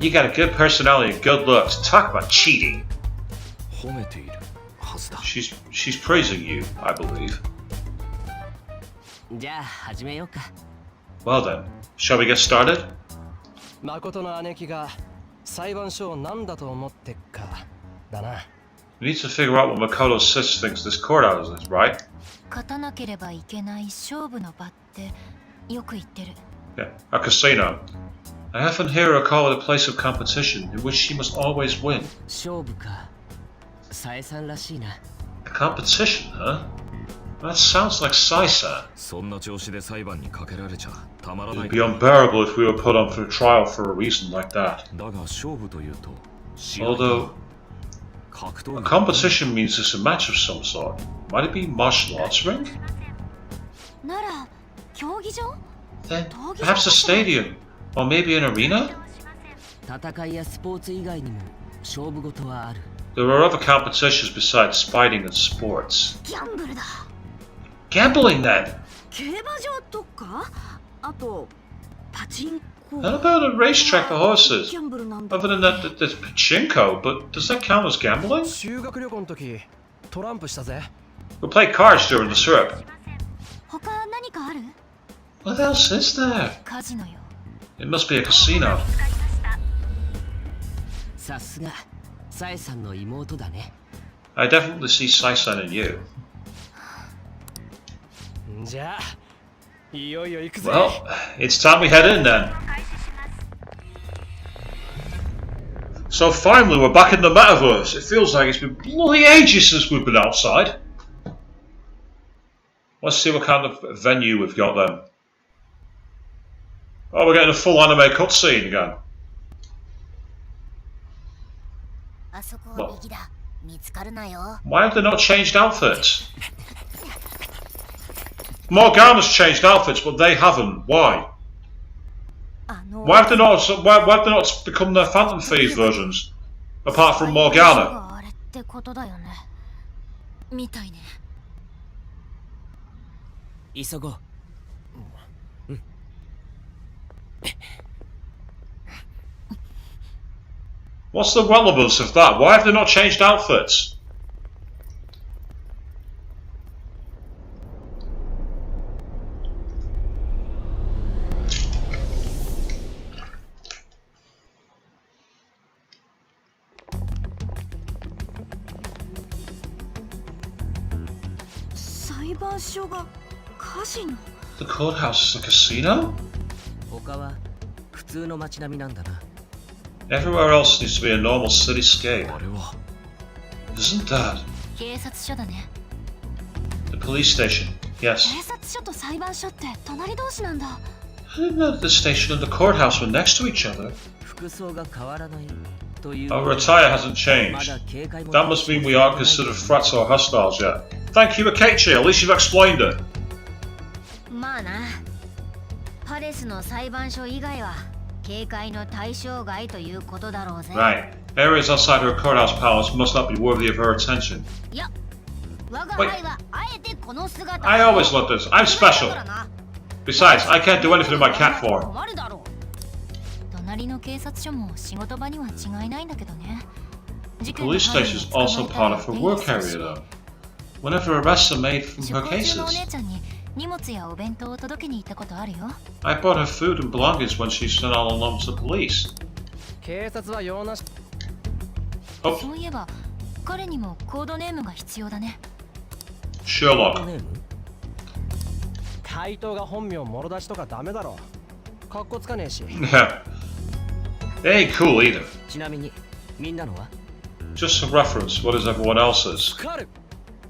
You got a good personality and good looks. Talk about cheating. 褒めているはずだ。 She's praising you, I believe. じゃあ始めようか。 Well then, shall we get started? 誠の姉貴が裁判所を何だと思ってっかだな。 We need to figure out what Makoto's sis thinks this courthouse is, right? 勝たなければいけない勝負の場ってよく言ってる。 Yeah, a casino. I often hear her call it a place of competition in which she must always win. 勝負か。さえさんらしいな。 A competition, huh? That sounds like Sai-san. そんな調子で裁判にかけられちゃたまらな It'd い。 be unbearable if we were put on for trial for a reason like that. だが勝負というと試合 Although, 格 a 闘技 competition means it's a match of some sort. Might it be martial arts ring? なら競技場？ Then perhaps a stadium, or maybe an arena? 戦いやスポーツ以外にも勝負事はある。 There are other competitions besides fighting and sports. ギャンブルだ。 Gambling then? 競馬場とか、あとパチンコ。 How about a racetrack for horses? ギャンブルなんだ。 Other than that, there's pachinko, but does that count as gambling? 修学旅行の時トランプしたぜ。 We played cards during the trip. 他何かある？ What else is there? カジノよ。 It must be a casino. さすがさえさんの妹だね。 I definitely see Sai-san in you. じゃあいよいよ行くぜ。 Well, it's time we head in then. So finally, we're back in the metaverse. It feels like it's been bloody ages since we've been outside. Let's see what kind of venue we've got then. Oh, we're getting a full anime cutscene again. あそこは右だ。見つかるなよ。 Why have they not changed outfits? Morgana's changed outfits, but they haven't. Why? Why have they not? Why have they not become their Phantom Thieves versions? Apart from Morgana. あれってことだよね。みたいね。急ごう。 What's the relevance of that? Why have they not changed outfits? The courthouse is a casino? 他は普通の街並みなんだな。 Everywhere else needs to be a normal cityscape. あれは Isn't that? 警察署だね。 The police station. Yes. 警察署と裁判所って隣同士なんだ。 I didn't know that the station and the courthouse were next to each other. 服装が変わらないという。 Our attire hasn't ま changed. だ警戒も That must mean we aren't considered threats or hostiles yet. Thank you, Akechi. At least you've explained it. まあな。パレスの裁判所以外は警戒の対象外ということだろうぜ。 Right. Areas outside her courthouse palace must not be worthy of her attention. いや、我が輩はあえてこの姿。 I always love this. I'm special. Besides, I can't do anything in my cat form. 困るだろう。隣の警察署も仕事場には違いないんだけどね。 The police station is also part of her work area, though. Whenever arrests are made from her 職場中のお cases. 姉ちゃんに荷物やお弁当を届けに行ったことあるよ。 I bought her food and belongings when she sent out an alarm to the police. 警察は用なし。Oh, そういえば彼にもコードネームが必要だね。 Sherlock. 怪盗が本名もろ出しとかダメだろ。かっこつかねえし。 Yeah. They ain't cool either. ちなみにみんなのは Just a reference. What is everyone else's? カル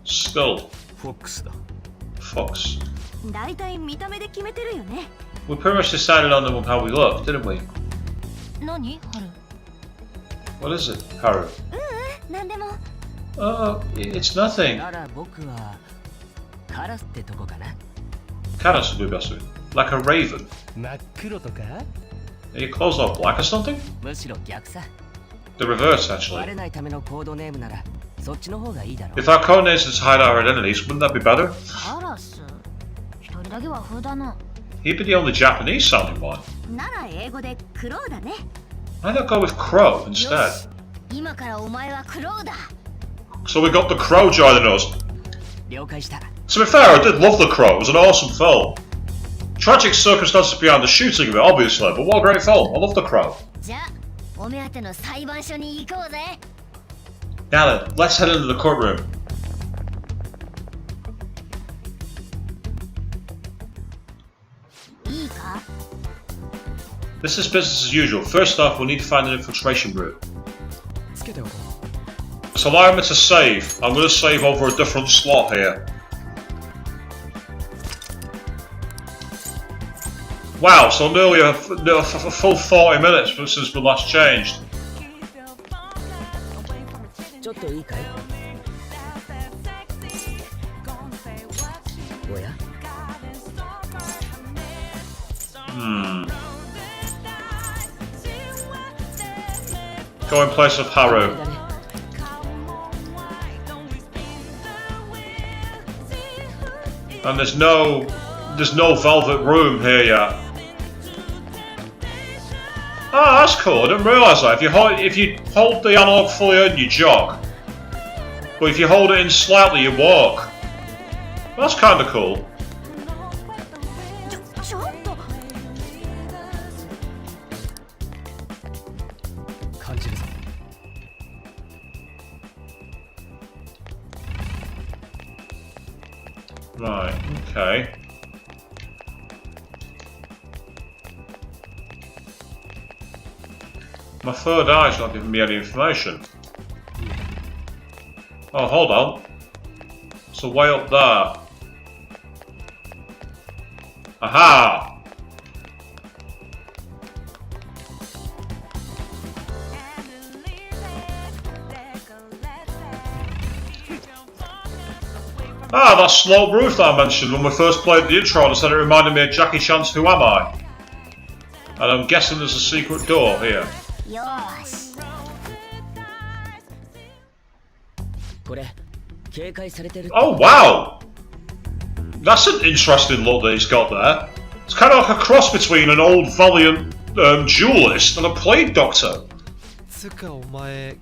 Skull. フォックスだ。 Fox. だいたい見た目で決めてるよね。 We pretty much decided on them with how we look, didn't we? 何？ハル。 What is it, Haru? なんでも。 It's nothing. なら僕はカラスってとこかな。 Canis will be best with. Like a raven. 真っ黒とか Are your clothes all black or something? むしろ逆さ。 The reverse, 割 actually. れないためのコードネームならそっちの方がいいだろう。 If our code names is to hide our identities, wouldn't that be better? カラス。一人だけ和風だな。 He'd be the only Japanese sounding one. なら英語でクロウだね。 Why not go with Crow instead? 今からお前はクロウだ。 So we got the Crow joining us. 了解した。 To be fair, I did love the Crow. It was an awesome film. Tragic circumstances behind the shooting of it, obviously, but what a great film. I love the Crow. じゃあお目当ての裁判所に行こうぜ。 Now then, let's head into the courtroom. いいか？ This is business as usual. First off, we'll need to find an infiltration route. つけておこ So allow me to save. I'm going to save over a different slot here. Wow, so nearly a full 40 minutes since we last changed. ちょっといいかい？おや？ Go in place of Haru. だね。 And there's no velvet room here yet. Ah, that's cool. I didn't realise that. If you hold the analog fully in, you jog. But if you hold it in slightly, you walk. That's kind of cool. ちょっと。感じるぞ。 Right. Okay. My third eye's not giving me any information. Oh, hold on. So way up there. Aha! Ah, that slope roof that I mentioned when we first played the intro, and I said it reminded me of Jackie Chan's Who Am I? And I'm guessing there's a secret door here. よーし。これ警戒されてる。 Oh wow! That's an interesting look that he's got there. It's kind of like a cross between an old valiant duelist and a plague doctor. つかお前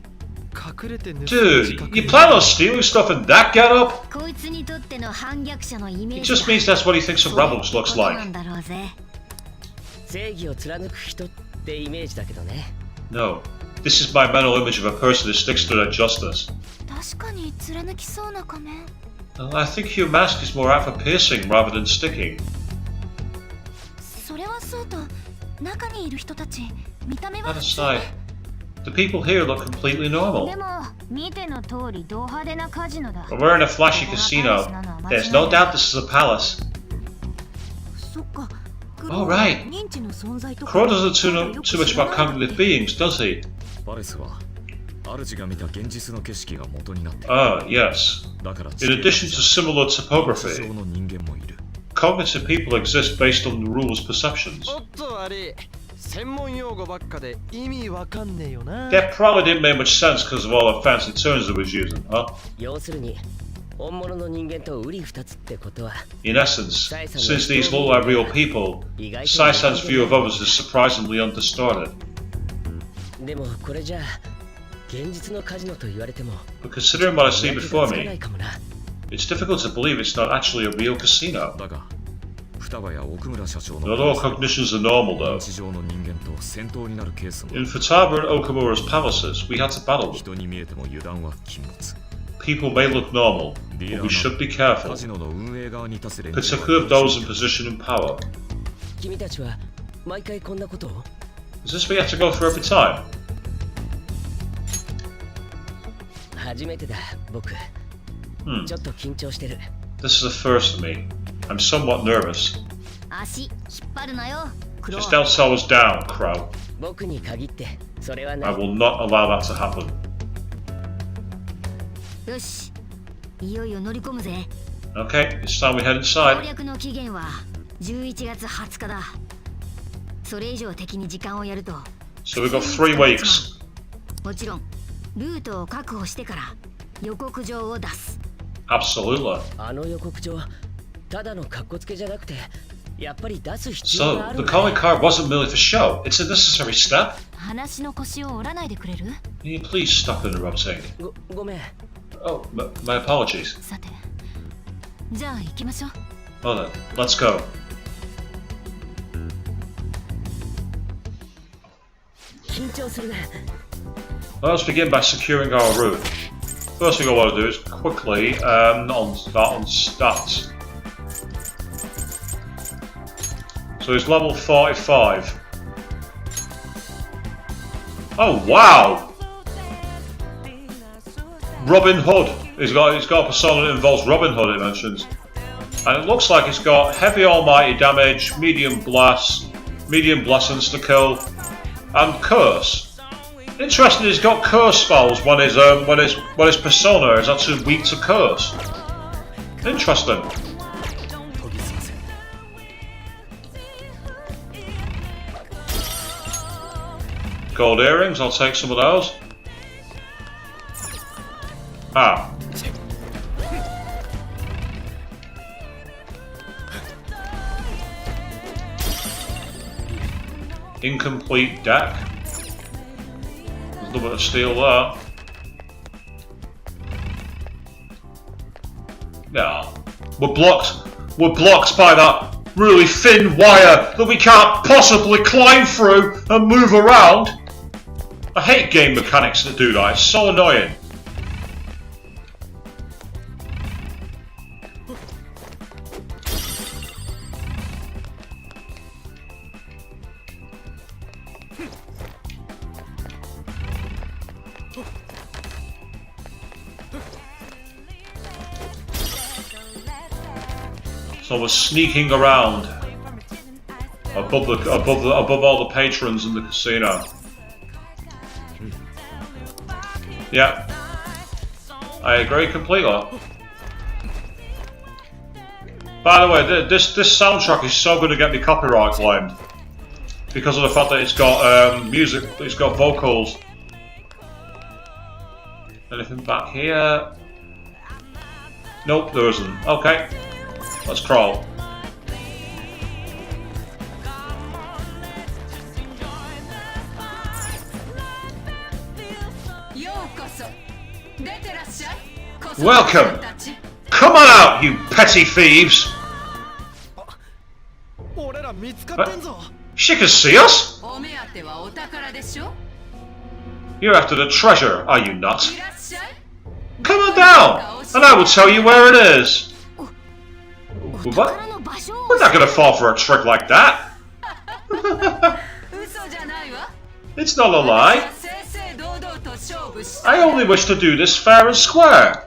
隠れて盗む Dude, you plan on stealing stuff in that getup? こいつにとっての反逆者のイメー It ジ just means that's what he thinks a rebel looks ことな like. んだろうぜ。正義を貫く人ってイメージだけどね。 No. This is my mental image of a person who sticks to their justice. 確かに貫きそうな仮面。 I think your mask is more out for piercing rather than sticking. それはそうと中にいる人たち見た目は That 普通 aside, the people here look completely normal. でも見ての通りド派手なカジノだ。 But we're in a flashy casino. There's no doubt this is a palace. そっか。 Oh, right. 認知の存在とか Crow doesn't know too much about cognitive beings, does he? パレスは主が見た現実の景色が元になっている。 Ah, yes. だから In addition to similar 地 topography, 上の人間もいる。 cognitive people exist based on the ruler's perceptions. おっと悪い専門用語ばっかで意味わかんねえよな That probably didn't make much sense because of all the fancy terms it was using, huh? 要するに本物の人間と瓜二つってことは In essence, since these look like real people, Saisan's view of others is surprisingly undistorted. でもこれじゃあ現実のカジノと言われても But considering what I see 見分け before がつかな me, いかもな。 it's difficult to believe it's not actually a real casino. だが双葉や奥村社長の Not all cognitions are normal, though. 日常の人間と戦闘になるケースも In Futaba and Okumura's palaces, we had to battle them. 人に見えても油断は禁物 People may look normal, but we should be careful, カジノの運営側に立つ連中は particularly of those in position and power. 君たちは毎回こんなことを Is this what you have to go through every time? 初めてだ僕 ちょっと緊張してる This is a first for me. I'm somewhat nervous. 足引っ張るなよクロ Just don't slow us down, Crow. 僕に限ってそれはな I い will not allow that to happen. よしいよいよ乗り込むぜ Okay, it's time we head 攻 inside. 略の期限は11月20日だそれ以上敵に時間をやると So we've got 3 weeks. もちろんルートを確保してから予告状を出す Absolutely. あの予告状ただのカッコつけじゃなくてやっぱり出す必要があ So, る the calling card wasn't merely for show. It's a necessary step. 話の腰を折らないでくれる Can you please stop interrupting? ごめん Oh, my apologies. さてじゃあ行きましょう Well then, let's go. Let's begin by securing our route. First thing I want to do is quickly, not on stats. So he's level 45. Oh wow! Robin Hood. He's got a persona that involves Robin Hood, it mentions. And it looks like he's got heavy almighty damage, medium blast, medium blast insta-kill, and curse. Interesting, he's got curse spells when his persona is actually weak to curse. Interesting. Gold earrings, I'll take some of those. Ah. Incomplete deck. There's a little bit of steel there. Yeah. We're blocked. We're blocked by that really thin wire that we can't possibly climb through and move around. I hate game mechanics that do that. It's so annoying. So we're sneaking around above all the patrons in the casino. Yeah, I agree completely. By the way, this soundtrack is so going to get me copyright claimed because of the fact that it's got music, it's got vocals. Anything back here? Nope, there isn't. Okay. Let's crawl. Welcome! Come on out, you petty thieves! She can see us? You're after the treasure, are you not? Come on down, and I will tell you where it is. What? We're not gonna fall for a trick like that. It's not a lie. I only wish to do this fair and square.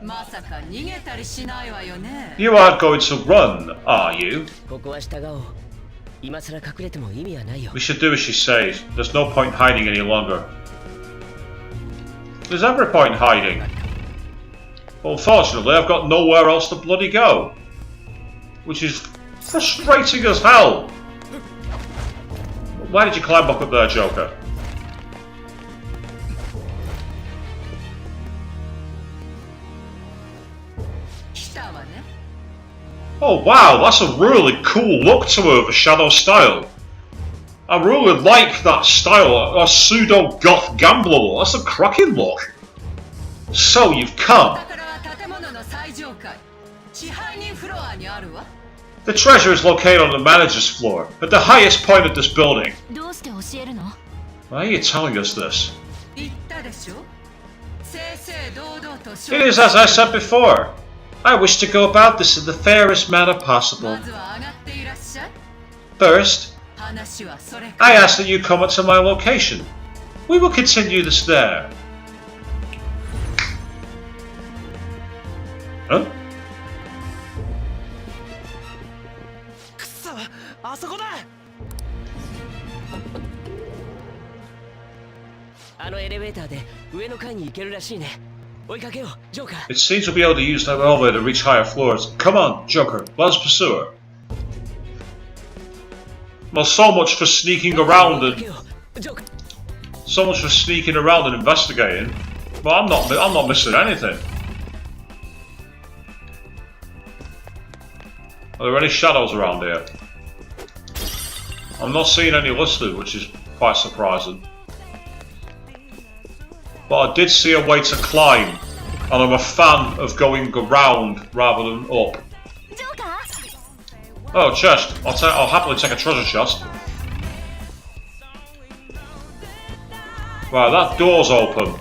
You aren't going to run, are you? We should do as she says. There's no point hiding any longer. There's every point hiding. But unfortunately, I've got nowhere else to bloody go. Which is frustrating as hell. Why did you climb up there, Joker? Oh wow, that's a really cool look to her, the shadow style. I really like that style, a pseudo-goth gambler look. That's a cracking look. So you've come. The treasure is located on the manager's floor, at the highest point of this building. どうして教えるの？ Why are you telling us this? 言ったでしょ。正々堂々と It is as I said before. I wish to go about this in the fairest manner possible. まずは上がっていらっしゃい。 First, 話はそれか I ask that you come to my location. We will continue this there. Huh? くそ、あそこだ。あのエレベーターで上の階に行けるらしいね。追いかけよう、ジョーカー。 It seems we'll be able to use that elevator to reach higher floors. Come on, Joker, let us pursue her. Well, so much for sneaking around and so much for sneaking around and investigating. But I'm not missing anything. Are there any shadows around here? I'm not seeing any listed, which is quite surprising. But I did see a way to climb, and I'm a fan of going around rather than up. ジョーカー？ Oh, chest. I'll happily take a treasure chest. Right, that door's open.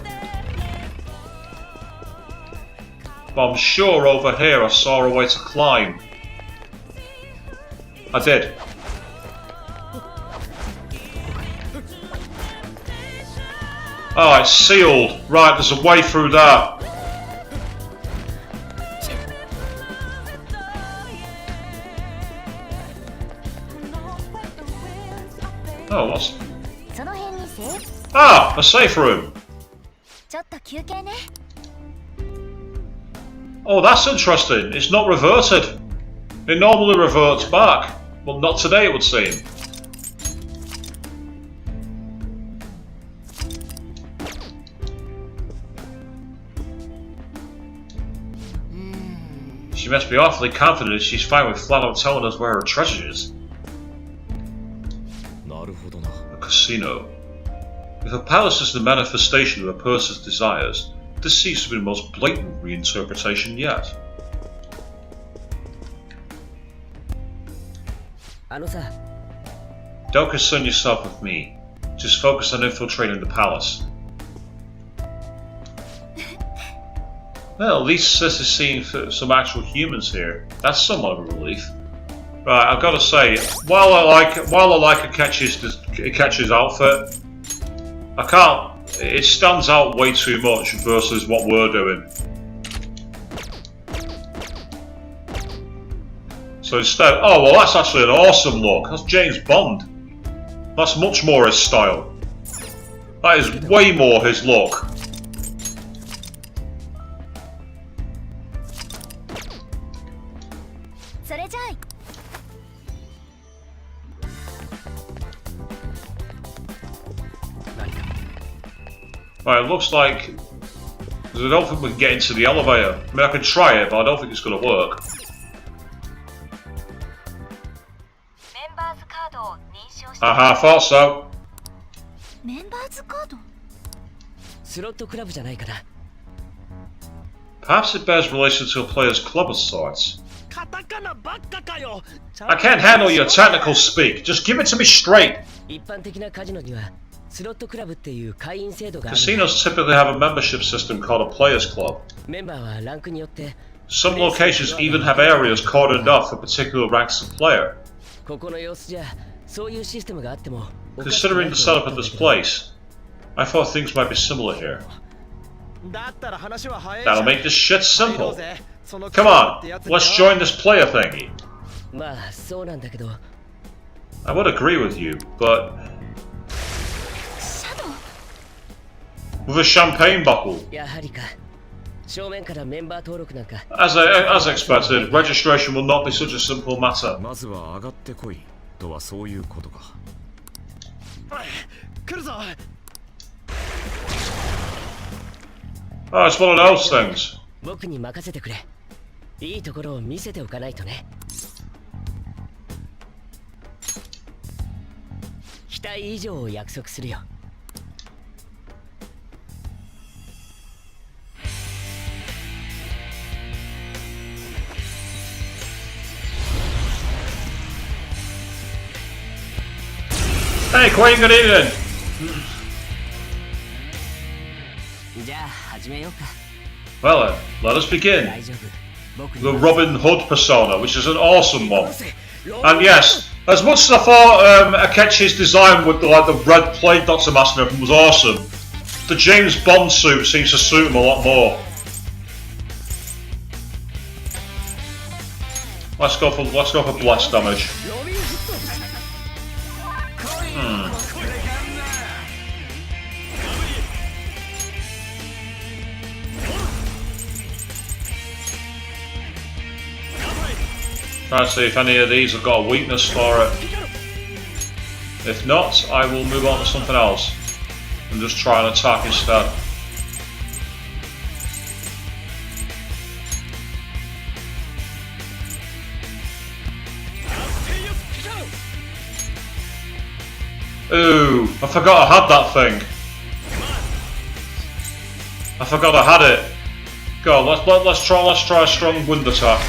But I'm sure over here I saw a way to climb. I did. Oh, it's sealed. Right, there's a way through there. Oh, what's... その辺にセーフ。 Ah, a safe room. ちょっと休憩ね。 Oh, that's interesting. It's not reverted. It normally reverts back. Well, not today, it would seem. She must be awfully confident if she's fine with flat out telling us where her treasure is. なるほどな。 A casino. If a palace is the manifestation of a person's desires, this seems to be the most blatant reinterpretation yet. あのさ、 Don't concern yourself with me. Just focus on infiltrating the palace. Well, at least Sis is seeing some actual humans here. That's somewhat of a relief. Right, I've got to say, while I like Akechi's outfit, I can't. It stands out way too much versus what we're doing. So instead, oh well, that's actually an awesome look. That's James Bond. That's much more his style. That is way more his look. Right, it looks like... I don't think we can get into the elevator. I mean, I can try it, but I don't think it's going to work. Aha, I thought so. メンバーズカード？スロットクラブじゃないかな。 Perhaps it bears relation to a player's club of sorts. カタカナばっかかよ。 I can't handle your technical speak. Just give it to me straight. 一般的なカジノにはスロットクラブっていう会員制度がある。 Casinos typically have a membership system called a player's club. メンバーはランクによって Some locations even have areas cordoned off for particular ranks of player. ここの様子じゃそういうシステムがあっても Considering the setup of this place, I thought things might be similar here. だったら話は早い。 That'll make this shit simple. Come on, let's join this player thingy. まあそうなんだけど I would agree with you, but... With a champagne bottle. やはりか正面からメンバー登録なんか As expected, registration will not be such a simple matter. まずは上がってこいとはそういうことか。来るぞ。 Oh, it's one of those things. 僕に任せてくれ。いいところを見せておかないとね。期待以上を約束するよ。Hey Queen, good evening. じゃあ始めようか。 Well, let us begin. 大丈夫。僕に The Robin Hood persona, which is an awesome one. And yes, as much as I thought Akechi's design with the red plague Doctor Mask and everything was awesome, the James Bond suit seems to suit him a lot more. Let's go for blast damage. Try to see if any of these have got a weakness for it. If not, I will move on to something else and just try and attack instead. Ooh, I forgot I had that thing. I forgot I had it. Go, let's try a strong wind attack.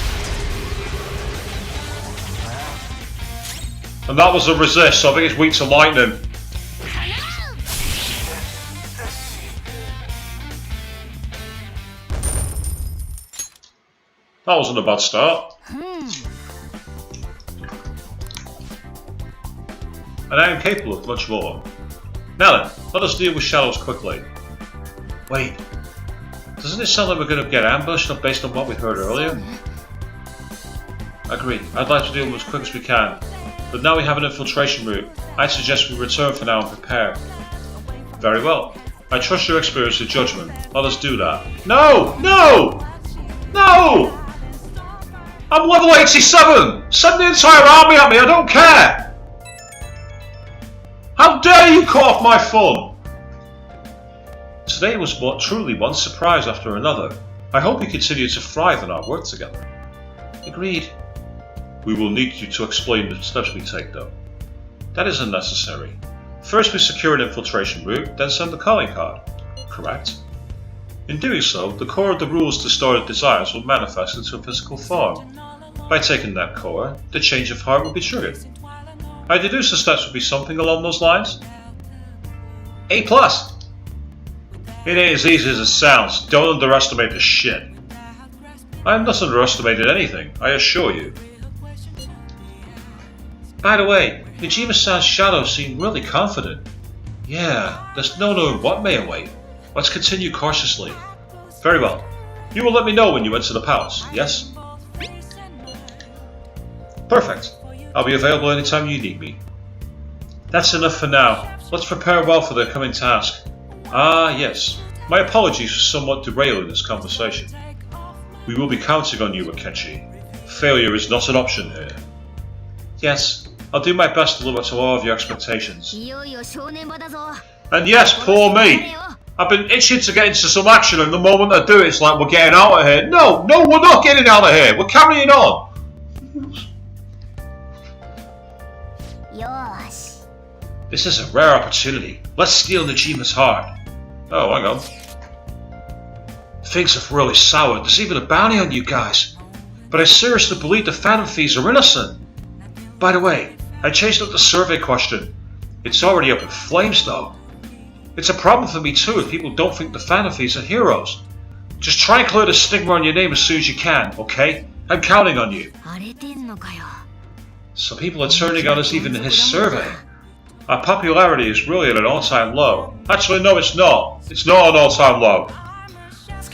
And that was a resist, so I think it's weak to lightning. That wasn't a bad start. And I am capable of much more. Now then, let us deal with shadows quickly. Wait, doesn't it sound like we're going to get ambushed based on what we heard earlier? Agreed, I'd like to deal with them as quick as we can. But now we have an infiltration route. I suggest we return for now and prepare. Very well. I trust your experience and judgment. Let us do that. No! No! No! I'm level 87! Send the entire army at me, I don't care! How dare you cut off my fun! Today was truly one surprise after another. I hope we continue to thrive in our work together. Agreed. We will need you to explain the steps we take, though. That isn't necessary. First we secure an infiltration route, then send the calling card. Correct? In doing so, the core of the rules distorted desires will manifest into a physical form. By taking that core, the change of heart will be triggered. I deduce the steps will be something along those lines? A+! It ain't as easy as it sounds. Don't underestimate the shit. I have not underestimated anything, I assure you. By the way, Nijima-san's shadow seemed really confident. Yeah, there's no knowing what may await. Let's continue cautiously. Very well. You will let me know when you enter the palace, yes? Perfect. I'll be available anytime you need me. That's enough for now. Let's prepare well for the coming task. Ah, yes. My apologies for somewhat derailing this conversation. We will be counting on you, Akechi. Failure is not an option here. Yes, I'll do my best to live up to all of your expectations. And yes, poor me! I've been itching to get into some action, and the moment I do, it's like we're getting out of here. No, we're not getting out of here. We're carrying on. This is a rare opportunity. Let's steal Nijima's heart. Oh, hang on. Things have really soured. There's even a bounty on you guys. But I seriously believe the Phantom Thieves are innocent. By the way, I changed up the survey question. It's already up in flames, though. It's a problem for me too if people don't think the Phantom Thieves are heroes. Just try and clear the stigma on your name as soon as you can, okay? I'm counting on you. So people are turning on us even in his survey. Our popularity is really at an all-time low. Actually, no, it's not. It's not an all-time low.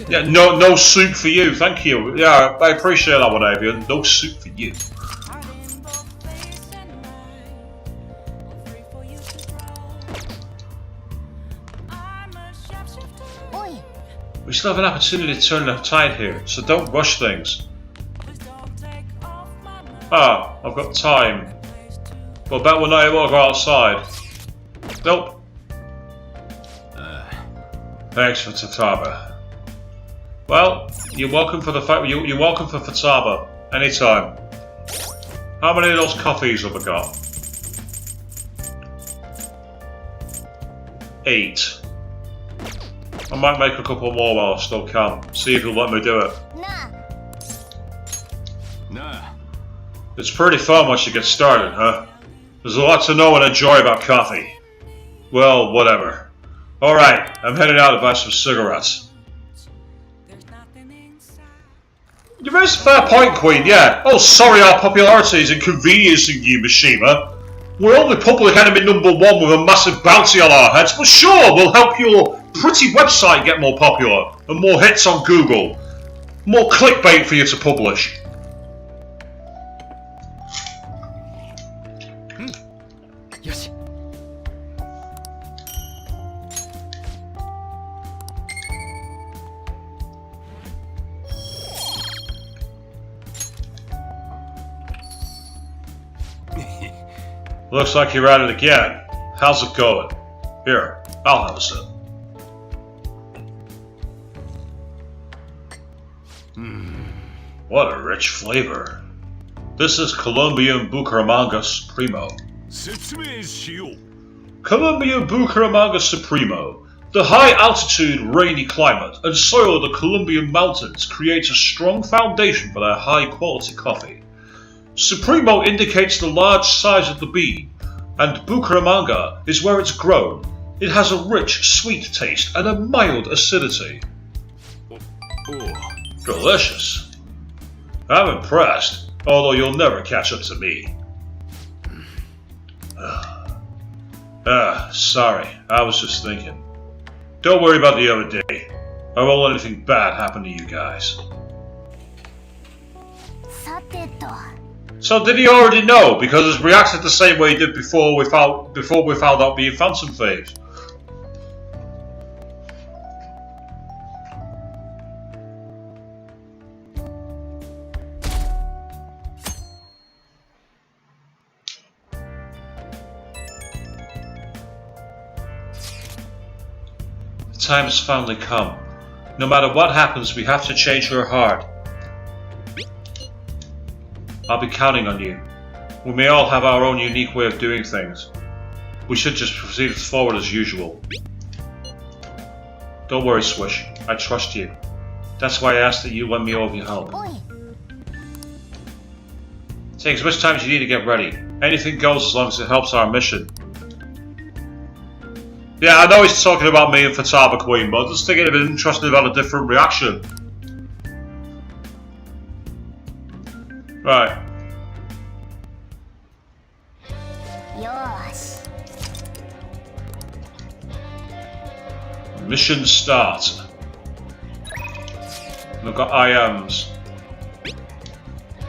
Yeah, no soup for you, thank you. Yeah, I appreciate that one, Avian. No soup for you. We still have an opportunity to turn the tide here, so don't rush things. Ah, I've got time. But I bet we're not able to go outside. Nope. Thanks for Futaba. Well, you're welcome for you're welcome for Futaba. Anytime. How many of those coffees have I got? 8. I might make a couple more while I still can. See if he'll let me do it. Nah. It's pretty fun once you get started, huh? There's a lot to know and enjoy about coffee. Well, whatever. Alright, I'm heading out to buy some cigarettes. You raised a fair point, Queen, yeah. Oh, sorry our popularity is inconveniencing you, Mishima. We're only public enemy number 1 with a massive bounty on our heads, but sure, we'll help your pretty website get more popular and more hits on Google. More clickbait for you to publish. Yoshi. Looks like you're at it again. How's it going? Here, I'll have a sip. What a rich flavor. This is Colombian Bucaramanga Supremo. 説明しよう。 Colombian Bucaramanga Supremo. The high altitude, rainy climate and soil of the Colombian mountains creates a strong foundation for their high quality coffee. Supremo indicates the large size of the bean, and Bucaramanga is where it's grown. It has a rich, sweet taste and a mild acidity. Delicious. I'm impressed, although you'll never catch up to me. Sorry, I was just thinking. Don't worry about the other day. I won't let anything bad happen to you guys. さてと So did he already know? Because he's reacted the same way he did before we found out being Phantom Thieves. The time has finally come. No matter what happens, we have to change her heart. I'll be counting on you. We may all have our own unique way of doing things. We should just proceed forward as usual. Don't worry, Swish. I trust you. That's why I asked that you lend me all of your help. おい Take as much time as you need to get ready. Anything goes as long as it helps our mission. Yeah, I know he's talking about me and Futaba Queen, but I just think it'd be interesting to have a different reaction. Right. よーし Mission start. We've got IMs.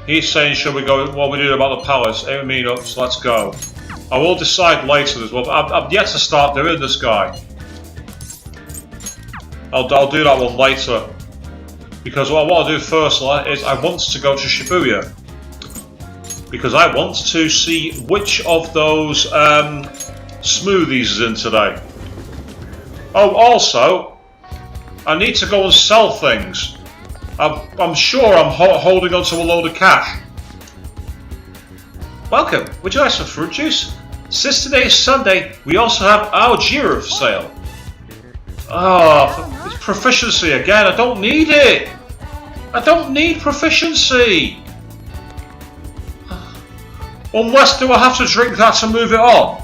He's saying, should we go, what we do about the palace? Aim meet up, so let's go. I will decide later as well, but I've yet to start doing this guy. I'll do that one later. Because what I want to do first is I want to go to Shibuya. Because I want to see which of those smoothies is in today. Oh, also, I need to go and sell things. I'm sure I'm holding on to a load of cash. Welcome, would you like some fruit juice? Since today is Sunday, we also have our Jira for sale. Oh, it's proficiency again, I don't need it! I don't need proficiency! Unless do I have to drink that to move it on?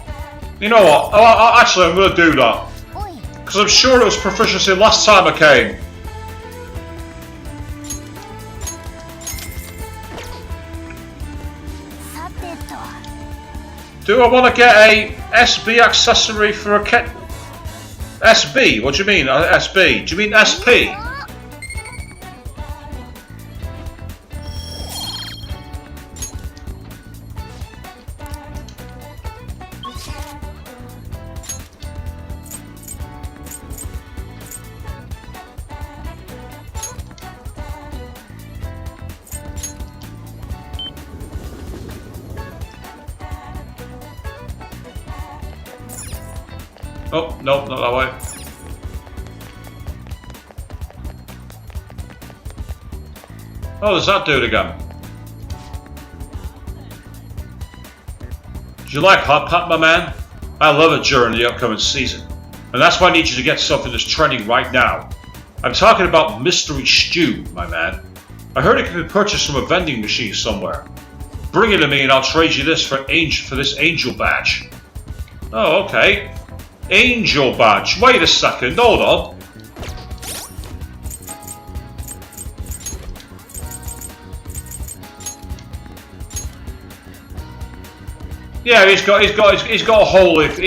You know what, actually I'm going to do that. おい Because I'm sure it was proficiency last time I came. Do I want to get a SB accessory for a kit? SB? What do you mean? SB? Do you mean SP? Oh, no, not that way. Oh, there's that dude again. Do you like hot pot, my man? I love it during the upcoming season. And that's why I need you to get something that's trending right now. I'm talking about mystery stew, my man. I heard it can be purchased from a vending machine somewhere. Bring it to me and I'll trade you this for this angel badge. Oh, okay. Angel badge. Wait a second, hold on. Yeah, he's got a holy thing.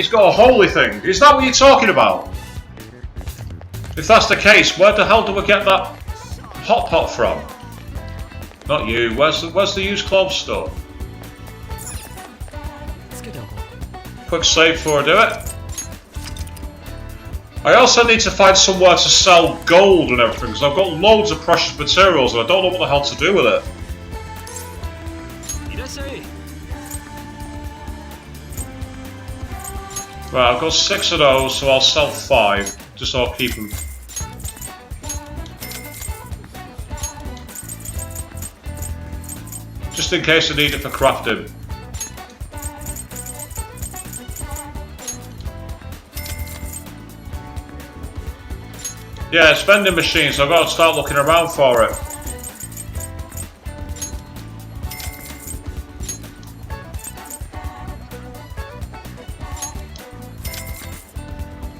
Is that what you're talking about? If that's the case, where the hell do we get that hot pot from? Not you. Where's the used clothes store? Quick save before I do it. I also need to find somewhere to sell gold and everything because I've got loads of precious materials and I don't know what the hell to do with it. Right, I've got 6 of those, so I'll sell 5, just so I'll keep them. Just in case I need it for crafting. Yeah, it's vending machine, so I've got to start looking around for it.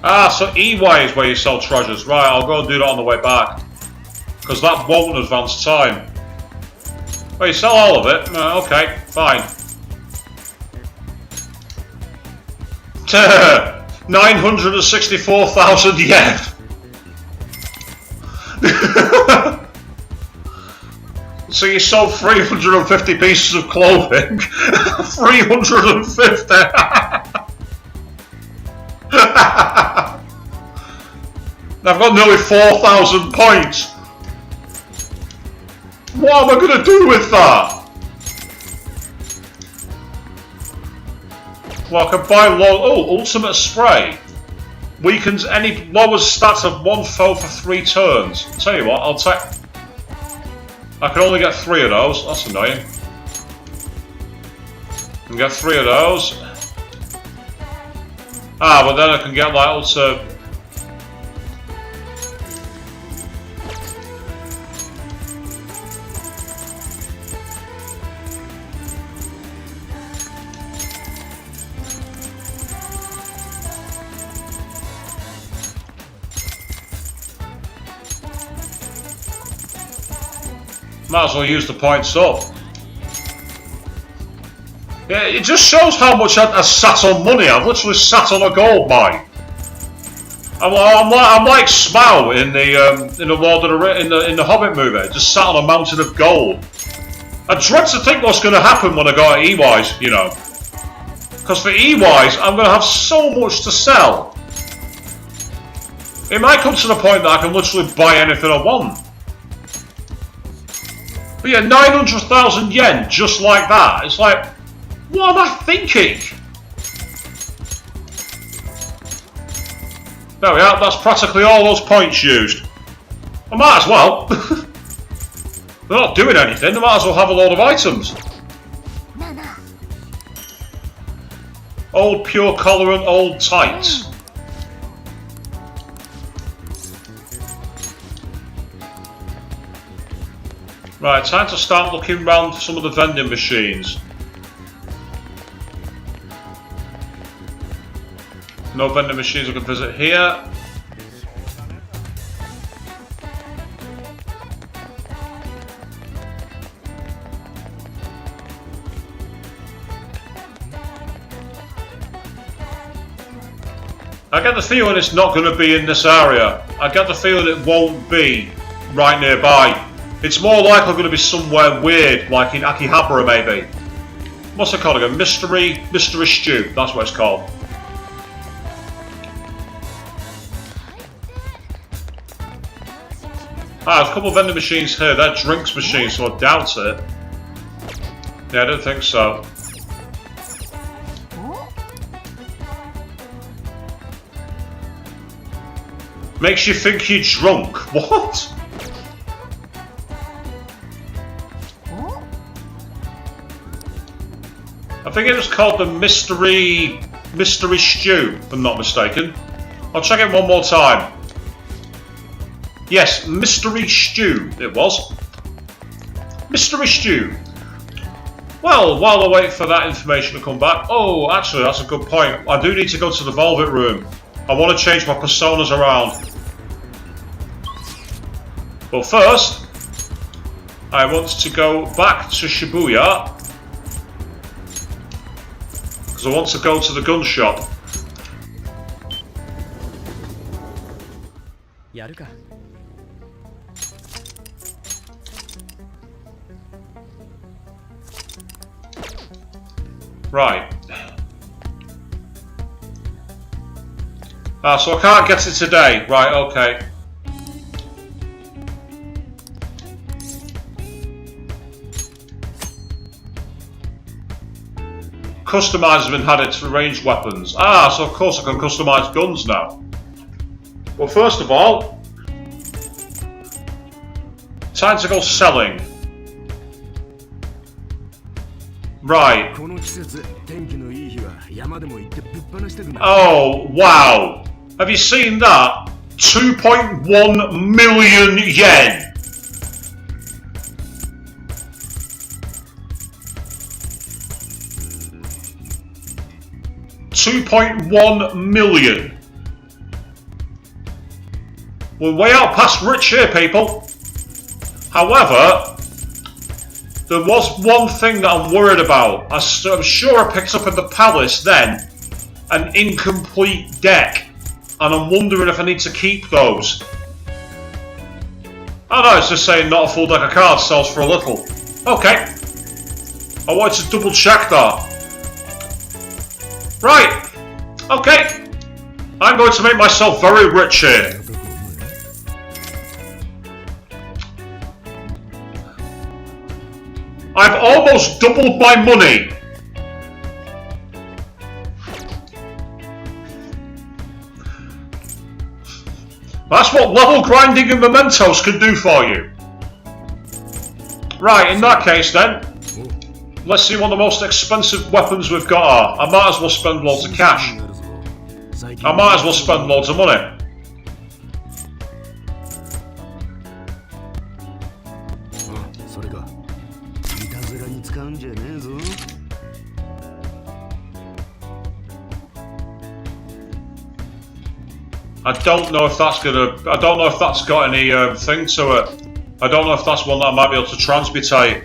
Ah, so EY is where you sell treasures. Right, I'll go and do that on the way back. Because that won't advance time. Well, you sell all of it? Okay, fine. 964,000 yen! So you sold 350 pieces of clothing? 350! I've got nearly 4,000 points. What am I going to do with that? Well, I can buy ultimate spray. Weakens any lowers stats of 1 foe for 3 turns. I'll tell you what, I'll take. I can only get 3 of those. That's annoying. I can get 3 of those. Ah, but then I can get like also. Might as well use the points up. Yeah, it just shows how much I sat on money. I've literally sat on a gold mine. I'm like Smaug in the Lord of the in the Hobbit movie. Just sat on a mountain of gold. I dread to think what's going to happen when I go to EYs, you know. Because for EYs, I'm going to have so much to sell. It might come to the point that I can literally buy anything I want. But yeah, 900,000 yen just like that. It's like, what am I thinking? There we are, that's practically all those points used. I might as well. They're not doing anything, they might as well have a load of items. Old pure collar and old tights. Right, time to start looking around for some of the vending machines. No vending machines I can visit here. I get the feeling it's not going to be in this area. I get the feeling it won't be right nearby. It's more likely going to be somewhere weird, like in Akihabara maybe. What's it called again? Mystery Stew, that's what it's called. Ah, there's a couple of vending machines here. They're drinks machines, so I doubt it. Yeah, I don't think so. Makes you think you're drunk. What? I think it was called the Mystery Stew, if I'm not mistaken. I'll check it one more time. Yes, Mystery Stew it was. Mystery Stew. Well, while I wait for that information to come back... Oh, actually, that's a good point. I do need to go to the Velvet Room. I want to change my personas around. But first, I want to go back to Shibuya. Because I want to go to the gun shop. Right. Ah, so I can't get it today. Right, okay. Customize them and had it for ranged weapons. Ah, so of course I can customize guns now. Well, first of all, time to go selling. Right. Oh, wow. Have you seen that? 2.1 million yen. $2.1 million. We're way out past rich here, people. However, there was one thing that I'm worried about. I'm sure I picked up at the palace then an incomplete deck, and I'm wondering if I need to keep those. Oh no, it's just saying not a full deck of cards sells for a little. Okay. I wanted to double check that. Right. Okay. I'm going to make myself very rich here. I've almost doubled my money. That's what level grinding and mementos can do for you. Right, in that case then, let's see what the most expensive weapons we've got are. I might as well spend loads of cash. I might as well spend loads of money. I don't know if that's I don't know if that's got any thing to it. I don't know if that's one that I might be able to transmutate.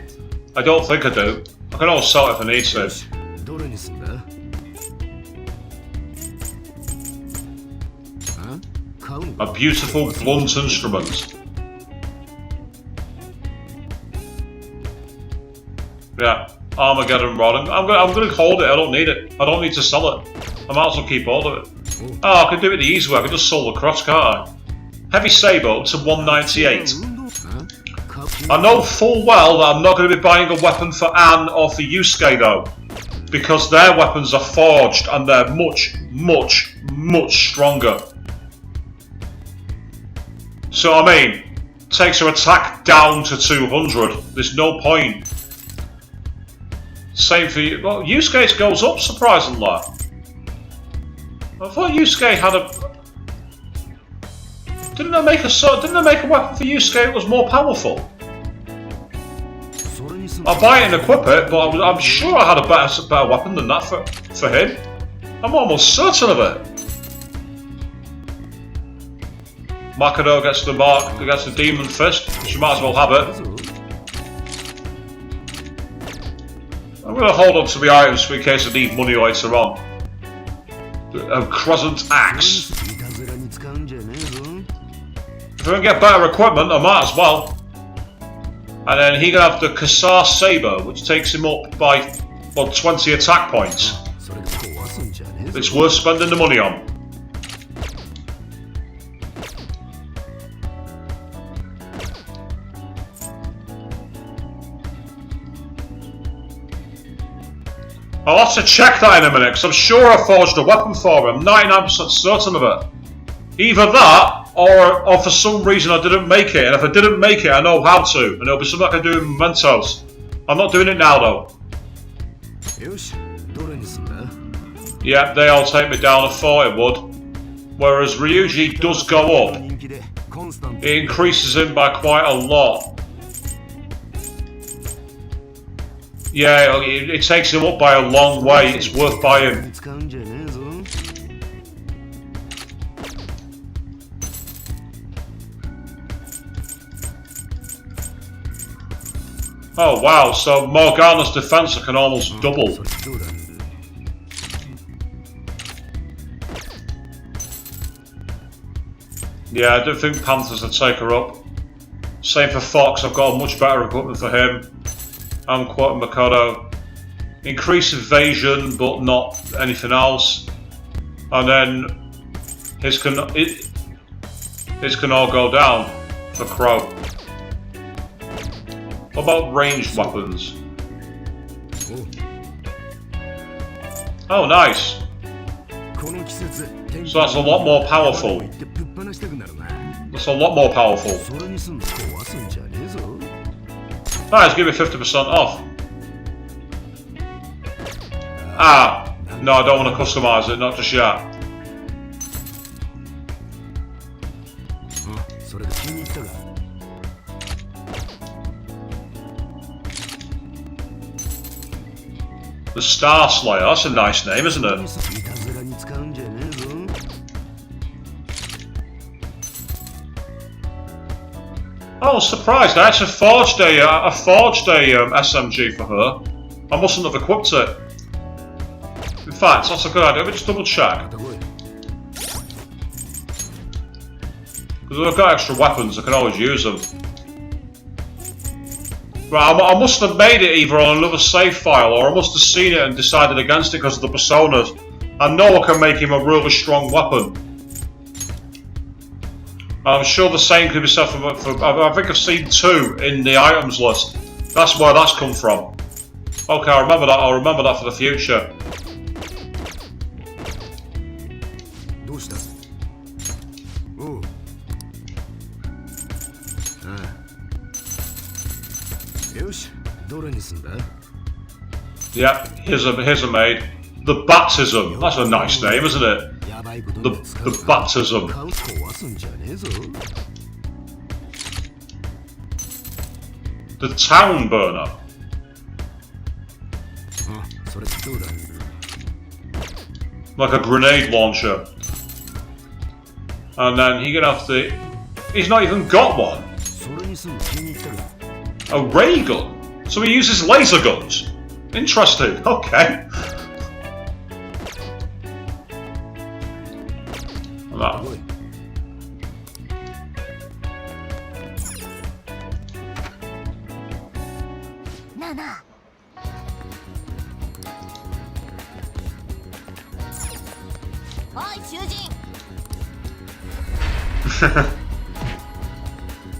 I don't think I do. I can always sell it if I need to. A beautiful blunt instrument. Yeah, Armageddon rod. I'm gonna hold it. I don't need it. I don't need to sell it. I might as well keep hold of it. Oh, I can do it the easy way. I can just sell the cross, can't I? Heavy saber up to 198. I know full well that I'm not going to be buying a weapon for Anne or for Yusuke though, because their weapons are forged and they're much, much, much stronger. So I mean, takes her attack down to 200. There's no point. Same for you. Well, Yusuke's goes up surprisingly. I thought Yusuke had a. Didn't they make a weapon for Yusuke that was more powerful? I'll buy it and equip it, but I'm sure I had a better weapon than that for him. I'm almost certain of it. Makoto gets the demon fist. She might as well have it. I'm going to hold on to the items in case I need money later on. A crescent axe. If I can get better equipment, I might as well. And then he can have the Kasar Saber, which takes him up by 20 attack points. It's worth spending the money on. I'll have to check that in a minute, because I'm sure I forged a weapon for him. I'm 99% certain of it. Either that, or for some reason I didn't make it. And if I didn't make it, I know how to. And it'll be something I can do in mementos. I'm not doing it now, though. Yeah, they all take me down. I thought it would. Whereas Ryuji does go up. It increases him by quite a lot. Yeah, it takes him up by a long way. It's worth buying. Oh wow, so Morgana's defense can almost double. Yeah, I don't think Panthers would take her up. Same for Fox, I've got a much better equipment for him. I'm quoting Makoto. Increase evasion, but not anything else. And then his can all go down for Crow. What about ranged weapons? Oh, nice. So that's a lot more powerful. That's a lot more powerful. Nice, give me 50% off. Ah, no, I don't want to customize it, not just yet. The Star Slayer, that's a nice name, isn't it? Oh, I was surprised. I actually forged a SMG for her. I mustn't have equipped it. In fact, that's a good idea. Let me just double check. Because if I've got extra weapons, I can always use them. Right, I must have made it either on another save file, or I must have seen it and decided against it because of the personas. I know I can make him a really strong weapon. I'm sure the same could be said for I think I've seen 2 in the items list. That's where that's come from. Okay, I remember that. I'll remember that for the future. Yep, here's a maid. The Baptism. That's a nice name, isn't it? The Baptism. The Town Burner. Like a grenade launcher. And then he gonna have to... He's not even got one. A ray gun. So he uses laser guns. Interesting. Okay. That.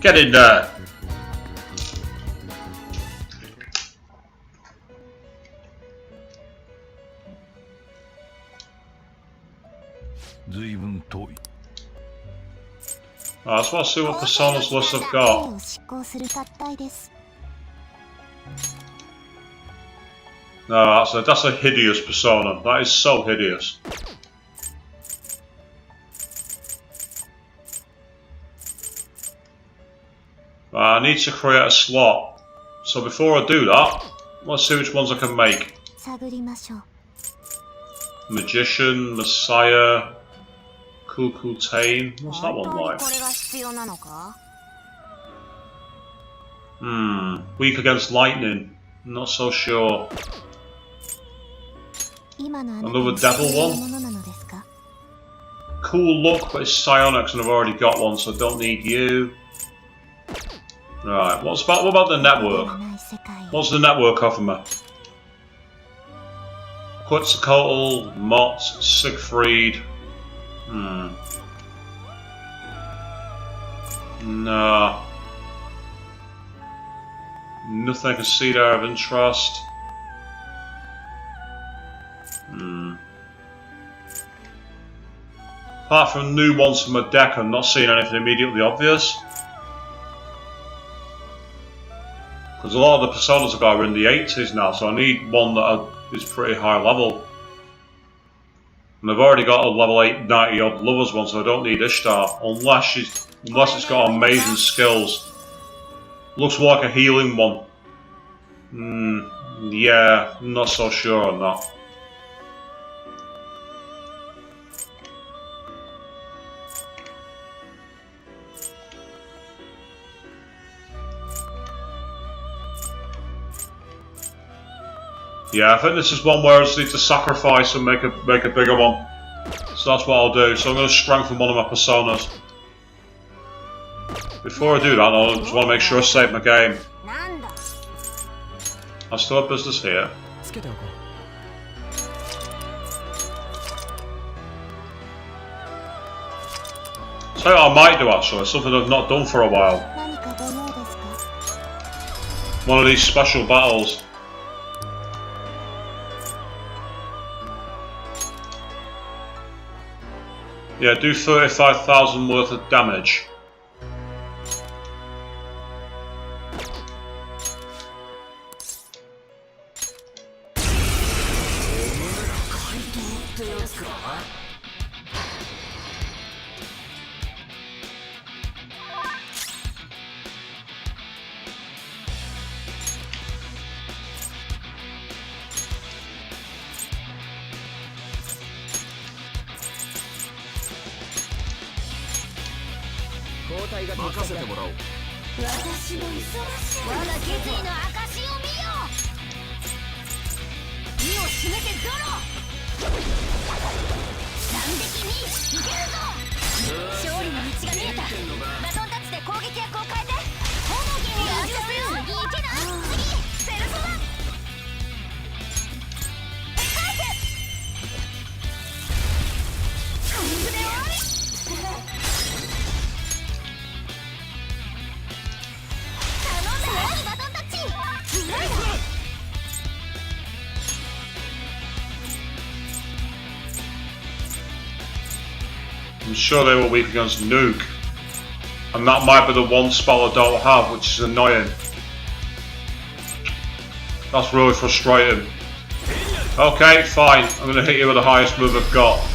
Get in there. I just want to see what personas list I've got. No, that's a hideous persona. That is so hideous. I need to create a slot. So before I do that, let's see which ones I can make. Magician, Messiah, Kukultain. What's that one like? Weak against lightning. Not so sure. Another devil one? Cool look, but it's psionics and I've already got one, so I don't need you. Right, what about the network? What's the network offer me? Quetzalcoatl, Mott, Siegfried. Nah. Nothing I can see there of interest. Apart from new ones from a deck, I'm not seeing anything immediately obvious. Because a lot of the personas I've got are in the 80s now, so I need one that is pretty high level. And I've already got a level 8 90 odd lovers one, so I don't need Ishtar, unless it's got amazing skills. Looks more like a healing one. Yeah, not so sure on that. Yeah, I think this is one where I just need to sacrifice and make a bigger one. So that's what I'll do. So I'm going to strengthen one of my personas. Before I do that, I just want to make sure I save my game. I still have business here. So I might do actually, something I've not done for a while. One of these special battles. Yeah, do 35,000 worth of damage. I'm sure they were weak against Nuke. And that might be the one spell I don't have, which is annoying. That's really frustrating. Okay, fine. I'm going to hit you with the highest move I've got.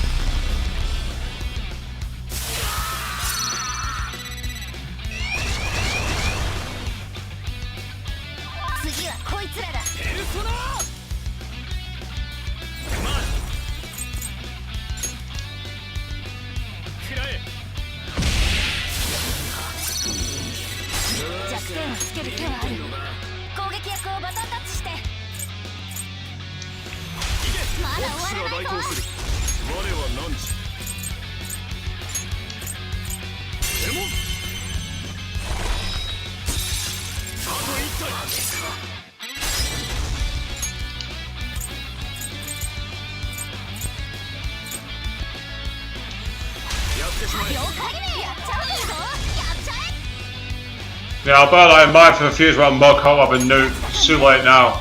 Yeah, I'll bear that in mind for the future when I'm more caught up in Nuke. It's too late now.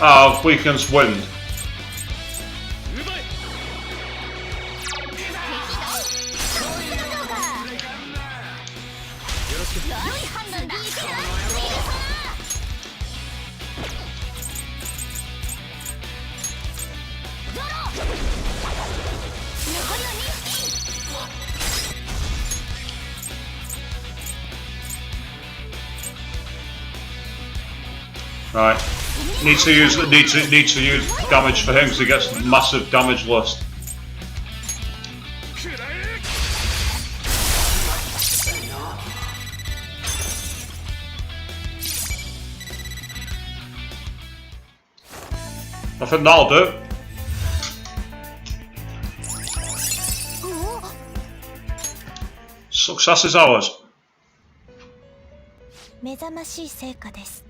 Oh, weakens wind. Right. Need to use damage for him because he gets massive damage list. I think that'll do. Success is ours. 目覚ましい成果です。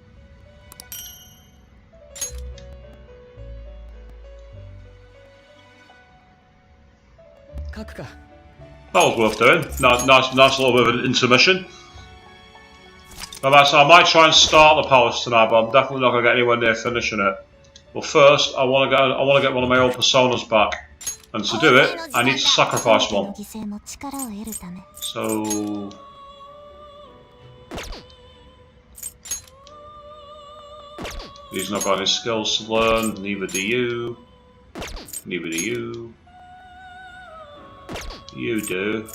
That was worth doing. Nice little bit of an intermission. I might try and start the palace tonight, but I'm definitely not going to get anywhere near finishing it. But first, I want to get one of my old personas back, and to do it, I need to sacrifice one. So He's not got any skills to learn, neither do you. Neither do you. You do.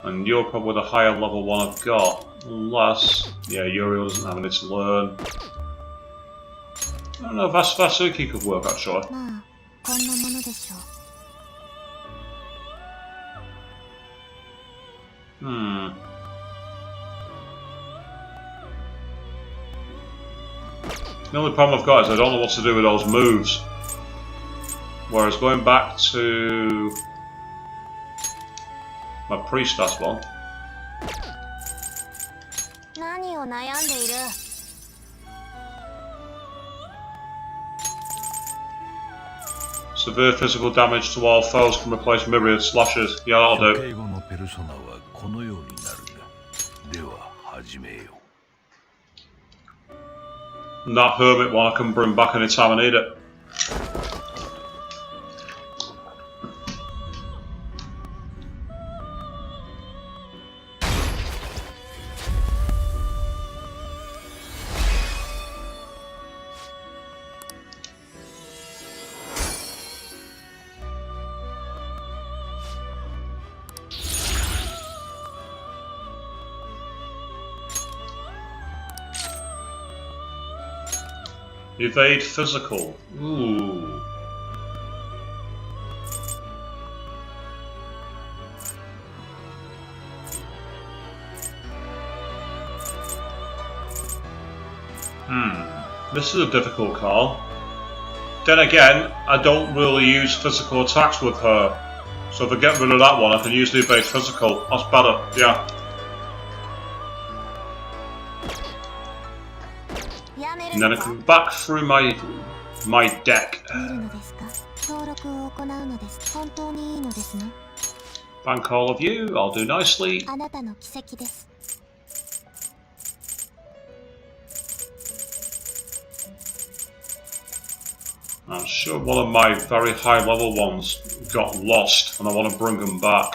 And you're probably the higher level one I've got. Unless, yeah, Yuri doesn't have any to learn. I don't know, Vasuki could work actually. The only problem I've got is I don't know what to do with those moves. Whereas going back to my priestess one. Severe physical damage to all foes can replace myriad slashes. Yeah, that'll do. And that hermit one I can bring back anytime I need it. Evade physical. Ooh. This is a difficult call. Then again, I don't really use physical attacks with her. So if I get rid of that one, I can use the evade physical. That's better, yeah. And then I come back through my deck. Thank all of you, I'll do nicely. I'm sure one of my very high level ones got lost and I want to bring them back.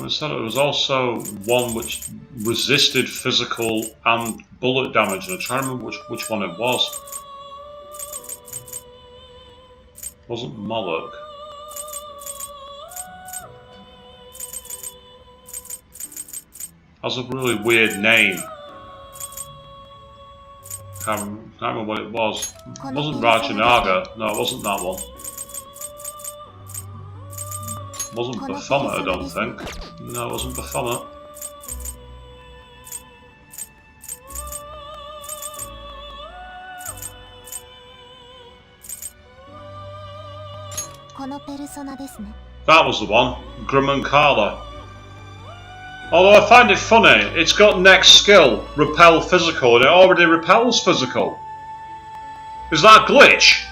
I said it was also one which resisted physical and bullet damage, and I'm trying to remember which one it was. It wasn't Moloch. Has a really weird name. Can't remember what it was. It wasn't Rajanaga. No, it wasn't that one. It wasn't Baphomet, I don't think. No, it wasn't Baphomet. That was the one. Grim and Carla. Although I find it funny, it's got next skill, repel physical, and it already repels physical. Is that a glitch?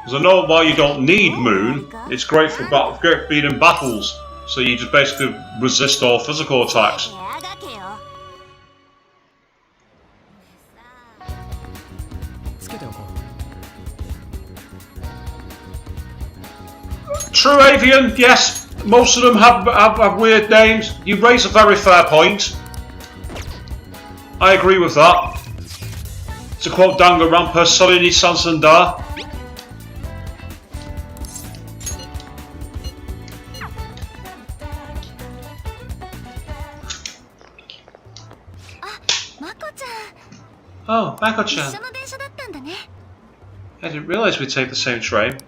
Because I know why you don't need Moon. It's great for being in battles, so you just basically resist all physical attacks. True Avian, yes, most of them have weird names. You raise a very fair point. I agree with that. To quote Danganronpa, Solini Sansandar. Oh, Mako-chan. I didn't realise we'd take the same train.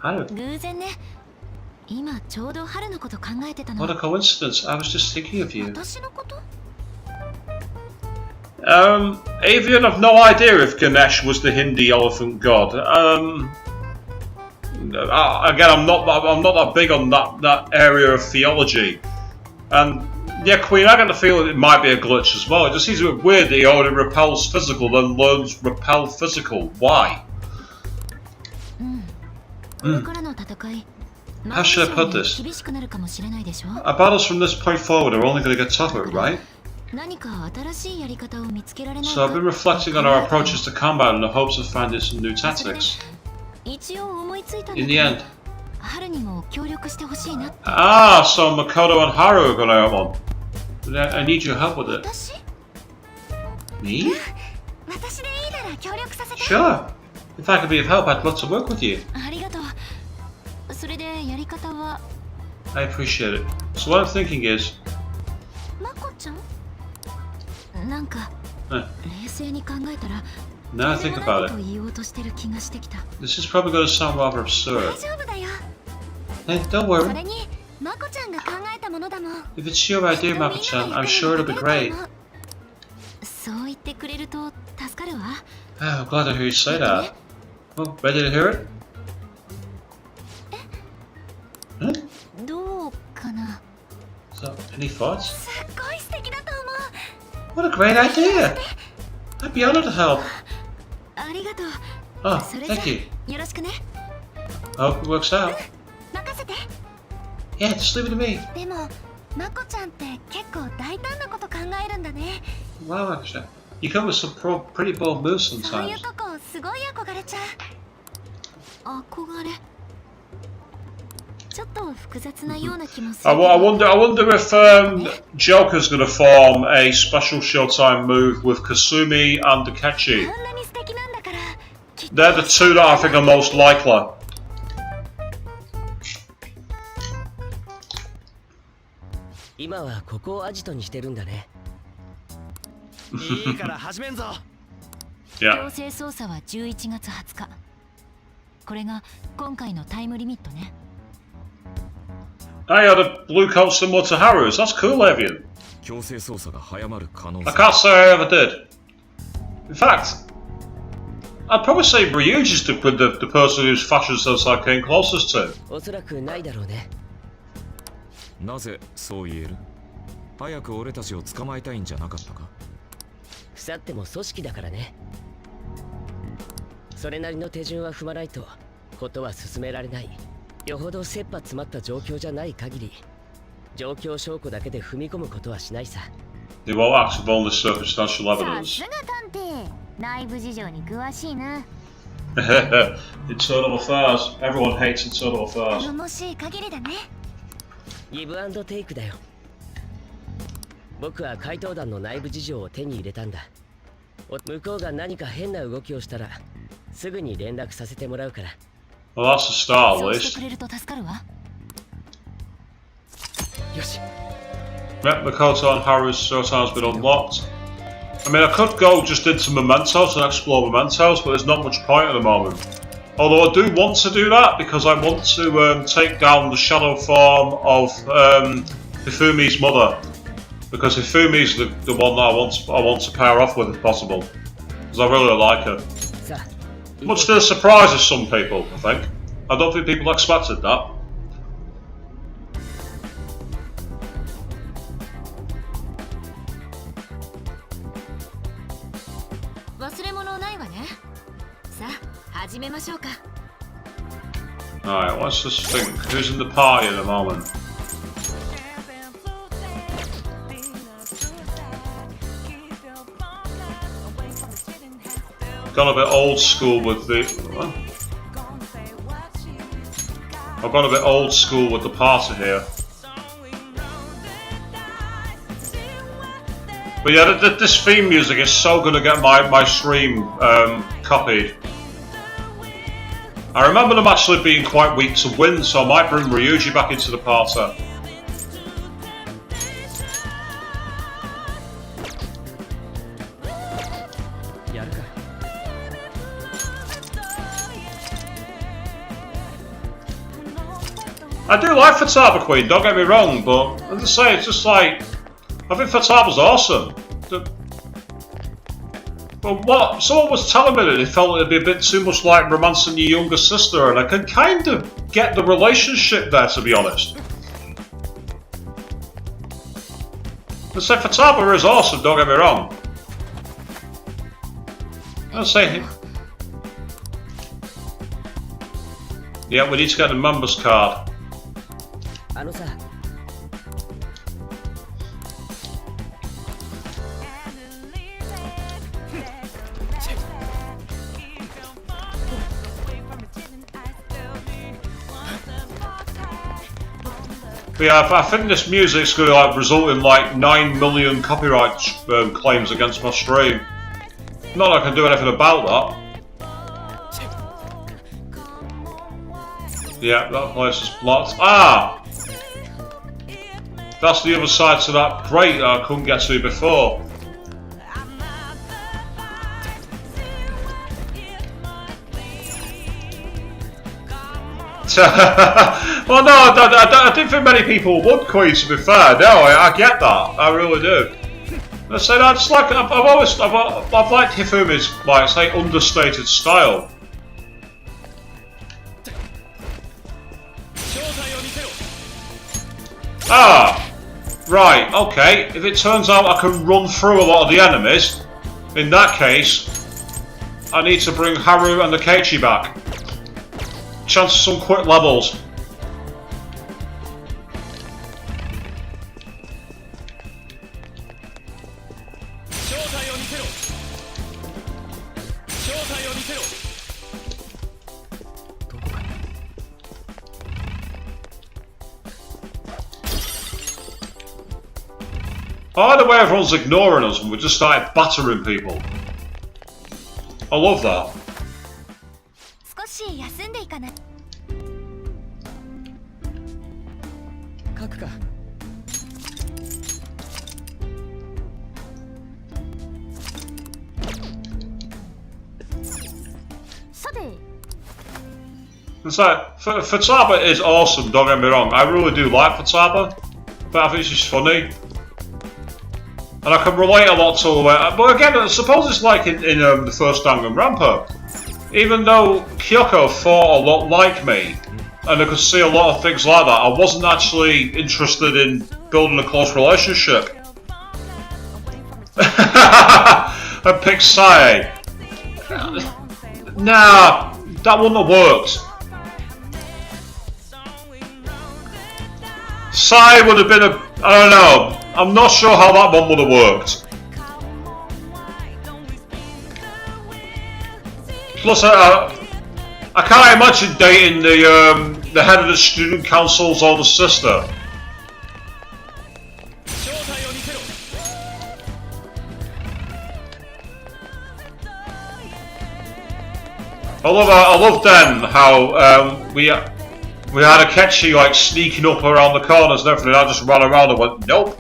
Haru. What a coincidence, I was just thinking of you. Avian, I've no idea if Ganesh was the Hindi elephant god. Again, I'm not that big on that area of theology. And yeah, Queen, I get the feeling it might be a glitch as well. It just seems a bit weird that he already repels physical, then learns repel physical. Why? How should I put this? Our battles from this point forward are only going to get tougher, right? So I've been reflecting on our approaches to combat in the hopes of finding some new tactics. In the end. Ah, so Makoto and Haru are going to have one. But I need your help with it. Me? Sure. If I could be of help, I'd love to work with you. I appreciate it. So what I'm thinking is... Now I think about it. This is probably going to sound rather absurd. Hey, don't worry. If it's your idea, Mako-chan, I'm sure it'll be great. Oh, I'm glad to hear you say that. Well, ready to hear it? Huh? So, any thoughts? What a great idea! I'd be honored to help. Oh, thank you. I hope it works out. Yeah, just leave it to me. Wow, actually. You come with some pretty bold moves sometimes. I wonder if Joker's going to form a special Showtime move with Kasumi and Akechi. They're the two that I think are most likely. Yeah. 強制捜査は11月20日。これが今回のタイムリミットね。I had a blue coat similar to Haru's. That's cool, Avian. 強制捜査が早まる可能 I 性 can't say I ever did. In fact, I'd probably say Ryuji's the person whose fashion sense I came closest to. おそらくないだろうね。なぜそう言える？早く俺たちを捕まえたいんじゃなかったか？腐っても組織だからね。それなりの手順は踏まないとことは進められない。よほど切羽詰まった状況じゃない限り、状況証拠だけで踏み込むことはしないさ。They won't act with only circumstantial evidence. 内部事情に詳しいな。Internal affairs. Everyone hates internal affairs. 頼もしい限りだね。ギブアンドテイクだよ。僕は怪盗団の内部事情を手に入れたんだ。向こうが何か変な動きをしたらすぐに連絡させてもらうから。Well, that's a start, at そうして least. くれると助かるわ。よし。 Yep, Makoto and Haru's Showtime's been unlocked. I mean, I could go just into Mementos and explore Mementos, but there's not much point at the moment. Although I do want to do that because I want to take down the shadow form of Hifumi's mother. Because Hifumi's the one that I want to pair off with if possible. Because I really like her. Much to the surprise of some people, I think. I don't think people expected that. Alright, let's just think. Who's in the party at the moment? Gone a bit old school with the... I've gone a bit old school with the party here. But yeah, this theme music is so going to get my stream copied. I remember them actually being quite weak to win, so I might bring Ryuji back into the party. I do like Futaba Queen, don't get me wrong, but as I say, it's just like, I think Futaba's awesome. But what someone was telling me that they felt it'd be a bit too much like romancing your younger sister, and I can kind of get the relationship there, to be honest. I say Futaba is awesome, don't get me wrong. I say Yeah, we need to get the members card. あのさ But yeah, I think this music's going to like result in like 9 million copyright claims against my stream. Not that I can do anything about that. Yeah, that place is blocked. Ah! That's the other side to that grate that I couldn't get to before. Well, no, I don't think many people would, Queen, to be fair. No, I get that. I really do. I say I just like I've liked Hifumi's like say understated style. Ah, right, okay. If it turns out I can run through a lot of the enemies, in that case, I need to bring Haru and the Keiichi back. Chance of some quick levels. I like the way everyone's ignoring us and we just started battering people. I love that. 少し休んでいかない。書くか さて It's like, Futaba is awesome, don't get me wrong. I really do like Futaba, but I think she's funny. And I can relate a lot to the way. But again, I suppose it's like in the first Danganronpa. Even though Kyoko thought a lot like me, and I could see a lot of things like that, I wasn't actually interested in building a close relationship. And pick Sae. Nah, that wouldn't have worked. Sae would have been a... I don't know. I'm not sure how that one would have worked. Plus, I can't imagine dating the head of the student council's older sister. I love then how we had Akechi like sneaking up around the corners and everything. I just ran around and went, nope,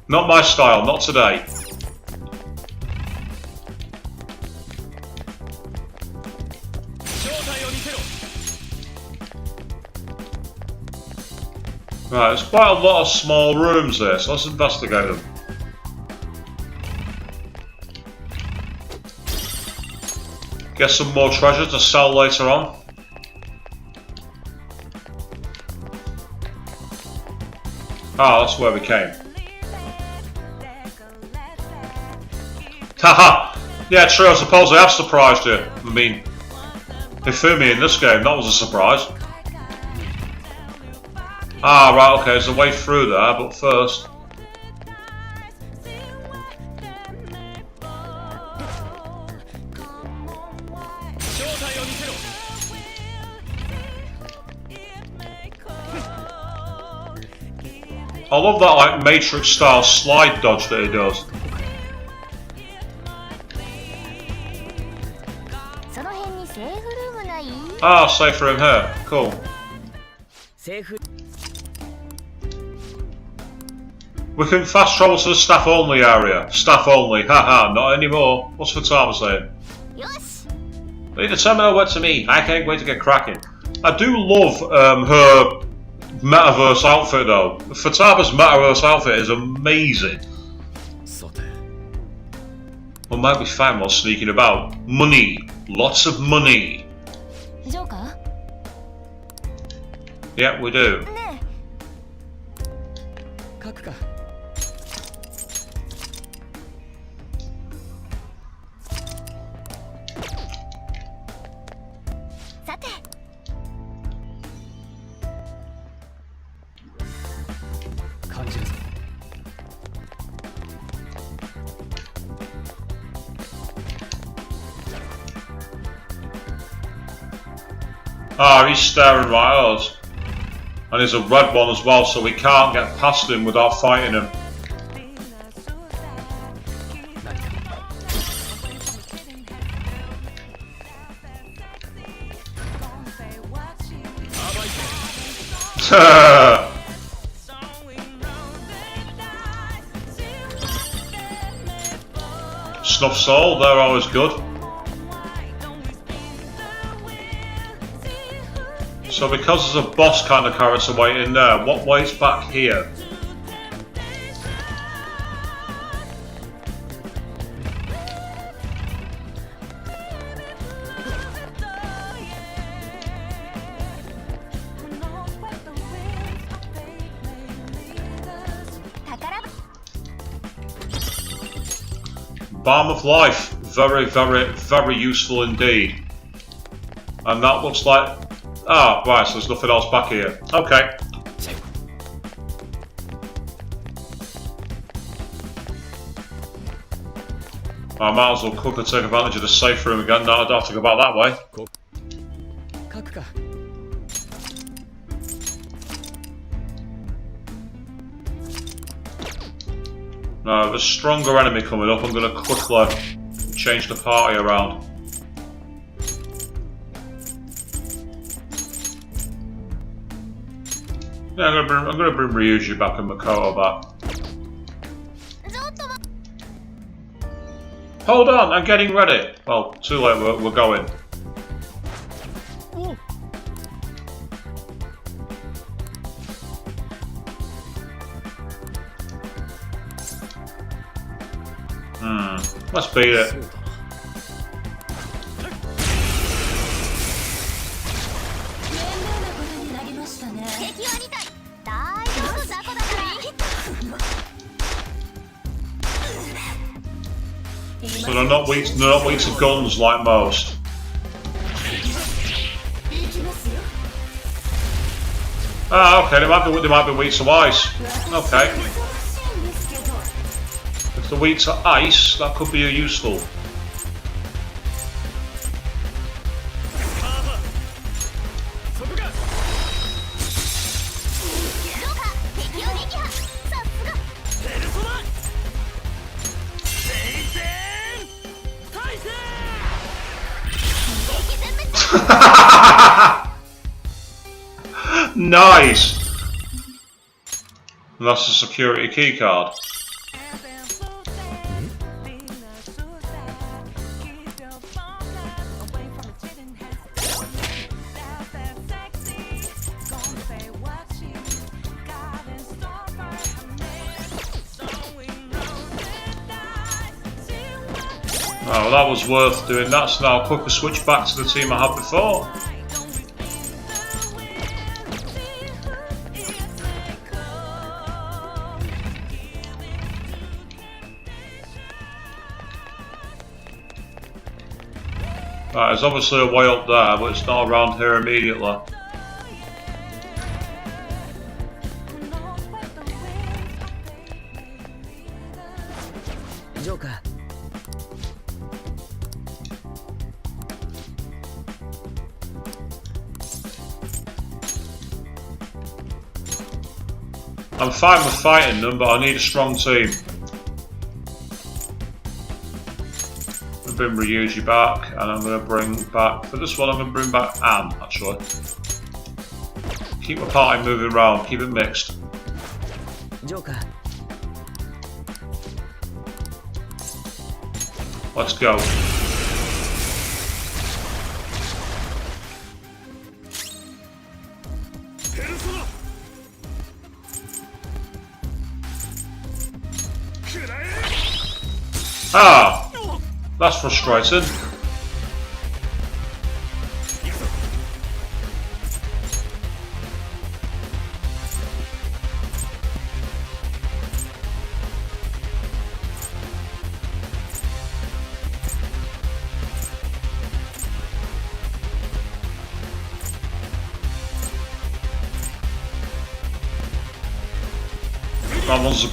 not my style, not today. Right, there's quite a lot of small rooms there, so let's investigate them. Get some more treasure to sell later on. Ah, that's where we came. Haha! Yeah, true, I suppose I have surprised you. I mean, Hifumi in this game, that was a surprise. Ah, right, okay, there's a way through there, but first... I love that like Matrix style slide dodge that he does. Ah, safe room here. Cool. We can fast travel to the staff only area. Staff only, haha, not anymore. What's Futaba saying? Leave the terminal word to me. I can't wait to get cracking. I do love her metaverse outfit though. Futaba's metaverse outfit is amazing. One might be fine while sneaking about. Money. Lots of money. Yeah, we do. Ah, he's staring right at us. And there's a red one as well, so we can't get past him without fighting him. Snuff Soul, they're always good. So because there's a boss kind of character waiting there, what waits back here? Balm of Life, very, very, very useful indeed. And that looks like... Ah, right, so there's nothing else back here. Okay. I might as well quickly take advantage of the safe room again, now I don't have to go back that way. Now, there's a stronger enemy coming up, I'm going to quickly change the party around. Yeah, I'm going to bring Ryuji back and Makoto back. Hold on, I'm getting ready. Well, too late, we're going. Let's beat it. So they're not weak to guns like most. Ah, okay, they might be weak to ice. Okay. If they're weak to ice, that could be useful. Nice! And that's the security key card. Oh, that was worth doing that, so now I'll quickly switch back to the team I had before. Right, there's obviously a way up there, but it's not around here immediately. Joker. I'm fine with fighting them, but I need a strong team. I'm going to bring Ryuji back, and I'm going to bring back, for this one I'm going to bring back Anne, actually. Keep my party moving around, keep it mixed. Joker. Let's go. Ah! That's frustrating.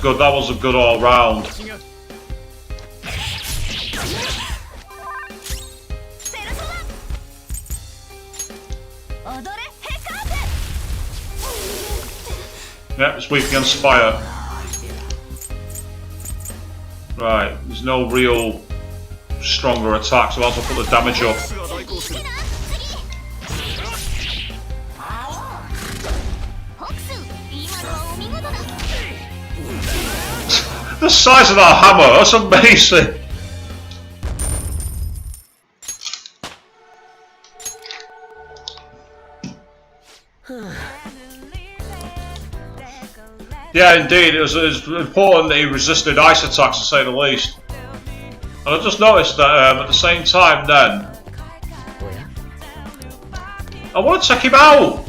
That was a good all round. Yep, it's weak against fire. Right, there's no real stronger attack, so I'll also put the damage up. The size of that hammer, that's amazing! Yeah, indeed, it was important that he resisted ice attacks, to say the least. And I just noticed that at the same time then, I want to check him out!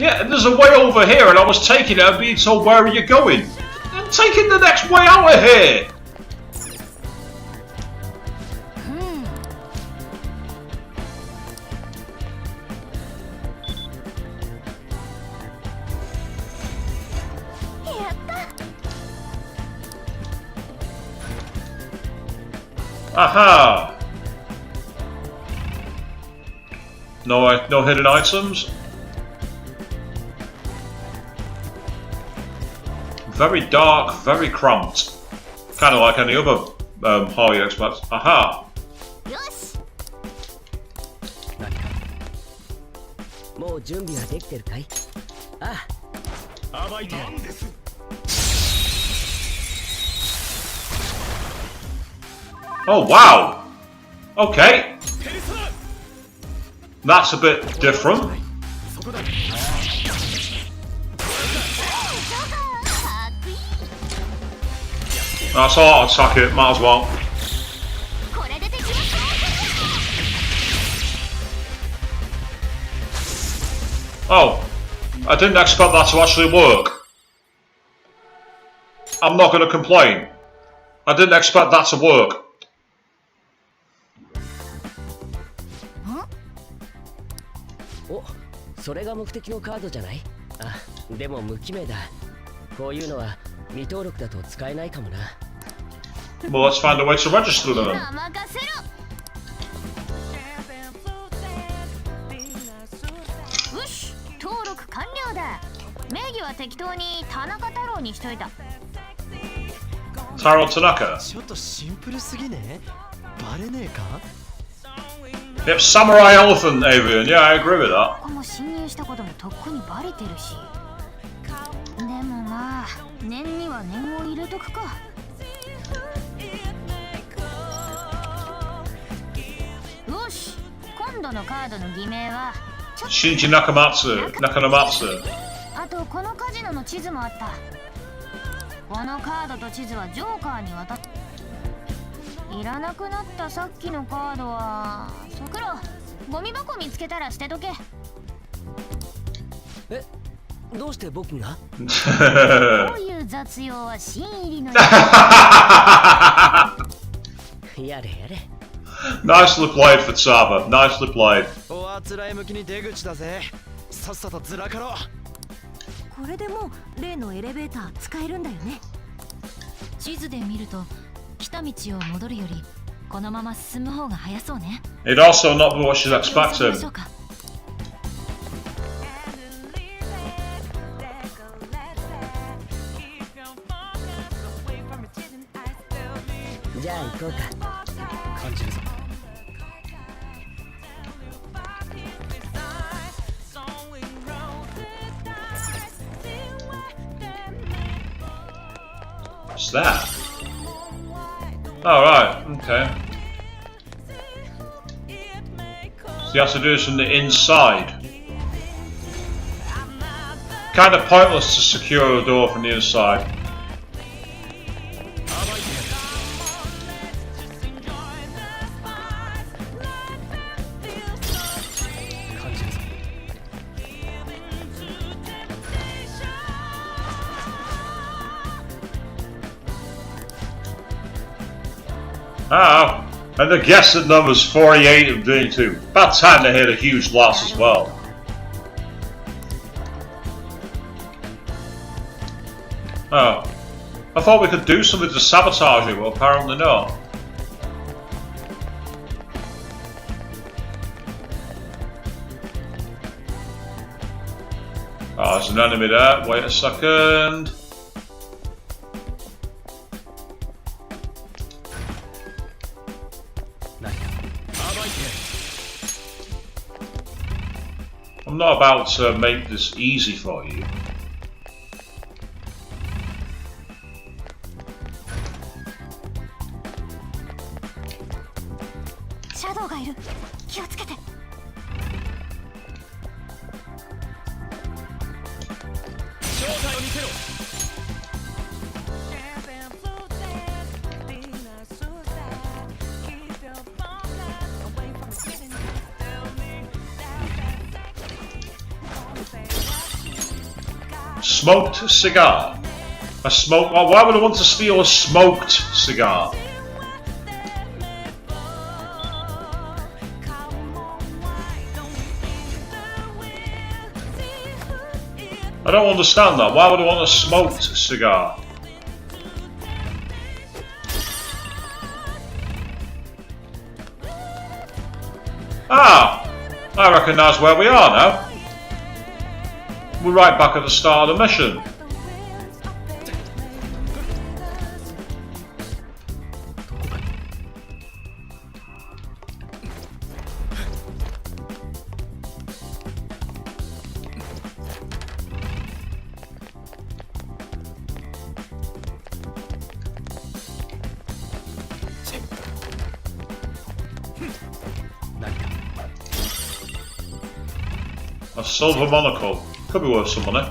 Yeah, and there's a way over here, and I was taking it and being told, where are you going? I'm taking the next way out of here! Aha! No hidden items? Very dark, very cramped. Kind of like any other horror you expect. Aha! Oh wow! Okay. That's a bit different. That's all, I'll attack it, might as well. Oh, I didn't expect that to actually work. I'm not going to complain. I didn't expect that to work. Oh, それが目的のカードじゃない？あ、でも無記名だ。こういうのは未登録だと使えないかもな。Well, let's find a way to register them. よし、登録完了だ。名義は適当に田中太郎にしといた。Taro Tanaka. ちょっとシンプルすぎね。バレねえか？ Yep, Samurai Elephant Avian. Yeah, I agree with that. ここも侵入したこともとっくにバレてるし。でもまあ、念には念を入れとくか。よし、今度のカードの偽名は Shinji Nakamatsu. あとこのカジノの地図もあった。このカードと地図はジョーカーに渡っいらなくなったさっきのカードはそくろ、ゴミ箱見つけたら捨てとけ。え、どうして僕が？こういう雑用は新入りのやれやれ。Nicely played for Tsaba. Nicely played. おあつらい向きに出口だぜ。さっさとずらかろう。これでもう例のエレベーター使えるんだよね。地図で見ると来た道を戻るよりこのまま進む方が早そうね。 It'd also not be what she's expecting. じゃあ行こうか。感じるぞ。What's that? Oh, right, okay. So you have to do this from the inside. Kind of pointless to secure the door from the inside. Oh, and the guess at numbers 48 and 22. Bad time to hit a huge loss as well. Oh, I thought we could do something to sabotage it, but apparently not. Oh, there's an enemy there. Wait a second. I'm not about to make this easy for you. Smoked cigar. A smoke. Well, why would I want to steal a smoked cigar? I don't understand that. Why would I want a smoked cigar? Ah! I recognise where we are now. We're right back at the start of the mission. A silver monocle. Could be worth some money.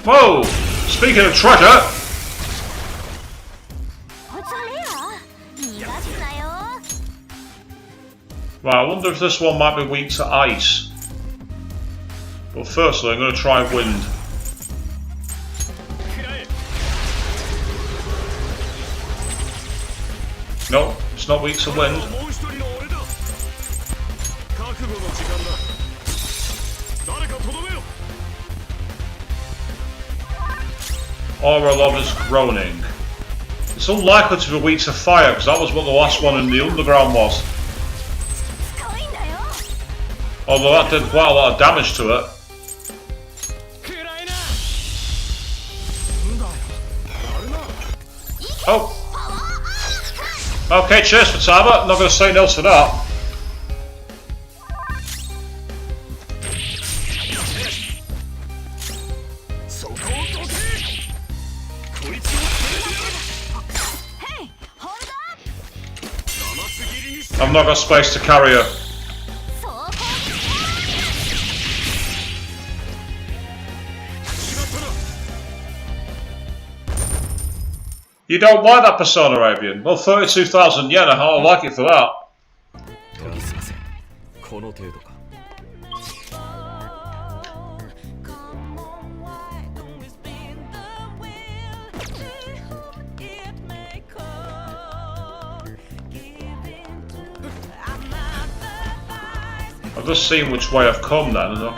Whoa! Speaking of treasure! Right, I wonder if this one might be weak to ice. But firstly, I'm going to try wind. No, it's not weak to wind. Aura Lover's groaning. It's unlikely to be weak to fire, because that was what the last one in the underground was. Although that did quite a lot of damage to it. Oh! Okay, cheers for Taba. Not going to say no to that. I've not got space to carry her. You don't like that Persona Arabian? Well, 32,000 yen, I don't like it for that. I've just seen which way I've come then, and I've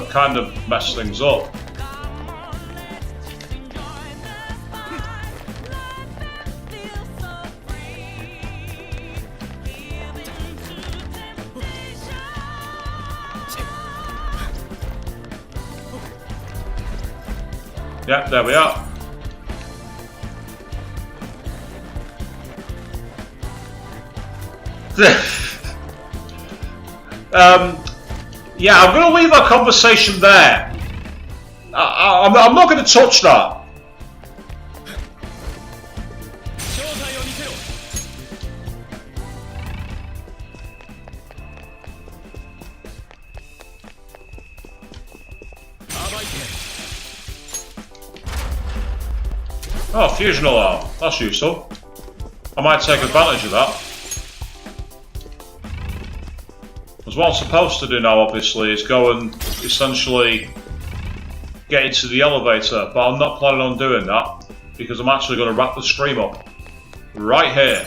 kind of messed things up. Yeah, there we are. Yeah, I'm going to leave our conversation there. I'm not going to touch that. Oh, fusion alarm. That's useful. I might take advantage of that. Because what I'm supposed to do now, obviously, is go and essentially get into the elevator, but I'm not planning on doing that because I'm actually going to wrap the stream up right here.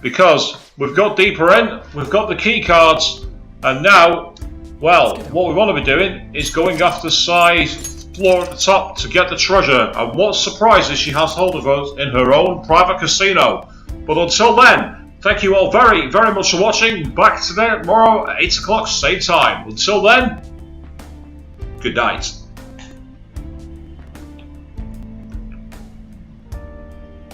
Because we've got deeper in, we've got the key cards, and now, well, what we want to be doing is going after Sai's floor at the top to get the treasure, and what surprises she has hold of us in her own private casino. But until then, thank you all very, very much for watching. Back tomorrow at 8 o'clock, same time. Until then, good night.